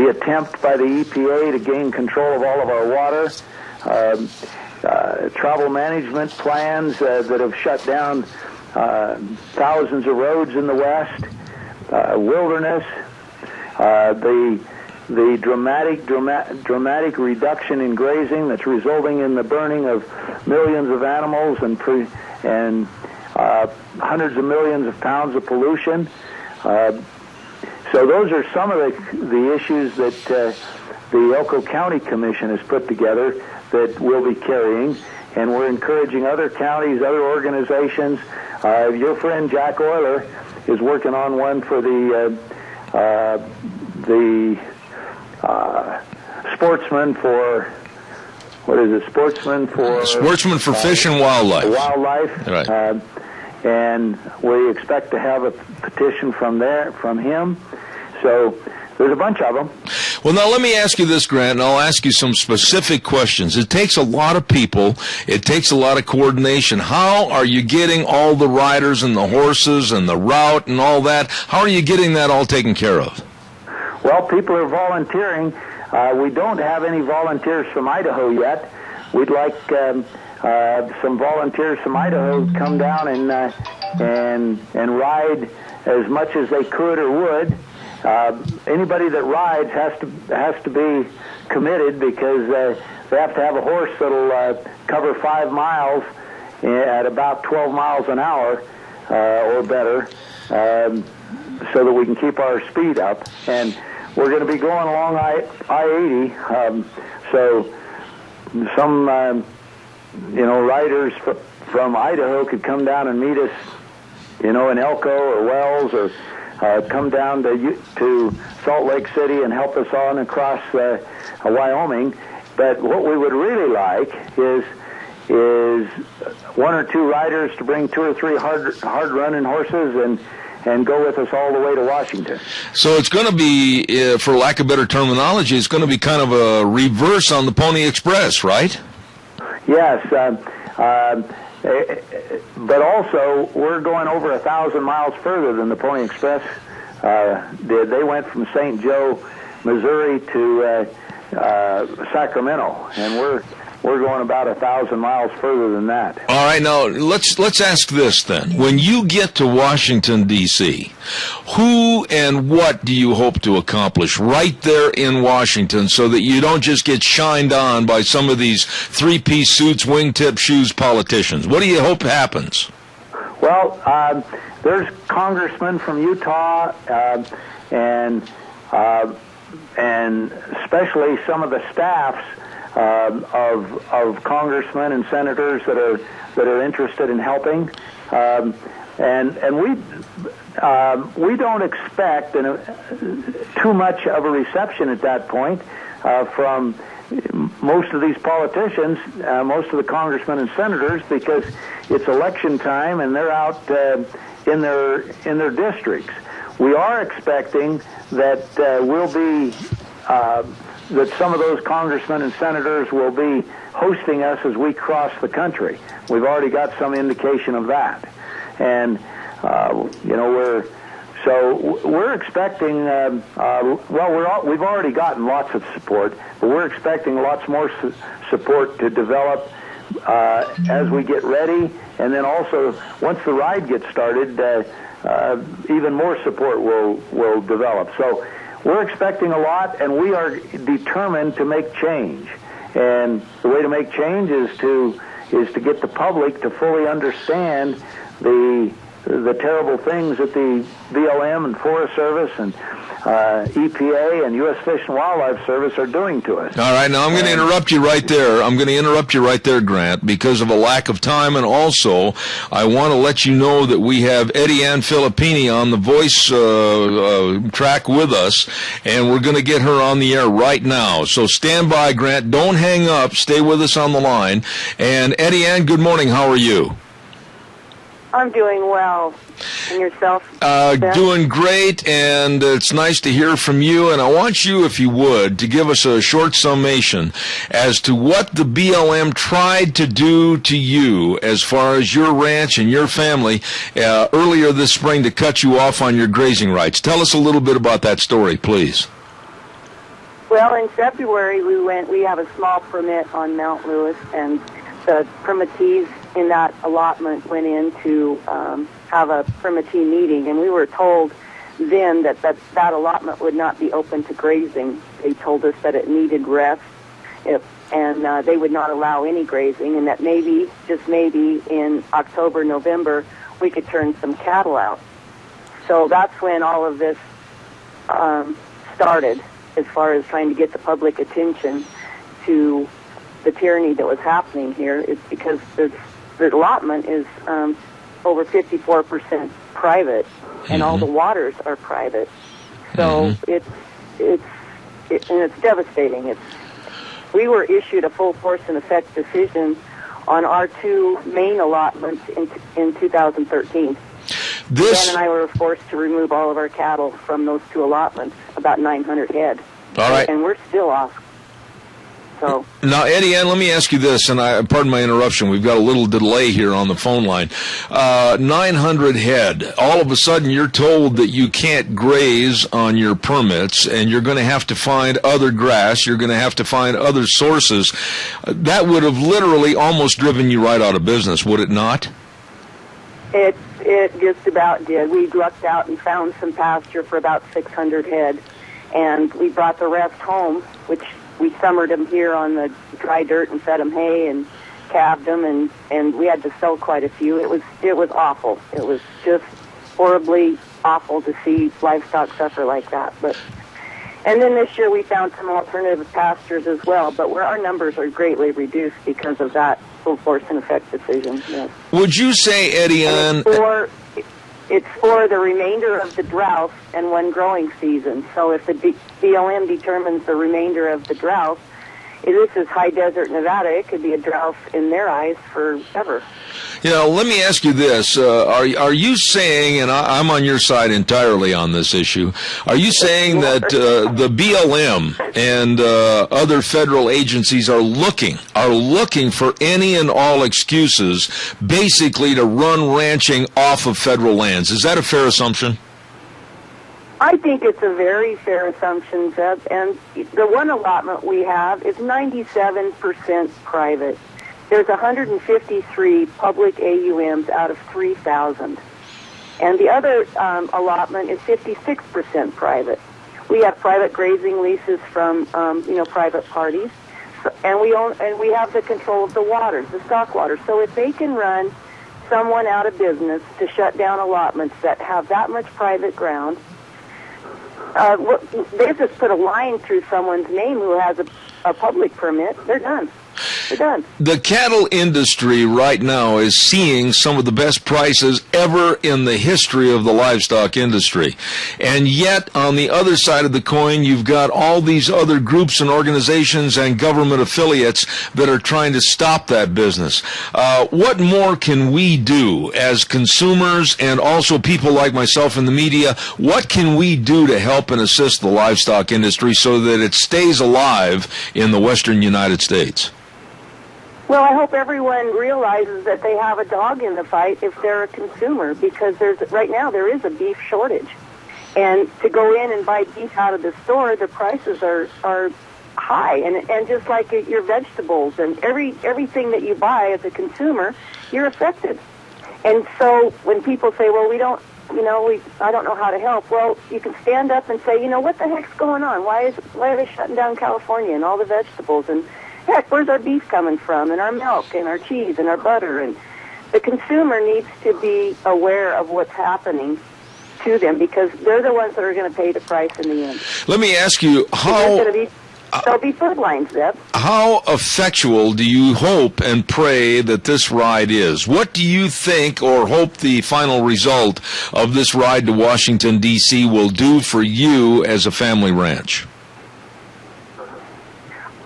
attempt by the EPA to gain control of all of our water, travel management plans that have shut down thousands of roads in the West, wilderness, the dramatic reduction in grazing that's resulting in the burning of millions of animals and hundreds of millions of pounds of pollution. So those are some of the issues that the Elko County Commission has put together that we'll be carrying, and we're encouraging other counties, other organizations. Your friend Jack Euler is working on one for the sportsman for, what is it, sportsman for fish and wildlife. Wildlife. Right. And we expect to have a petition from him. So there's a bunch of them. Well, now let me ask you this, Grant, and I'll ask you some specific questions. It takes a lot of people. It takes a lot of coordination. How are you getting all the riders and the horses and the route and all that? How are you getting that all taken care of? Well, people are volunteering. We don't have any volunteers from Idaho yet. We'd like some volunteers from Idaho to come down and ride as much as they could or would. Anybody that rides has to be committed, because they have to have a horse that'll cover 5 miles at about 12 miles an hour or better, so that we can keep our speed up. And we're going to be going along I-80, so some riders from Idaho could come down and meet us, in Elko or Wells, or come down to Salt Lake City and help us on across Wyoming. But what we would really like is 1 or 2 riders to bring 2 or 3 hard running horses and go with us all the way to Washington. So it's going to be, for lack of better terminology, it's going to be kind of a reverse on the Pony Express, right? Yes, but also we're going over 1,000 miles further than the Pony Express did. They went from St. Joe, Missouri to Sacramento, and we're going about 1,000 miles further than that. All right, now let's ask this then. When you get to Washington, D.C., who and what do you hope to accomplish right there in Washington, so that you don't just get shined on by some of these 3-piece suits, wingtip shoes politicians? What do you hope happens? Well, there's congressmen from Utah and especially some of the staffs of congressmen and senators that are interested in helping, and we don't expect too much of a reception at that point from most of these politicians, most of the congressmen and senators, because it's election time and they're out in their districts. We are expecting that that some of those congressmen and senators will be hosting us as we cross the country. We've already got some indication of that, and we're expecting. We've already gotten lots of support, but we're expecting lots more support to develop as we get ready, and then also once the ride gets started, even more support will develop. So we're expecting a lot, and we are determined to make change. And the way to make change is to get the public to fully understand the terrible things that the BLM and Forest Service and EPA and U.S. Fish and Wildlife Service are doing to us. All right, now I'm going to interrupt you right there. Grant, because of a lack of time, and also I want to let you know that we have Eddie Ann Filippini on the voice track with us, and we're going to get her on the air right now. So stand by, Grant. Don't hang up. Stay with us on the line. And Eddie Ann, good morning. How are you? I'm doing well. And yourself? Doing great, and it's nice to hear from you. And I want you, if you would, to give us a short summation as to what the BLM tried to do to you as far as your ranch and your family earlier this spring to cut you off on your grazing rights. Tell us a little bit about that story, please. Well, in February, we have a small permit on Mount Lewis, and the permittees in that allotment went in to have a permittee meeting, and we were told then that allotment would not be open to grazing. They told us that it needed rest, and they would not allow any grazing, and that maybe, just maybe, in October, November, we could turn some cattle out. So that's when all of this started, as far as trying to get the public attention to the tyranny that was happening here. It's because the allotment is over 54% private, and all the waters are private. So it's devastating. We were issued a full force and effect decision on our two main allotments in 2013. Dan and I were forced to remove all of our cattle from those two allotments, about 900 head. All right. And we're still off. So now, Eddie Ann, let me ask you this, and pardon my interruption. We've got a little delay here on the phone line. 900 head. All of a sudden, you're told that you can't graze on your permits, and you're going to have to find other grass. You're going to have to find other sources. That would have literally almost driven you right out of business, would it not? It just about did. We lucked out and found some pasture for about 600 head, and we brought the rest home, which we summered them here on the dry dirt and fed them hay and calved them, and we had to sell quite a few. It was awful. It was just horribly awful to see livestock suffer like that. And then this year we found some alternative pastures as well, but where our numbers are greatly reduced because of that full force and effect decision. Yes. Would you say, Eddie Ann, it's for the remainder of the drought and one growing season. So if the BLM determines the remainder of the drought, this is high desert Nevada. It could be a drought in their eyes forever. Let me ask you this. Are you saying, and I'm on your side entirely on this issue, are you saying that the BLM and other federal agencies are looking for any and all excuses basically to run ranching off of federal lands? Is that a fair assumption? I think it's a very fair assumption, Zeb, and the one allotment we have is 97% private. There's 153 public AUMs out of 3,000. And the other allotment is 56% private. We have private grazing leases from, private parties. And we have the control of the waters, the stock water. So if they can run someone out of business to shut down allotments that have that much private ground, they just put a line through someone's name who has a public permit. They're done. The cattle industry right now is seeing some of the best prices ever in the history of the livestock industry. And yet, on the other side of the coin, you've got all these other groups and organizations and government affiliates that are trying to stop that business. What more can we do as consumers and also people like myself in the media? What can we do to help and assist the livestock industry so that it stays alive in the western United States? Well, I hope everyone realizes that they have a dog in the fight if they're a consumer, because right now there is a beef shortage. And to go in and buy beef out of the store, the prices are high. And just like your vegetables and everything that you buy as a consumer, you're affected. And so when people say, well, I don't know how to help, well, you can stand up and say, what the heck's going on? Why are they shutting down California and all the vegetables? And heck, where's our beef coming from, and our milk, and our cheese, and our butter? And the consumer needs to be aware of what's happening to them, because they're the ones that are going to pay the price in the end. Let me ask you, there'll be food lines, Zeb. How effectual do you hope and pray that this ride is? What do you think or hope the final result of this ride to Washington, D.C. will do for you as a family ranch?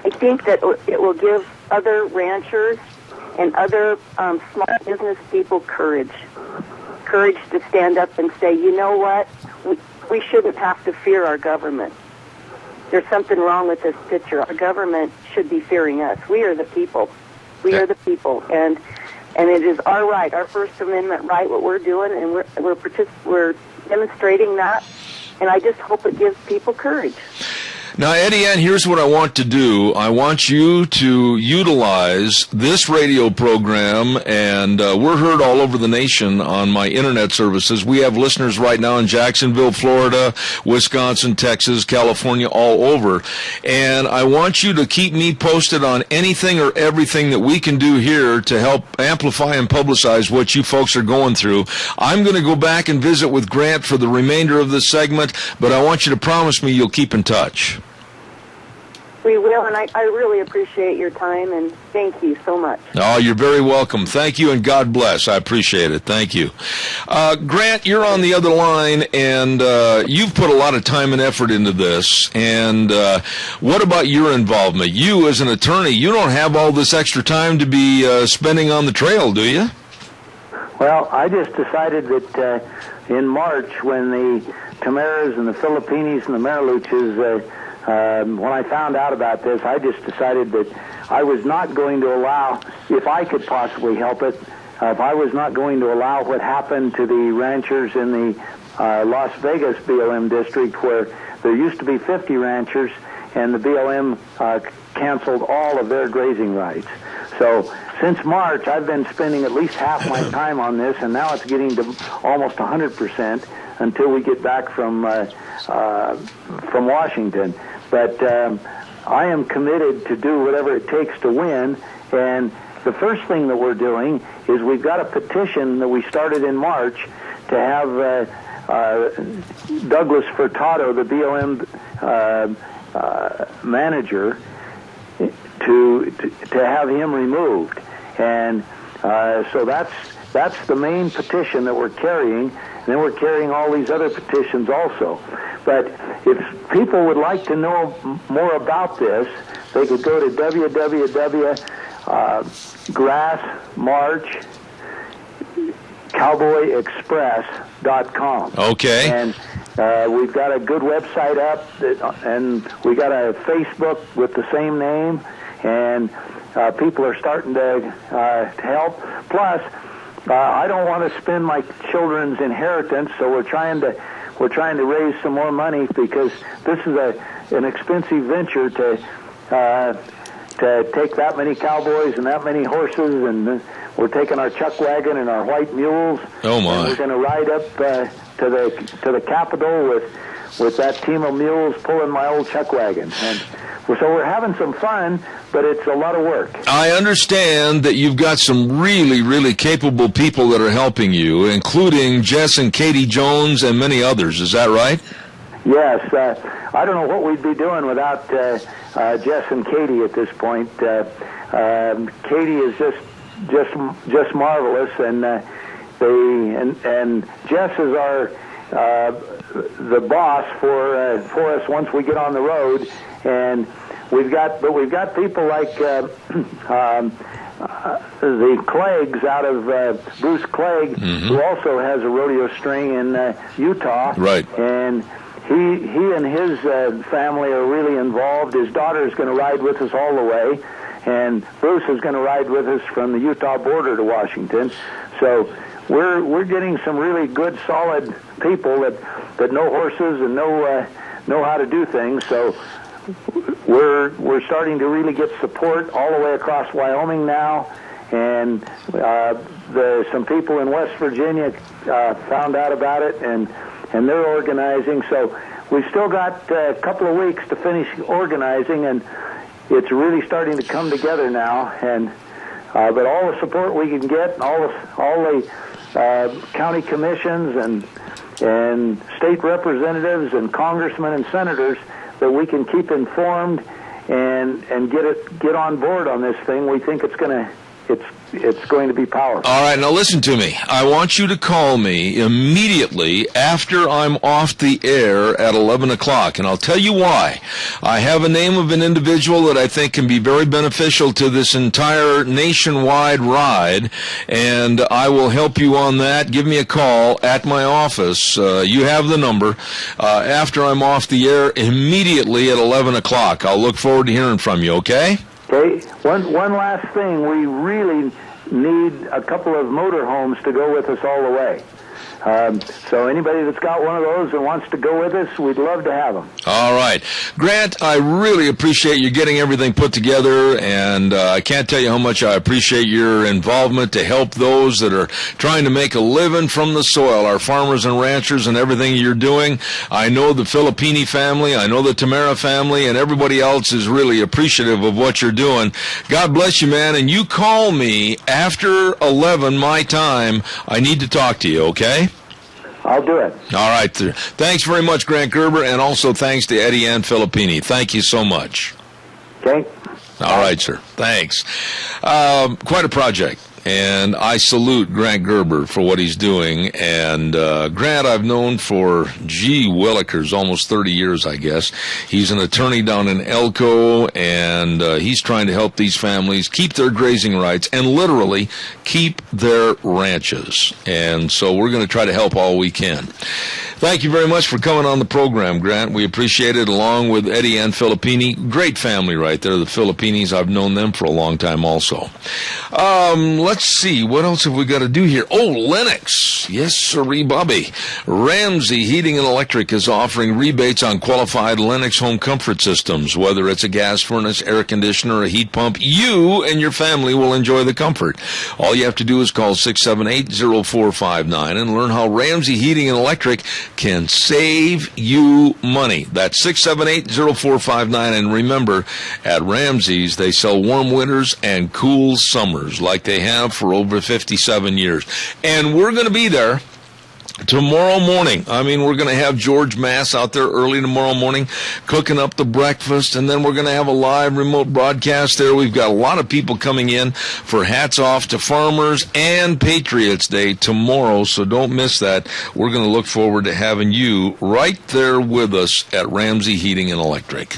I think that it will give other ranchers and other small business people courage. courage to stand up and say, you know what, we shouldn't have to fear our government. There's something wrong with this picture. Our government should be fearing us. We are the people. We are the people, and it is our right, our First Amendment right, what we're doing, and we're demonstrating that. And I just hope it gives people courage. Now, Eddie Ann, here's what I want to do. I want you to utilize this radio program, and we're heard all over the nation on my internet services. We have listeners right now in Jacksonville, Florida, Wisconsin, Texas, California, all over. And I want you to keep me posted on anything or everything that we can do here to help amplify and publicize what you folks are going through. I'm going to go back and visit with Grant for the remainder of this segment, but I want you to promise me you'll keep in touch. We will, and I really appreciate your time, and thank you so much. Oh, you're very welcome. Thank you, and God bless. I appreciate it. Thank you. Grant, you're on the other line, and you've put a lot of time and effort into this. And what about your involvement? You, as an attorney, you don't have all this extra time to be spending on the trail, do you? Well, I just decided that in March, when the Tahmooressi and the Filipinis and the Mariluches when I found out about this, I just decided that I was not going to allow, if I could possibly help it, if I was not going to allow what happened to the ranchers in the Las Vegas BLM district, where there used to be 50 ranchers, and the BLM canceled all of their grazing rights. So since March, I've been spending at least half my time on this, and now it's getting to almost 100% until we get back from Washington. But I am committed to do whatever it takes to win. And the first thing that we're doing is we've got a petition that we started in March to have Douglas Furtado, the BLM manager, to have him removed. And so that's the main petition that we're carrying. And then we're carrying all these other petitions also. But if people would like to know more about this, they could go to www.grassmarchcowboyexpress.com. Okay. And we've got a good website up, and we got a Facebook with the same name, and people are starting to help. Plus, I don't want to spend my children's inheritance, so we're trying to raise some more money, because this is an expensive venture to take that many cowboys and that many horses, and we're taking our chuck wagon and our white mules. Oh my! And we're going to ride up to the Capitol with that team of mules pulling my old chuck wagon. And so we're having some fun, but it's a lot of work. I understand that you've got some really, really capable people that are helping you, including Jess and Katie Jones and many others. Is that right? Yes. I don't know what we'd be doing without Jess and Katie at this point. Katie is just marvelous, and Jess is the boss for us once we get on the road. And we've got people like the Cleggs out of Bruce Clegg, who also has a rodeo string in Utah. Right. And he and his family are really involved. His daughter is going to ride with us all the way, and Bruce is going to ride with us from the Utah border to Washington. So we're getting some really good, solid people that know horses and know how to do things. So we're starting to really get support all the way across Wyoming now, and some people in West Virginia found out about it, and they're organizing. So we've still got a couple of weeks to finish organizing, and it's really starting to come together now. And but all the support we can get, all the county commissions and state representatives and congressmen and senators that we can keep informed and get on board on this thing. We think it's going it's going to be powerful. All right, now listen to me. I want you to call me immediately after I'm off the air at 11 o'clock, and I'll tell you why. I have a name of an individual that I think can be very beneficial to this entire nationwide ride, and I will help you on that. Give me a call at my office. You have the number. After I'm off the air, immediately at 11 o'clock. I'll look forward to hearing from you, okay? Okay. One last thing. We really need a couple of motorhomes to go with us all the way. So anybody that's got one of those and wants to go with us, we'd love to have them. All right. Grant, I really appreciate you getting everything put together, and I can't tell you how much I appreciate your involvement to help those that are trying to make a living from the soil, our farmers and ranchers, and everything you're doing. I know the Filippini family, I know the Tamara family, and everybody else is really appreciative of what you're doing. God bless you, man, and you call me after 11 my time. I need to talk to you, okay? I'll do it. All right. Thanks very much, Grant Gerber, and also thanks to Eddie Ann Filippini. Thank you so much. Okay. All right, sir. Thanks. Quite a project. And I salute Grant Gerber for what he's doing. And Grant I've known for, willikers, almost 30 years, I guess. He's an attorney down in Elko, and he's trying to help these families keep their grazing rights and literally keep their ranches. And so we're going to try to help all we can. Thank you very much for coming on the program, Grant. We appreciate it, along with Eddie and Filippini. Great family right there, the Filippinis. I've known them for a long time also. Let's see. What else have we got to do here? Oh, Lennox. Yes, sirree, Bobby. Ramsey Heating and Electric is offering rebates on qualified Lennox home comfort systems. Whether it's a gas furnace, air conditioner, or a heat pump, you and your family will enjoy the comfort. All you have to do is call 678-0459 and learn how Ramsey Heating and Electric can save you money. That's 678-0459. And remember, at Ramsey's, they sell warm winters and cool summers like they have for over 57 years. And we're going to be there tomorrow morning. I mean, we're going to have George Mass out there early tomorrow morning cooking up the breakfast, and then we're going to have a live remote broadcast there. We've got a lot of people coming in for Hats Off to Farmers and Patriots Day tomorrow, so don't miss that. We're going to look forward to having you right there with us at Ramsey Heating and Electric.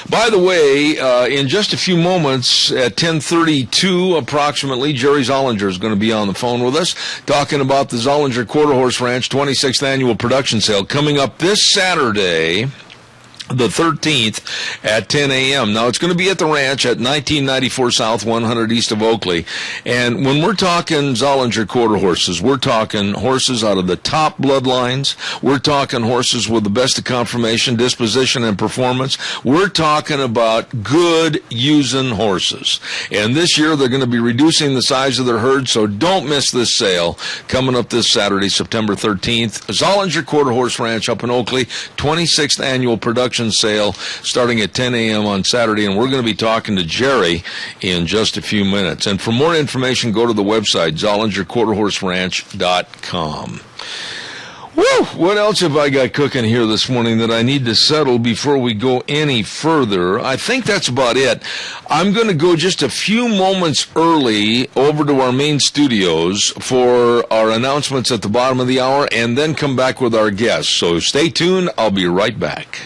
By the way, in just a few moments at 10:32 approximately, Jerry Zollinger is going to be on the phone with us talking about the Zollinger Quarter Horse Ranch 26th Annual Production Sale coming up this Saturday, the 13th at 10 a.m. Now, it's going to be at the ranch at 1994 South, 100 East of Oakley. And when we're talking Zollinger quarter horses, we're talking horses out of the top bloodlines. We're talking horses with the best of conformation, disposition, and performance. We're talking about good using horses. And this year, they're going to be reducing the size of their herd, so don't miss this sale coming up this Saturday, September 13th. Zollinger Quarter Horse Ranch up in Oakley, 26th Annual Production Sale starting at 10 a.m. on Saturday, and we're going to be talking to Jerry in just a few minutes. And for more information, go to the website, ZollingerQuarterHorseRanch.com. Woo! What else have I got cooking here this morning that I need to settle before we go any further? I think that's about it. I'm going to go just a few moments early over to our main studios for our announcements at the bottom of the hour and then come back with our guests. So stay tuned. I'll be right back.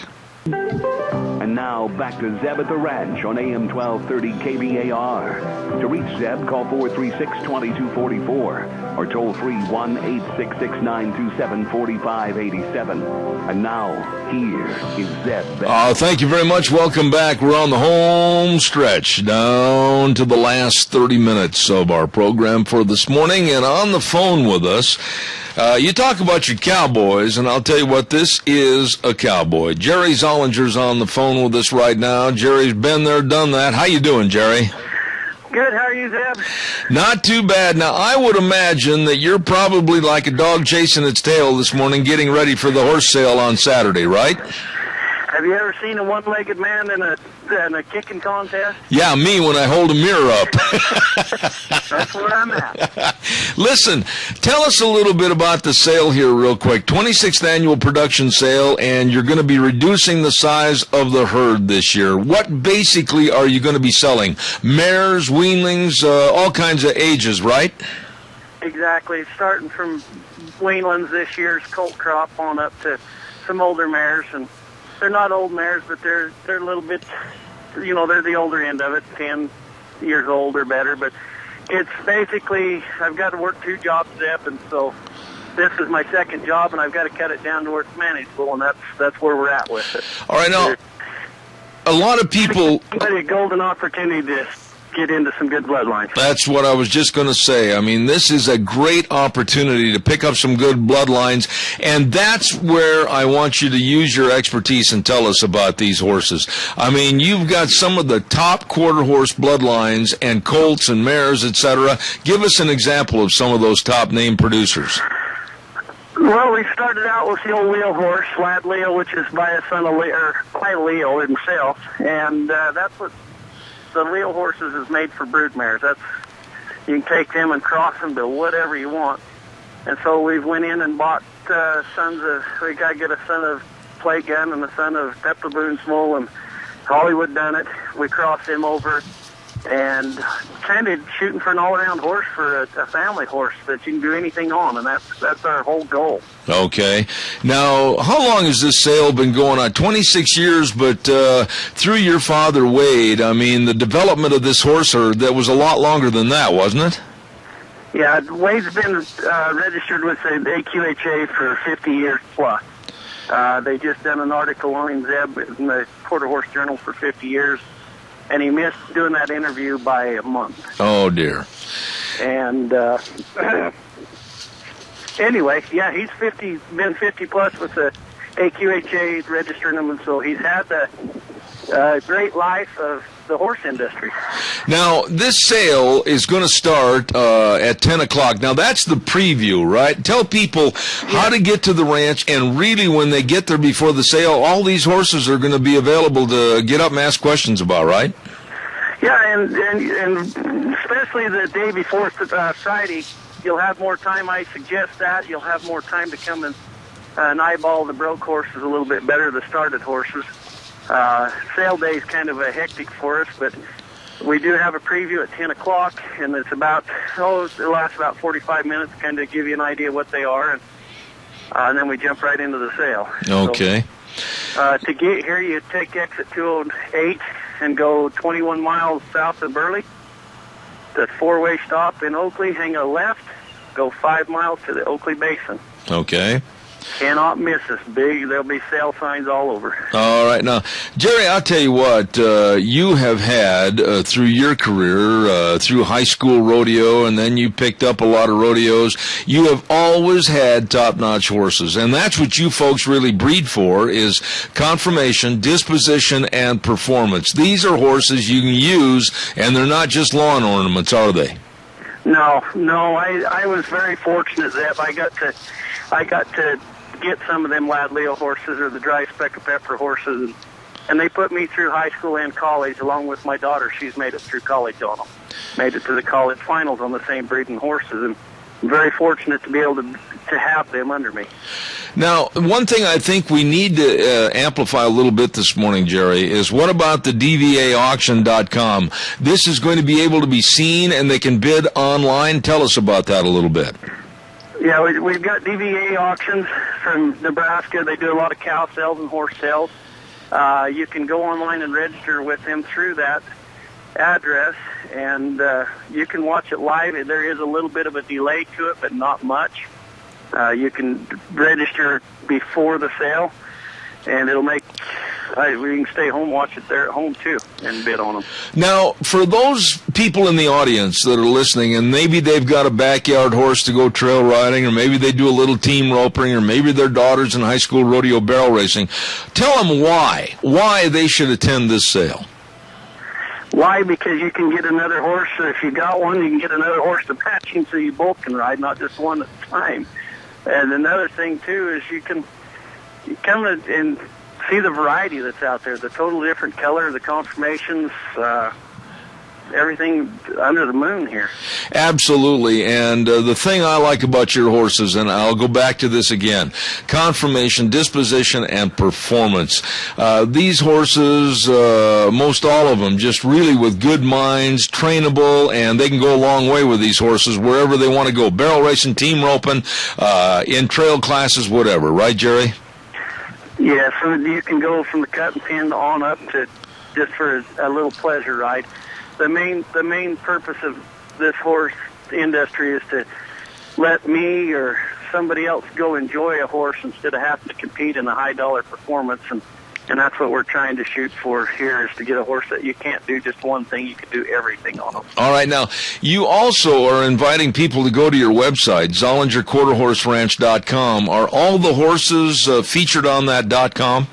And now back to Zeb at the Ranch on AM 1230 KBAR. To reach Zeb, call 436-2244 or toll free 1-866-927-4587. And now, here is Zeb. Thank you very much. Welcome back. We're on the home stretch, down to the last 30 minutes of our program for this morning. And on the phone with us, you talk about your cowboys, and I'll tell you what, this is a cowboy. Jerry Zollinger's on the phone with us right now. Jerry's been there, done that. How you doing, Jerry? Good. How are you, Zeb? Not too bad. Now, I would imagine that you're probably like a dog chasing its tail this morning getting ready for the horse sale on Saturday, right? Have you ever seen a one-legged man in a kicking contest? Yeah, me when I hold a mirror up. That's where I'm at. Listen, tell us a little bit about the sale here real quick. 26th annual production sale, and you're going to be reducing the size of the herd this year. What basically are you going to be selling? Mares, weanlings, all kinds of ages, right? Exactly. Starting from weanlings this year's colt crop on up to some older mares, and they're not old mares, but they're a little bit, they're the older end of it, 10 years old or better. But it's basically, I've got to work 2 jobs, Zeb, and so this is my second job, and I've got to cut it down to where it's manageable, and that's where we're at with it. All right, now, a lot of people... A golden opportunity to get into some good bloodlines. That's what I was just going to say. I mean, this is a great opportunity to pick up some good bloodlines, and that's where I want you to use your expertise and tell us about these horses. I mean, you've got some of the top quarter horse bloodlines and colts and mares, etc. Give us an example of some of those top name producers. Well, we started out with the old Leo horse, Lad Leo, which is by a son of by Leo himself, and that's what the Leo horses is made for brood mares. You can take them and cross them to whatever you want. And so we went in and bought we got to get a son of Play Gun and a son of Pepper Boone's Mole, and Hollywood done it. We crossed them over and kind of shooting for an all-around horse, for a family horse that you can do anything on, and that's our whole goal. Okay. Now, how long has this sale been going on? 26 years, but through your father, Wade, I mean, the development of this horse herd, that was a lot longer than that, wasn't it? Yeah, Wade's been registered with the AQHA for 50 years plus. They just done an article on him, Zeb, in the Quarter Horse Journal for 50 years. And he missed doing that interview by a month. Oh, dear. And anyway, yeah, he's been 50 plus with the AQHA registering him, and so he's had the great life of the horse industry. Now, this sale is going to start at 10 o'clock. Now, that's the preview, right? Tell people how to get to the ranch, and really when they get there before the sale, all these horses are going to be available to get up and ask questions about, right? Yeah, and especially the day before Friday, you'll have more time. I suggest that. You'll have more time to come and eyeball the broke horses a little bit better, the started horses. Sale day is kind of a hectic for us, but we do have a preview at 10 o'clock, and it's it lasts about 45 minutes, kind of give you an idea what they are, and then we jump right into the sale. Okay. So, to get here, you take exit 208 and go 21 miles south of Burley. The 4-way stop in Oakley, hang a left, go 5 miles to the Oakley Basin. Okay. Cannot miss us. There'll be sale signs all over. All right. Now, Jerry, I'll tell you what, you have had through your career, through high school rodeo, and then you picked up a lot of rodeos, you have always had top-notch horses. And that's what you folks really breed for, is conformation, disposition, and performance. These are horses you can use, and they're not just lawn ornaments, are they? No. I was very fortunate that I got to get some of them Lad Leo horses, or the dry speck of pepper horses, and they put me through high school and college along with my daughter. She's made it through college on them, made it to the college finals on the same breeding horses, and I'm very fortunate to be able to have them under me. Now, one thing I think we need to amplify a little bit this morning, Jerry, is what about the DVAauction.com? This is going to be able to be seen, and they can bid online. Tell us about that a little bit. Yeah, we've got DVA auctions from Nebraska. They do a lot of cow sales and horse sales. You can go online and register with them through that address, and you can watch it live. There is a little bit of a delay to it, but not much. You can register before the sale, and it'll make we can stay home, watch it there at home too, and bid on them. Now, for those people in the audience that are listening, and maybe they've got a backyard horse to go trail riding, or maybe they do a little team roping, or maybe their daughter's in high school rodeo barrel racing, tell them why they should attend this sale. Why? Because you can get another horse, or if you got one, you can get another horse to match him so you both can ride, not just one at a time. And another thing too is you come and see the variety that's out there, the totally different color, the conformations, everything under the moon here. Absolutely, and the thing I like about your horses, and I'll go back to this again, conformation, disposition, and performance. These horses, most all of them, just really with good minds, trainable, and they can go a long way with these horses wherever they want to go. Barrel racing, team roping, in trail classes, whatever. Right, Jerry? Yeah, so you can go from the cut and pin on up to just for a little pleasure ride. The main purpose of this horse industry is to let me or somebody else go enjoy a horse instead of having to compete in a high dollar performance, and that's what we're trying to shoot for here, is to get a horse that you can't do just one thing, you can do everything on them. All right, now you also are inviting people to go to your website, ZollingerQuarterHorseRanch.com. Are all the horses featured on that .com?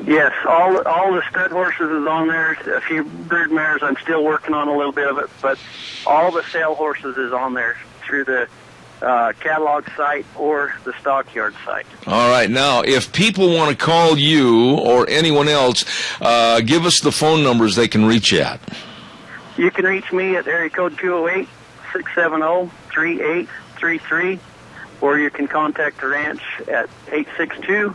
Yes, all the stud horses is on there. A few brood mares, I'm still working on a little bit of it, but all the sale horses is on there through the catalog site or the stockyard site. All right, now if people want to call you or anyone else, give us the phone numbers they can reach you at. You can reach me at area code 208-670-3833, or you can contact the ranch at 862-3402.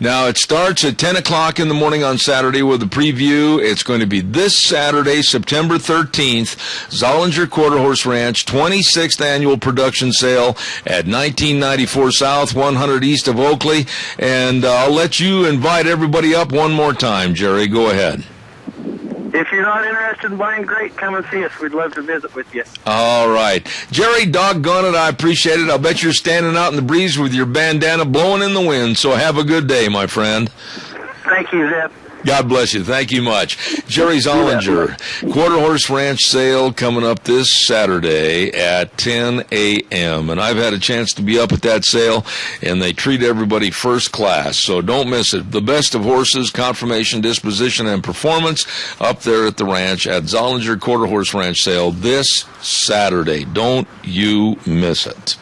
Now, it starts at 10 o'clock in the morning on Saturday with a preview. It's going to be this Saturday, September 13th, Zollinger Quarter Horse Ranch, 26th annual production sale at 1994 South, 100 east of Oakley. And I'll let you invite everybody up one more time, Jerry. Go ahead. If you're not interested in buying, great, come and see us. We'd love to visit with you. All right. Jerry, doggone it, I appreciate it. I'll bet you're standing out in the breeze with your bandana blowing in the wind, so have a good day, my friend. Thank you, Zeb. God bless you. Thank you much. Jerry Zollinger, Quarter Horse Ranch sale coming up this Saturday at 10 a.m. And I've had a chance to be up at that sale, and they treat everybody first class. So don't miss it. The best of horses, conformation, disposition, and performance up there at the ranch at Zollinger Quarter Horse Ranch sale this Saturday. Don't you miss it.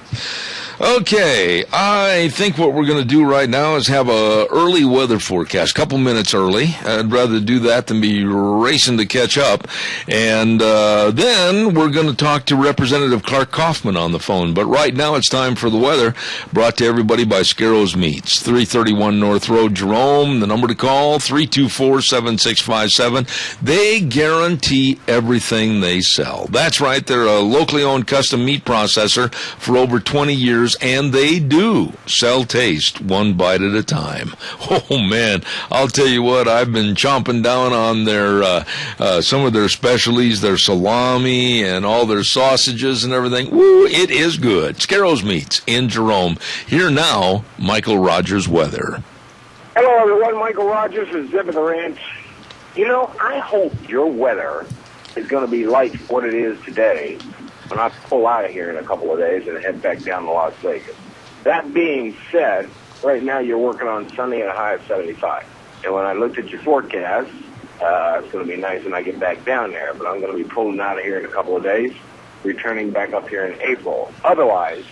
Okay, I think what we're going to do right now is have a early weather forecast, a couple minutes early. I'd rather do that than be racing to catch up. And then we're going to talk to Representative Clark Kaufman on the phone. But right now it's time for the weather, brought to everybody by Scarrows Meats, 331 North Road, Jerome. The number to call, 324-7657. They guarantee everything they sell. That's right, they're a locally owned custom meat processor for over 20 years. And they do sell taste one bite at a time. Oh, man, I'll tell you what, I've been chomping down on their some of their specialties, their salami and all their sausages and everything. Woo, it is good. Scarrows Meats in Jerome. Here now, Michael Rogers weather. Hello, everyone. Michael Rogers is Zeb at the Ranch. You know, I hope your weather is going to be like what it is today when I pull out of here in a couple of days and head back down to Las Vegas. That being said, right now you're working on Sunday at a high of 75. And when I looked at your forecast, it's going to be nice when I get back down there, but I'm going to be pulling out of here in a couple of days, returning back up here in April. Otherwise,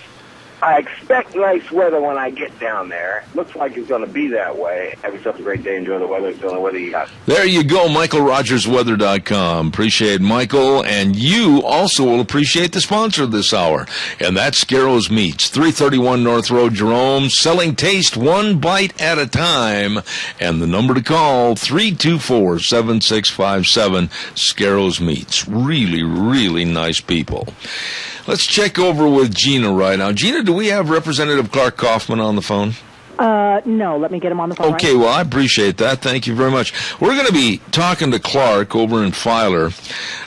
I expect nice weather when I get down there. Looks like it's going to be that way. Have yourself a great day. Enjoy the weather. It's the only weather you got. There you go, MichaelRogersWeather.com. Appreciate Michael, and you also will appreciate the sponsor of this hour, and that's Scarrows Meats, 331 North Road, Jerome, selling taste one bite at a time. And the number to call, 324-7657, Scarrows Meats. Really, really nice people. Let's check over with Gina right now. Gina, do we have Representative Clark Kaufman on the phone? No, let me get him on the phone. Okay, well, I appreciate that. Thank you very much. We're going to be talking to Clark over in Filer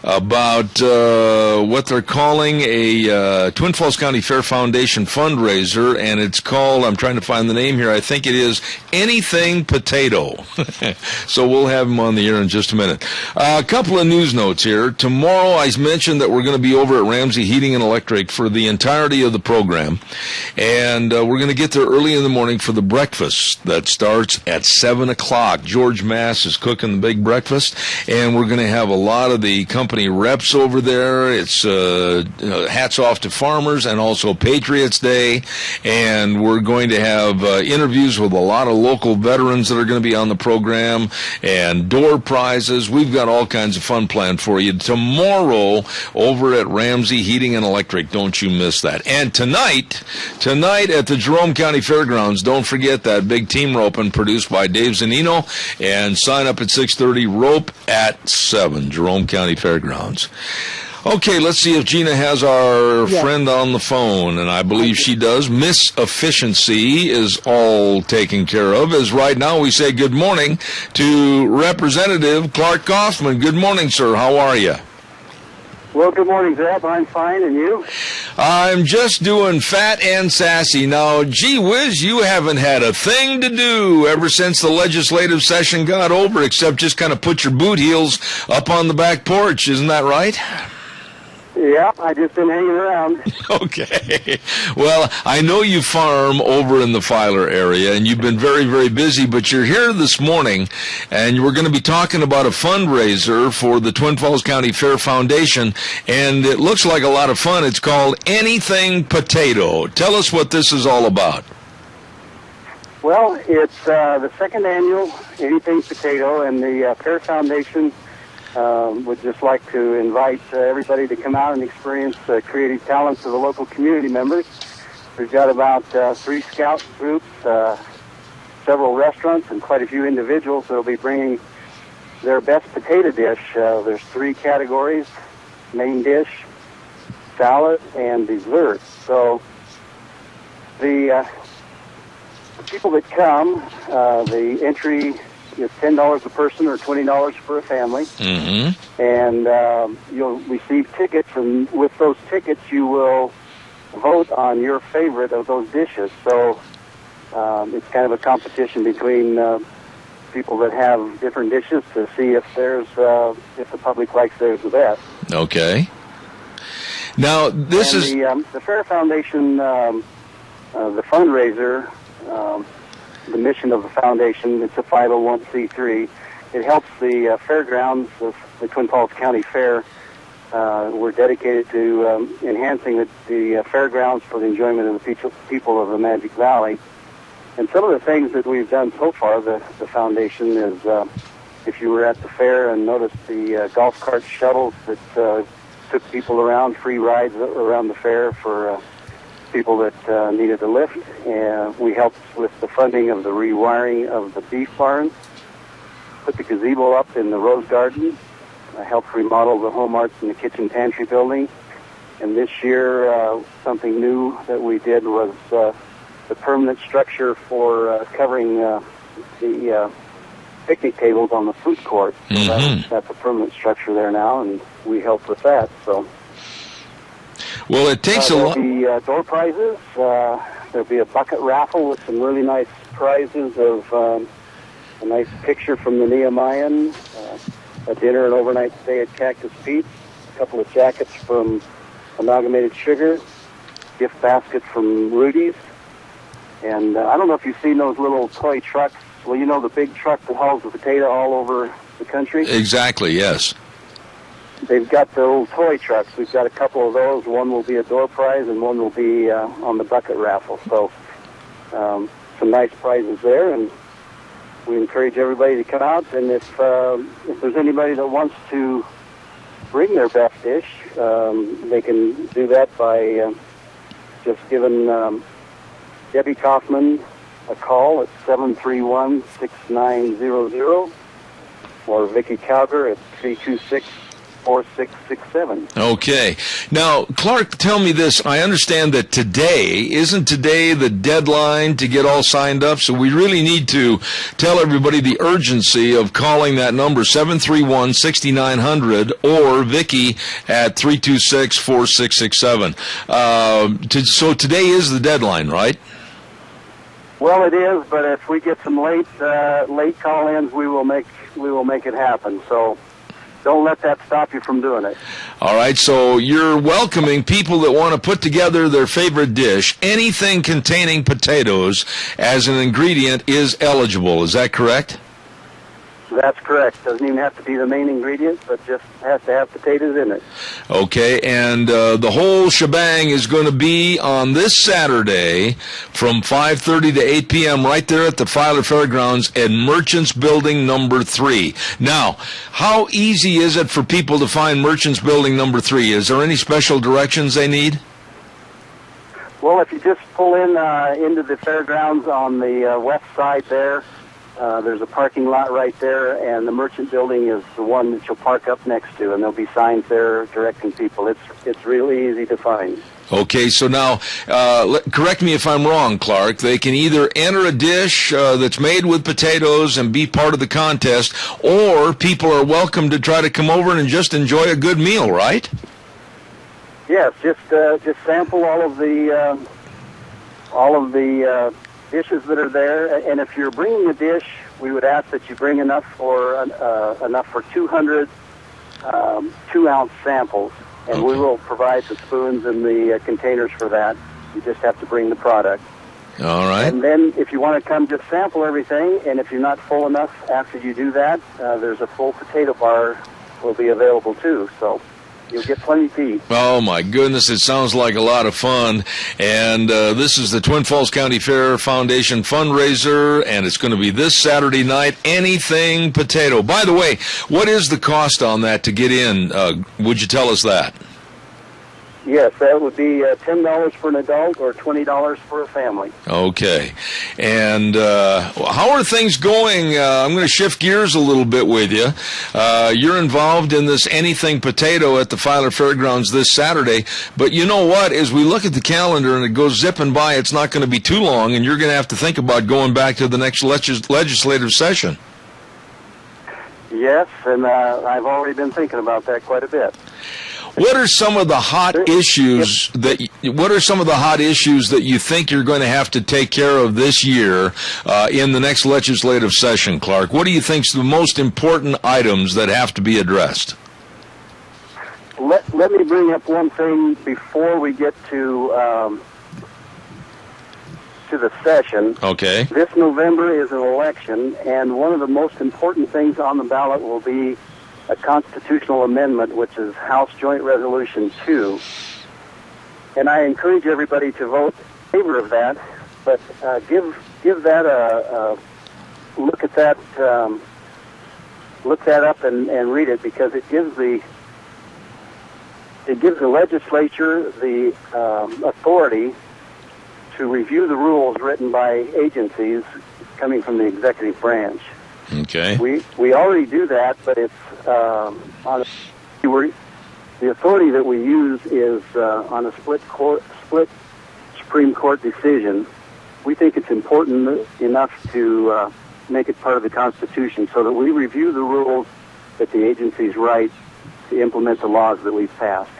about what they're calling a Twin Falls County Fair Foundation fundraiser, and it's called, I'm trying to find the name here, I think it is Anything Potato. So we'll have him on the air in just a minute. A couple of news notes here. Tomorrow I mentioned that we're going to be over at Ramsey Heating and Electric for the entirety of the program, and we're going to get there early in the morning for the breakfast that starts at 7 o'clock. George Mass is cooking the big breakfast, and we're going to have a lot of the company reps over there. It's hats off to farmers and also Patriots Day, and we're going to have interviews with a lot of local veterans that are going to be on the program and door prizes. We've got all kinds of fun planned for you tomorrow over at Ramsey Heating and Electric. Don't you miss that. And tonight at the Jerome County Fairgrounds, don't forget that big team roping produced by Dave Zanino, and sign up at 6:30, rope at 7, Jerome County Fairgrounds. Okay, let's see if Gina has our friend on the phone, and I believe she does. Miss Efficiency is all taken care of, as right now we say good morning to Representative Clark Kaufman. Good morning, sir. How are you? Well, good morning, Zeb. I'm fine, and you? I'm just doing fat and sassy. Now, gee whiz, you haven't had a thing to do ever since the legislative session got over, except just kind of put your boot heels up on the back porch. Isn't that right? Yeah, I just been hanging around. Okay. Well, I know you farm over in the Filer area, and you've been very, very busy, but you're here this morning, and we're going to be talking about a fundraiser for the Twin Falls County Fair Foundation, and it looks like a lot of fun. It's called Anything Potato. Tell us what this is all about. Well, it's the second annual Anything Potato, and the Fair Foundation would just like to invite everybody to come out and experience the creative talents of the local community members. We've got about 3 scout groups, several restaurants, and quite a few individuals that will be bringing their best potato dish. There's 3 categories: main dish, salad, and dessert. So the people that come, the entry is $10 a person or $20 for a family. Mm-hmm. And you'll receive tickets, and with those tickets you will vote on your favorite of those dishes. So it's kind of a competition between people that have different dishes to see if if the public likes theirs the best. Okay. Now, this is the Fair Foundation, the fundraiser. The mission of the foundation, it's a 501c3. It helps the fairgrounds of the Twin Falls County Fair. We're dedicated to enhancing the fairgrounds for the enjoyment of the people of the Magic Valley. And some of the things that we've done so far, the foundation is, if you were at the fair and noticed the golf cart shuttles that took people around, free rides around the fair for people that needed a lift, and we helped with the funding of the rewiring of the beef barns, put the gazebo up in the Rose Garden, helped remodel the home arts and the kitchen pantry building, and this year something new that we did was the permanent structure for covering the picnic tables on the food court. So that's a permanent structure there now, and we helped with that. So. Well, it takes a lot. There'll be door prizes. There'll be a bucket raffle with some really nice prizes of a nice picture from the Nehemian, a dinner and overnight stay at Cactus Pete's, a couple of jackets from Amalgamated Sugar, gift basket from Rudy's, and I don't know if you've seen those little toy trucks. Well, you know the big truck that hauls the potato all over the country? Exactly, yes. They've got the old toy trucks. We've got a couple of those. One will be a door prize, and one will be on the bucket raffle. So some nice prizes there, and we encourage everybody to come out. And if there's anybody that wants to bring their best dish, they can do that by just giving Debbie Kaufman a call at 731-6900 or Vicki Calger at 326-4667. Okay. Now, Clark, tell me this. I understand that isn't today the deadline to get all signed up? So we really need to tell everybody the urgency of calling that number, 731-6900, or Vicki at 326-4667. So today is the deadline, right? Well, it is, but if we get some late call-ins, we will make it happen. So don't let that stop you from doing it. All right, so you're welcoming people that want to put together their favorite dish. Anything containing potatoes as an ingredient is eligible. Is that correct? That's correct. Doesn't even have to be the main ingredient, but just has to have potatoes in it. Okay, and the whole shebang is going to be on this Saturday from 5:30 to 8 p.m. right there at the Filer Fairgrounds at Merchants Building number 3. Now, how easy is it for people to find Merchants Building number 3? Is there any special directions they need? Well, if you just pull in into the fairgrounds on the west side there, there's a parking lot right there, and the Merchant Building is the one that you'll park up next to, and there'll be signs there directing people. It's really easy to find. Okay, so now, correct me if I'm wrong, Clark. They can either enter a dish that's made with potatoes and be part of the contest, or people are welcome to try to come over and just enjoy a good meal, right? Yes, just sample all of the dishes that are there, and if you're bringing a dish, we would ask that you bring enough for 200 2-ounce samples, and we will provide the spoons and the containers for that. You just have to bring the product. All right. And then if you want to come just sample everything, and if you're not full enough after you do that, there's a full potato bar will be available too, so you'll get plenty to eat. Oh, my goodness, it sounds like a lot of fun. And this is the Twin Falls County Fair Foundation fundraiser, and it's going to be this Saturday night, anything potato. By the way, what is the cost on that to get in? Would you tell us that? Yes, that would be $10 for an adult or $20 for a family. Okay. And how are things going? I'm going to shift gears a little bit with you. You're involved in this anything potato at the Filer Fairgrounds this Saturday. But you know what? As we look at the calendar and it goes zipping by, it's not going to be too long, and you're going to have to think about going back to the next legislative session. Yes, and I've already been thinking about that quite a bit. What are some of the hot issues that you think you're going to have to take care of this year in the next legislative session, Clark? What do you think is the most important items that have to be addressed? Let me bring up one thing before we get to the session. Okay. This November is an election, and one of the most important things on the ballot will be a constitutional amendment, which is House Joint Resolution 2. And I encourage everybody to vote in favor of that, but give that a look at that, look that up and read it, because it gives the legislature the authority to review the rules written by agencies coming from the executive branch. Okay. We already do that, but it's the authority that we use is on a split Supreme Court decision. We think it's important enough to make it part of the Constitution so that we review the rules that the agencies write to implement the laws that we've passed.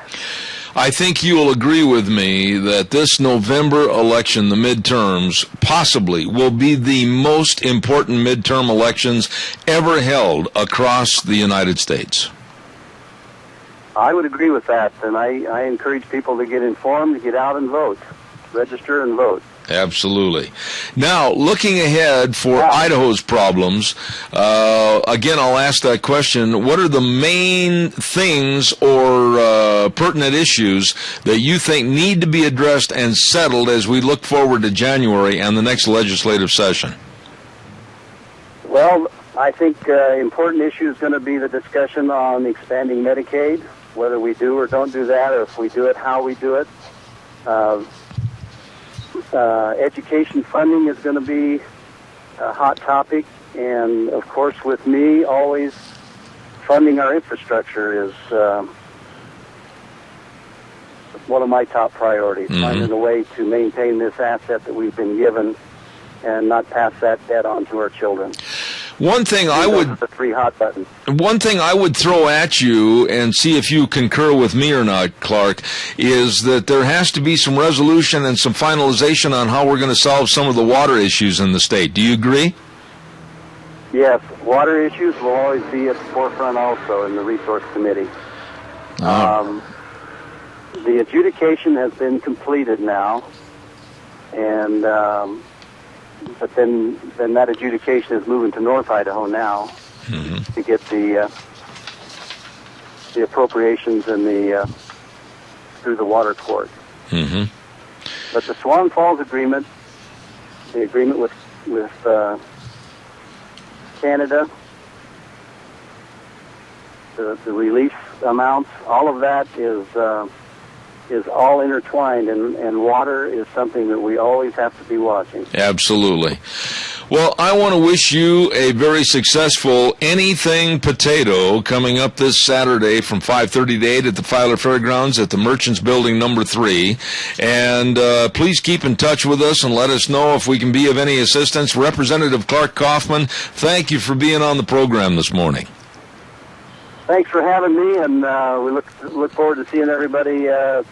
I think you will agree with me that this November election, the midterms, possibly will be the most important midterm elections ever held across the United States. I would agree with that, and I encourage people to get informed, to get out and vote, register and vote. Absolutely. Now, looking ahead for Idaho's problems, again, I'll ask that question. What are the main things or pertinent issues that you think need to be addressed and settled as we look forward to January and the next legislative session? Well, I think important issue is going to be the discussion on expanding Medicaid, whether we do or don't do that, or if we do it, how we do it. Education funding is going to be a hot topic, and of course with me, always funding our infrastructure is one of my top priorities, finding a way to maintain this asset that we've been given and not pass that debt on to our children. One thing I would throw at you and see if you concur with me or not, Clark, is that there has to be some resolution and some finalization on how we're going to solve some of the water issues in the state. Do you agree? Yes, water issues will always be at the forefront also in the resource committee. The adjudication has been completed now, and but then that adjudication is moving to North Idaho now to get the appropriations and through the water court. But the Swan Falls agreement, the agreement with Canada, the release amounts, all of that is all intertwined, and water is something that we always have to be watching. Absolutely. Well, I want to wish you a very successful Anything Potato coming up this Saturday from 5:30 to 8 at the Filer Fairgrounds at the Merchants Building number 3. And please keep in touch with us and let us know if we can be of any assistance. Representative Clark Kaufman, thank you for being on the program this morning. Thanks for having me, and we look forward to seeing everybody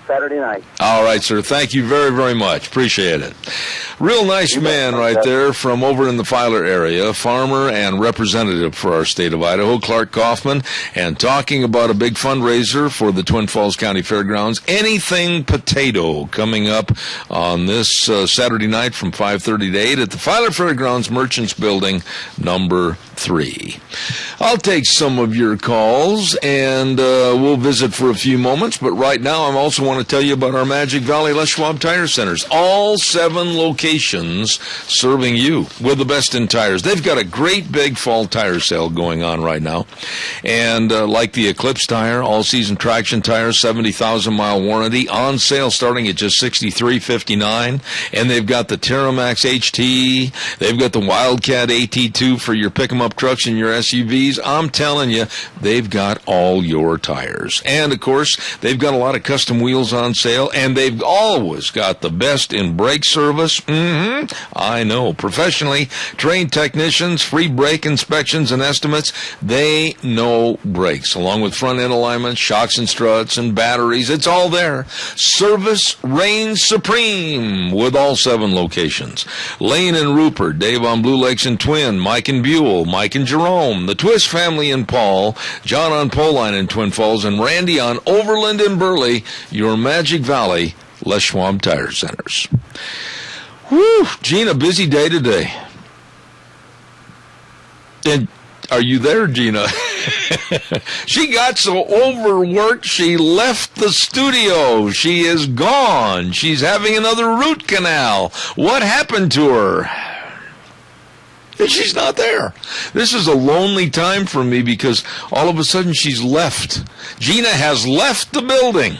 Saturday night. All right, sir. Thank you very, very much. Appreciate it. Real nice man right there from over in the Filer area, farmer and representative for our state of Idaho, Clark Kaufman, and talking about a big fundraiser for the Twin Falls County Fairgrounds, Anything Potato, coming up on this Saturday night from 5:30 to 8 at the Filer Fairgrounds Merchants Building number 3. I'll take some of your calls, and we'll visit for a few moments, but right now I also want to tell you about our Magic Valley Les Schwab Tire Centers. All 7 locations serving you with the best in tires. They've got a great big fall tire sale going on right now, and like the Eclipse tire, all-season traction tire, 70,000-mile warranty, on sale starting at just $63.59, and they've got the Terramax HT, they've got the Wildcat AT2 for your pick-em-up trucks and your SUVs. I'm telling you, they've got all your tires. And, of course, they've got a lot of custom wheels on sale, and they've always got the best in brake service. I know. Professionally trained technicians, free brake inspections and estimates. They know brakes, along with front-end alignment, shocks and struts, and batteries. It's all there. Service reigns supreme with all 7 locations. Lane and Rupert, Dave on Blue Lakes and Twin, Mike and Buell, Mike and Jerome, the Twist family in Paul, John on Poline in Twin Falls, and Randy on Overland and Burley, your Magic Valley Les Schwab Tire Centers. Whew, Gina, busy day today. And are you there, Gina? She got so overworked, she left the studio. She is gone. She's having another root canal. What happened to her? She's not there. This is a lonely time for me because all of a sudden she's left. Gina has left the building.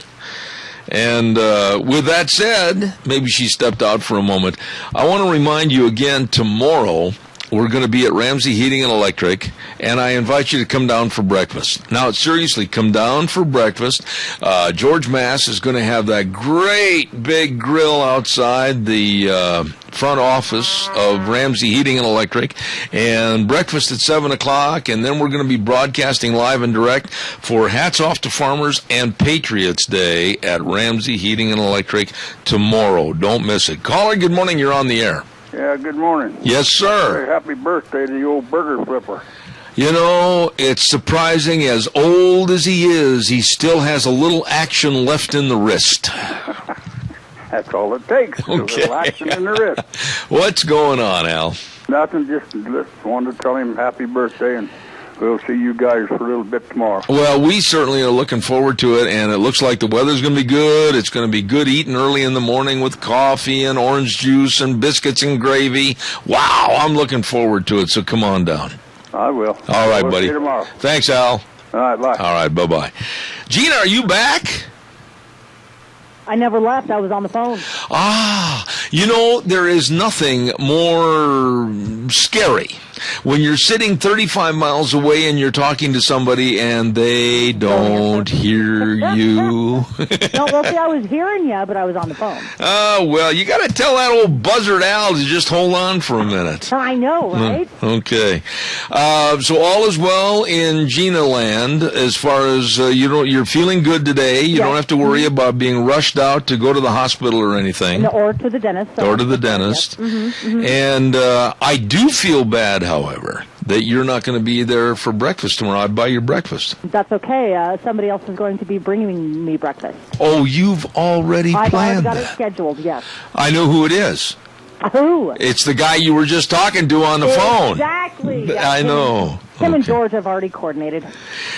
And with that said, maybe she stepped out for a moment. I want to remind you again, tomorrow we're going to be at Ramsey Heating and Electric, and I invite you to come down for breakfast. Now, seriously, come down for breakfast. George Mass is going to have that great big grill outside the front office of Ramsey Heating and Electric, and breakfast at 7 o'clock, and then we're going to be broadcasting live and direct for Hats Off to Farmers and Patriots Day at Ramsey Heating and Electric tomorrow. Don't miss it. Caller, good morning. You're on the air. Yeah, good morning. Yes, sir. Happy birthday to the old burger flipper. You know, it's surprising, as old as he is, he still has a little action left in the wrist. That's all it takes. Okay. A little action in the wrist. What's going on, Al? Nothing, just wanted to tell him happy birthday, and we'll see you guys for a little bit tomorrow. Well, we certainly are looking forward to it, and it looks like the weather's going to be good. It's going to be good eating early in the morning with coffee and orange juice and biscuits and gravy. Wow, I'm looking forward to it, so come on down. I will. All right, we'll buddy. See you tomorrow. Thanks, Al. All right, bye. All right, bye-bye. Gina, are you back? I never left. I was on the phone. Ah, you know, there is nothing more scary when you're sitting 35 miles away and you're talking to somebody and they don't hear you. No, well, see, I was hearing you, but I was on the phone. Oh, well, you got to tell that old buzzard Al to just hold on for a minute. I know, right? Okay. So all is well in Gina land as far as you're feeling good today. You don't have to worry about being rushed out to go to the hospital or anything. No, or to the dentist. Or to the dentist. Yes. Mm-hmm. And I do feel bad, however, that you're not going to be there for breakfast tomorrow. I'd buy your breakfast. That's okay. Somebody else is going to be bringing me breakfast. Oh, you've already planned I've got that. it scheduled, yes. I know who it is. Who? It's the guy you were just talking to on the phone. Exactly. Yes. I know. Him and George have already coordinated.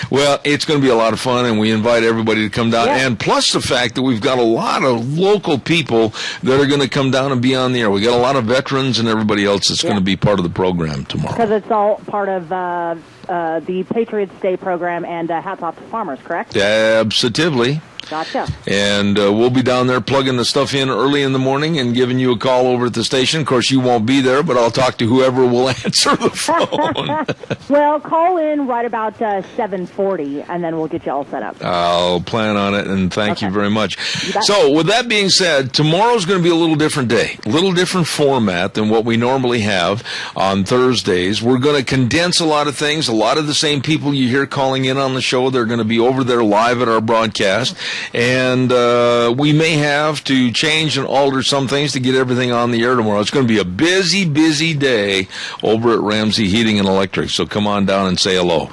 Well, it's going to be a lot of fun, and we invite everybody to come down. Yeah. And plus the fact that we've got a lot of local people that are going to come down and be on the air. We got a lot of veterans and everybody else that's going to be part of the program tomorrow. Because it's all part of the Patriots Day program and Hats Off to Farmers, correct? Absolutely. Gotcha. And we'll be down there plugging the stuff in early in the morning and giving you a call over at the station. Of course, you won't be there, but I'll talk to whoever will answer the phone. Well, call in right about 7:40, and then we'll get you all set up. I'll plan on it, and thank you very much. You bet. So, with that being said, tomorrow's going to be a little different day, a little different format than what we normally have on Thursdays. We're going to condense a lot of things. A lot of the same people you hear calling in on the show, they're going to be over there live at our broadcast. And we may have to change and alter some things to get everything on the air tomorrow. It's going to be a busy, busy day over at Ramsey Heating and Electric, so come on down and say hello.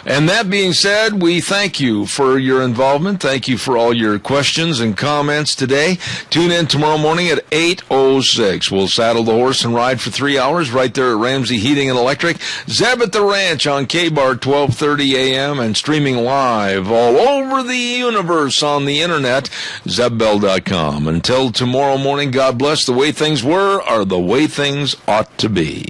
And that being said, we thank you for your involvement. Thank you for all your questions and comments today. Tune in tomorrow morning at 8:06. We'll saddle the horse and ride for 3 hours right there at Ramsey Heating and Electric. Zeb at the Ranch on K-Bar 1230 a.m. and streaming live all over the universe on the internet, zebbell.com. Until tomorrow morning, God bless. The way things were are the way things ought to be.